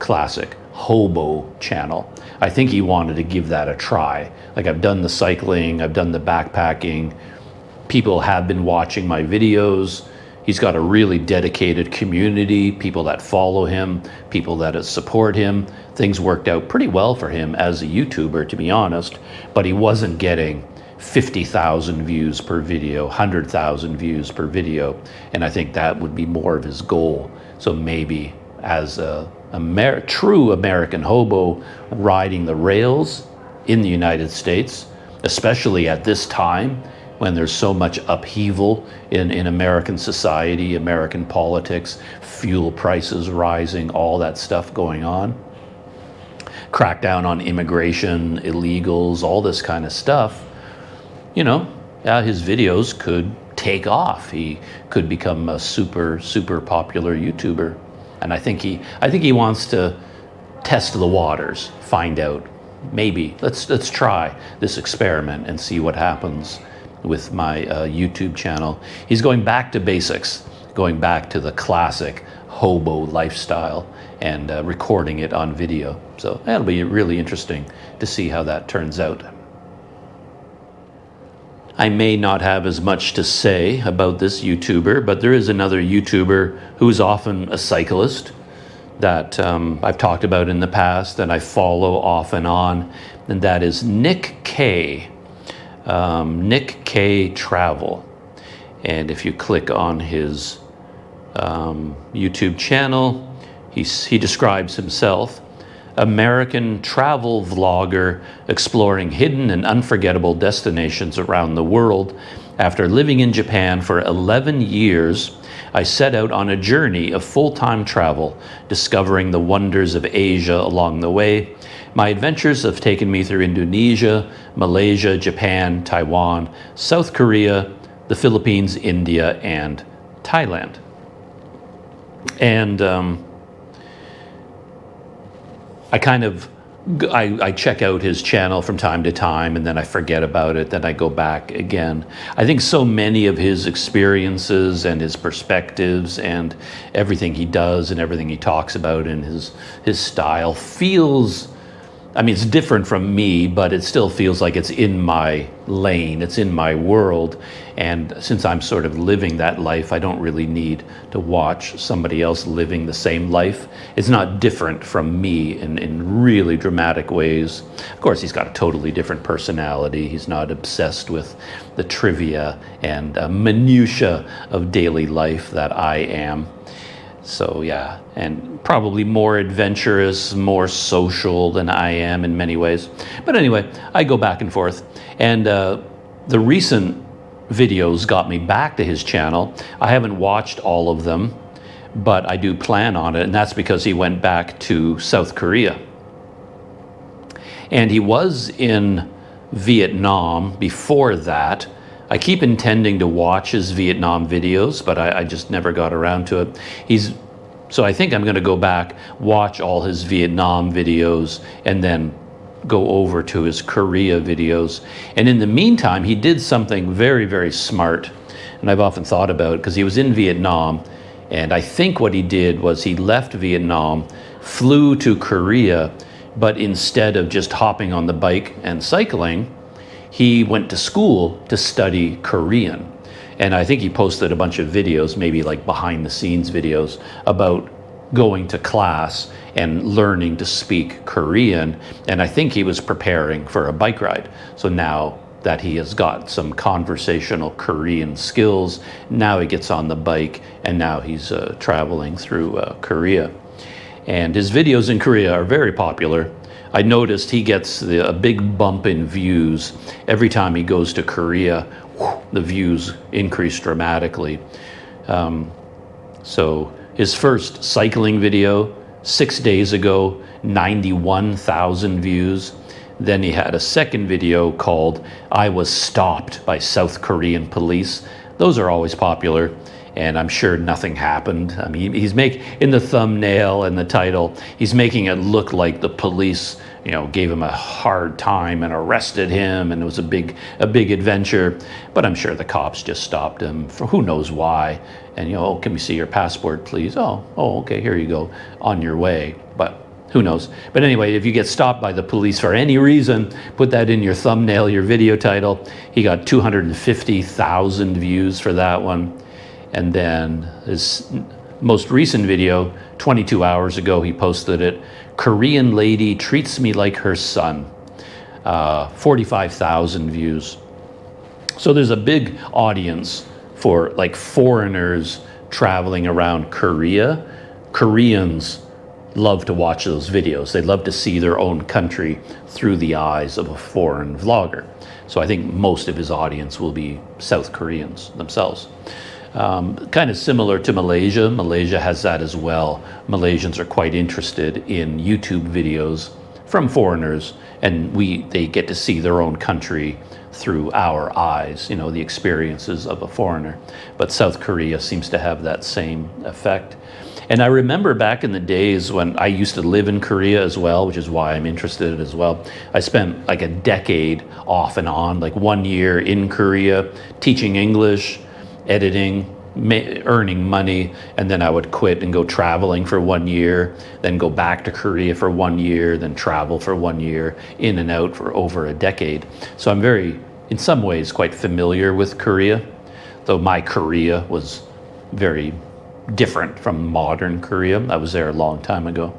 classic hobo channel? I think he wanted to give that a try. Like, I've done the cycling, I've done the backpacking. People have been watching my videos. He's got a really dedicated community, people that follow him, people that support him. Things worked out pretty well for him as a YouTuber, to be honest, but he wasn't getting 50,000 views per video, 100,000 views per video, and I think that would be more of his goal. So maybe as a true American hobo riding the rails in the United States, especially at this time when there's so much upheaval in American society, American politics, fuel prices rising, all that stuff going on, crackdown on immigration, illegals, all this kind of stuff, you know, his videos could take off. He could become a super, super popular YouTuber. And I think he wants to test the waters, find out, maybe let's try this experiment and see what happens with my YouTube channel. He's going back to basics, going back to the classic hobo lifestyle and recording it on video. So that'll be really interesting to see how that turns out. I may not have as much to say about this YouTuber, but there is another YouTuber who's often a cyclist that I've talked about in the past and I follow off and on, and that is Nick K. Nick K Travel. And if you click on his YouTube channel, he describes himself: American travel vlogger exploring hidden and unforgettable destinations around the world. After living in Japan for 11 years, I set out on a journey of full-time travel, discovering the wonders of Asia along the way. My adventures have taken me through Indonesia, Malaysia, Japan, Taiwan, South Korea, the Philippines, India, and Thailand. And I check out his channel from time to time, and then I forget about it, then I go back again. I think so many of his experiences and his perspectives and everything he does and everything he talks about in his style feels, I mean, it's different from me, but it still feels like it's in my lane, it's in my world. And since I'm sort of living that life, I don't really need to watch somebody else living the same life. It's not different from me in really dramatic ways. Of course, he's got a totally different personality. He's not obsessed with the trivia and minutiae of daily life that I am. So yeah, and probably more adventurous, more social than I am in many ways. But anyway, I go back and forth. And the recent videos got me back to his channel. I haven't watched all of them, but I do plan on it. And that's because he went back to South Korea. And he was in Vietnam before that. I keep intending to watch his Vietnam videos, but I just never got around to it. So I think I'm going to go back, watch all his Vietnam videos, and then go over to his Korea videos. And in the meantime, he did something very, very smart, and I've often thought about it, because he was in Vietnam, and I think what he did was he left Vietnam, flew to Korea, but instead of just hopping on the bike and cycling, he went to school to study Korean. And I think he posted a bunch of videos, maybe like behind the scenes videos, about going to class and learning to speak Korean. And I think he was preparing for a bike ride. So now that he has got some conversational Korean skills, now he gets on the bike and now he's traveling through Korea. And his videos in Korea are very popular. I noticed he gets a big bump in views every time he goes to Korea. The views increase dramatically. So his first cycling video, 6 days ago, 91,000 views. Then he had a second video called "I Was Stopped by South Korean Police." Those are always popular, and I'm sure nothing happened. I mean, he's in the thumbnail and the title, he's making it look like the police, gave him a hard time and arrested him, and it was a big adventure. But I'm sure the cops just stopped him for who knows why. And "Oh, can we see your passport, please?" Oh, okay, here you go, on your way. But who knows? But anyway, if you get stopped by the police for any reason, put that in your thumbnail, your video title. He got 250,000 views for that one. And then his most recent video, 22 hours ago, he posted it. "Korean lady treats me like her son." 45,000 views. So there's a big audience for like foreigners traveling around Korea. Koreans love to watch those videos. They love to see their own country through the eyes of a foreign vlogger. So I think most of his audience will be South Koreans themselves. Kind of similar to Malaysia. Malaysia has that as well. Malaysians are quite interested in YouTube videos from foreigners, and they get to see their own country through our eyes, the experiences of a foreigner. But South Korea seems to have that same effect. And I remember back in the days when I used to live in Korea as well, which is why I'm interested as well. I spent like a decade off and on, like 1 year in Korea, teaching English, editing, earning money, and then I would quit and go traveling for 1 year, then go back to Korea for 1 year, then travel for 1 year, in and out for over a decade. So I'm in some ways, quite familiar with Korea, though my Korea was very different from modern Korea. I was there a long time ago.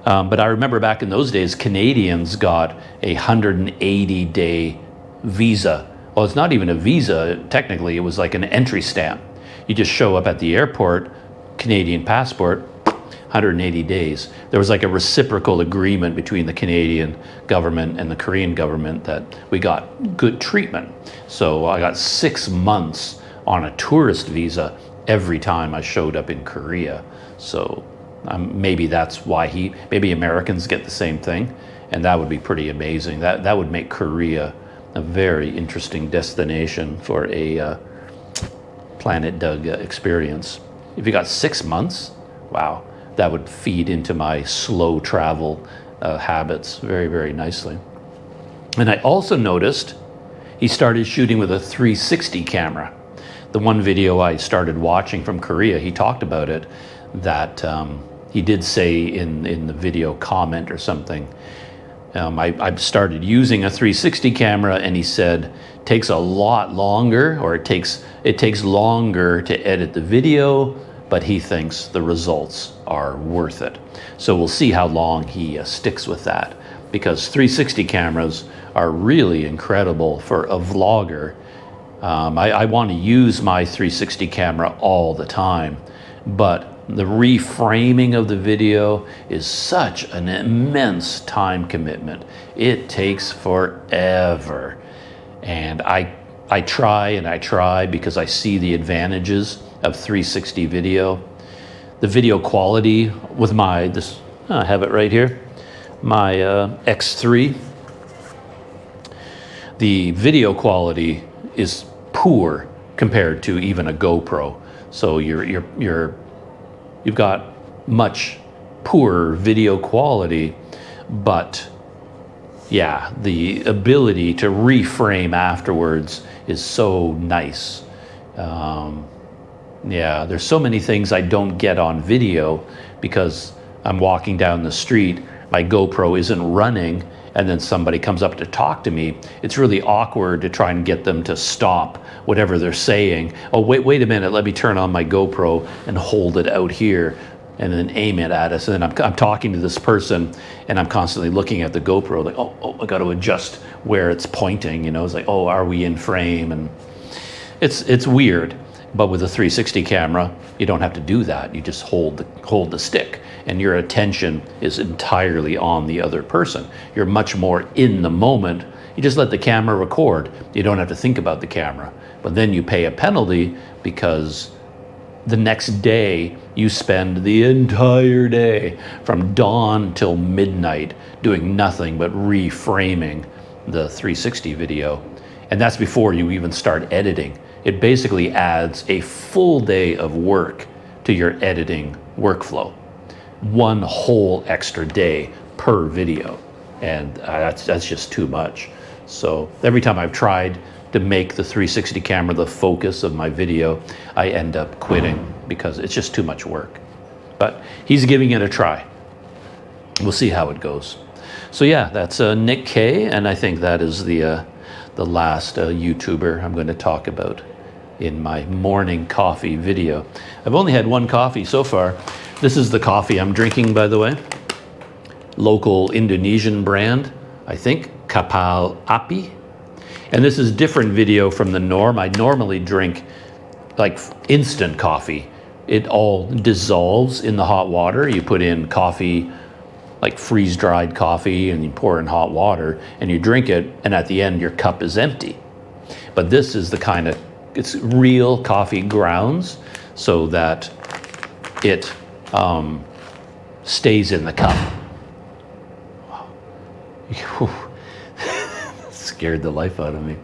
But I remember back in those days, Canadians got a 180-day visa. Well, it's not even a visa. Technically, it was like an entry stamp. You just show up at the airport, Canadian passport, 180 days. There was like a reciprocal agreement between the Canadian government and the Korean government that we got good treatment. So I got 6 months on a tourist visa every time I showed up in Korea. So maybe that's why maybe Americans get the same thing, and that would be pretty amazing. That would make Korea a very interesting destination for a Planet Doug experience. If you got 6 months, wow, that would feed into my slow travel habits very, very nicely. And I also noticed he started shooting with a 360 camera. The one video I started watching from Korea, he talked about it, that he did say in the video comment or something, I started using a 360 camera, and he said takes a lot longer, or it takes longer to edit the video, but he thinks the results are worth it. So we'll see how long he sticks with that, because 360 cameras are really incredible for a vlogger. I want to use my 360 camera all the time, but the reframing of the video is such an immense time commitment. It takes forever. And I try because I see the advantages of 360 video. The video quality with I have it right here. my X3. The video quality is poor compared to even a GoPro. So you've got much poorer video quality, but yeah, the ability to reframe afterwards is so nice. Yeah, there's so many things I don't get on video because I'm walking down the street, my GoPro isn't running, and then somebody comes up to talk to me. It's really awkward to try and get them to stop whatever they're saying. Oh, wait a minute, let me turn on my GoPro and hold it out here and then aim it at us. And then I'm talking to this person and I'm constantly looking at the GoPro like, oh, I got to adjust where it's pointing. You know, it's like, oh, are we in frame? And it's weird. But with a 360 camera, you don't have to do that. You just hold the stick, and your attention is entirely on the other person. You're much more in the moment. You just let the camera record. You don't have to think about the camera. But then you pay a penalty because the next day you spend the entire day from dawn till midnight doing nothing but reframing the 360 video. And that's before you even start editing. It basically adds a full day of work to your editing workflow. One whole extra day per video. And that's just too much. So every time I've tried to make the 360 camera the focus of my video, I end up quitting because it's just too much work. But he's giving it a try. We'll see how it goes. So yeah, that's Nick K, and I think that is the last YouTuber I'm going to talk about in my morning coffee video. I've only had one coffee so far. This is the coffee I'm drinking, by the way. Local Indonesian brand, I think, Kapal Api. And this is different video from the norm. I normally drink like instant coffee. It all dissolves in the hot water. You put in coffee, like freeze-dried coffee, and you pour in hot water and you drink it, and at the end your cup is empty. But this is the kind of, it's real coffee grounds so that it stays in the cup. Scared the life out of me.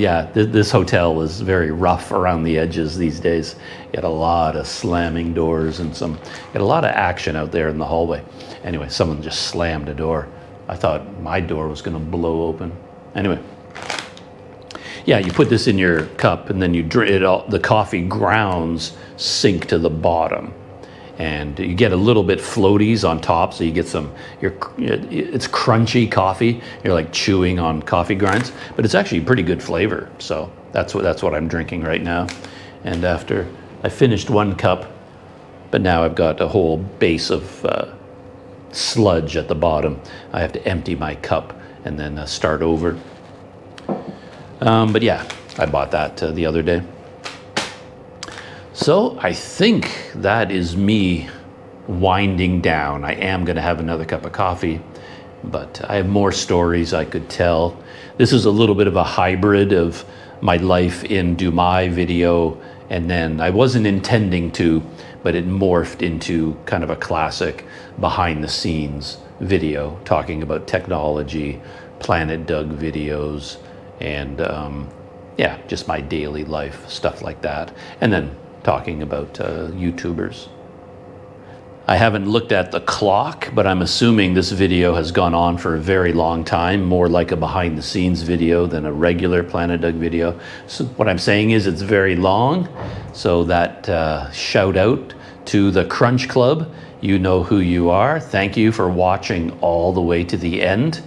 Yeah, this hotel is very rough around the edges these days. You got a lot of slamming doors and got a lot of action out there in the hallway. Anyway, someone just slammed a door. I thought my door was going to blow open. Anyway, yeah, you put this in your cup and then you drink it all. The coffee grounds sink to the bottom, and you get a little bit floaties on top, so you get it's crunchy coffee. You're like chewing on coffee grinds, but it's actually pretty good flavor. So that's what I'm drinking right now. And after I finished one cup, but now I've got a whole base of sludge at the bottom. I have to empty my cup and then start over. But yeah, I bought that the other day. So I think that is me winding down. I am going to have another cup of coffee, but I have more stories I could tell. This is a little bit of a hybrid of my life in Dumai video, and then I wasn't intending to, but it morphed into kind of a classic behind the scenes video talking about technology, Planet Doug videos, and yeah, just my daily life, stuff like that. And then talking about YouTubers. I haven't looked at the clock, but I'm assuming this video has gone on for a very long time, more like a behind the scenes video than a regular Planet Doug video. So what I'm saying is it's very long, so that shout out to the Crunch Club. You know who you are. Thank you for watching all the way to the end.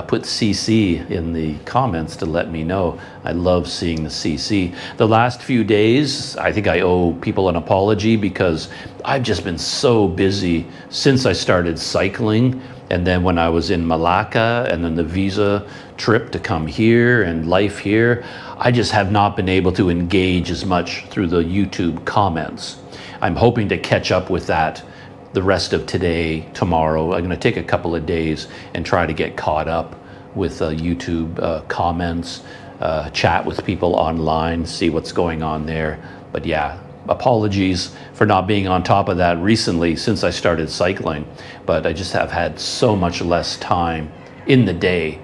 Put CC in the comments to let me know. I love seeing the CC. The last few days, I think I owe people an apology because I've just been so busy since I started cycling. And then when I was in Malacca and then the visa trip to come here and life here, I just have not been able to engage as much through the YouTube comments. I'm hoping to catch up with that the rest of today, tomorrow. I'm going to take a couple of days and try to get caught up with YouTube comments, chat with people online, see what's going on there. But yeah, apologies for not being on top of that recently since I started cycling, but I just have had so much less time in the day,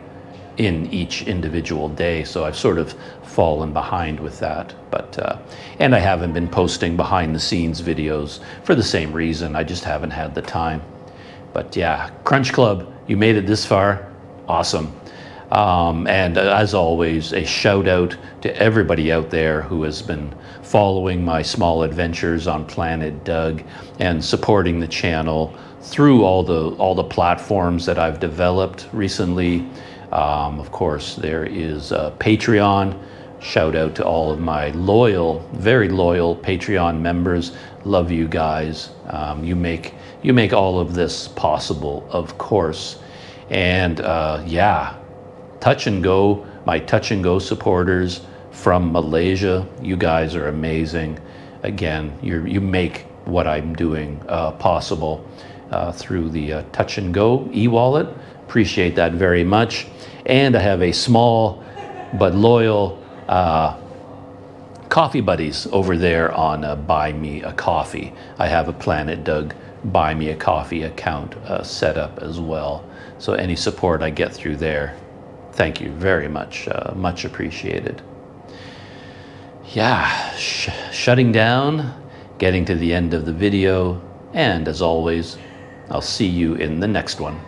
in each individual day, so I've sort of fallen behind with that. But and I haven't been posting behind the scenes videos for the same reason. I just haven't had the time. But yeah, Crunch Club, you made it this far. Awesome. And as always, a shout out to everybody out there who has been following my small adventures on Planet Doug and supporting the channel through all the platforms that I've developed recently. Of course, there is Patreon. Shout out to all of my loyal, very loyal Patreon members. Love you guys. You make all of this possible, of course. And yeah, Touch and Go, my Touch and Go supporters from Malaysia, you guys are amazing. Again, you make what I'm doing possible through the Touch and Go e-wallet. Appreciate that very much. And I have a small but loyal coffee buddies over there on Buy Me a Coffee. I have a Planet Doug Buy Me a Coffee account set up as well. So any support I get through there, thank you very much. Much appreciated. Yeah, shutting down, getting to the end of the video, and as always, I'll see you in the next one.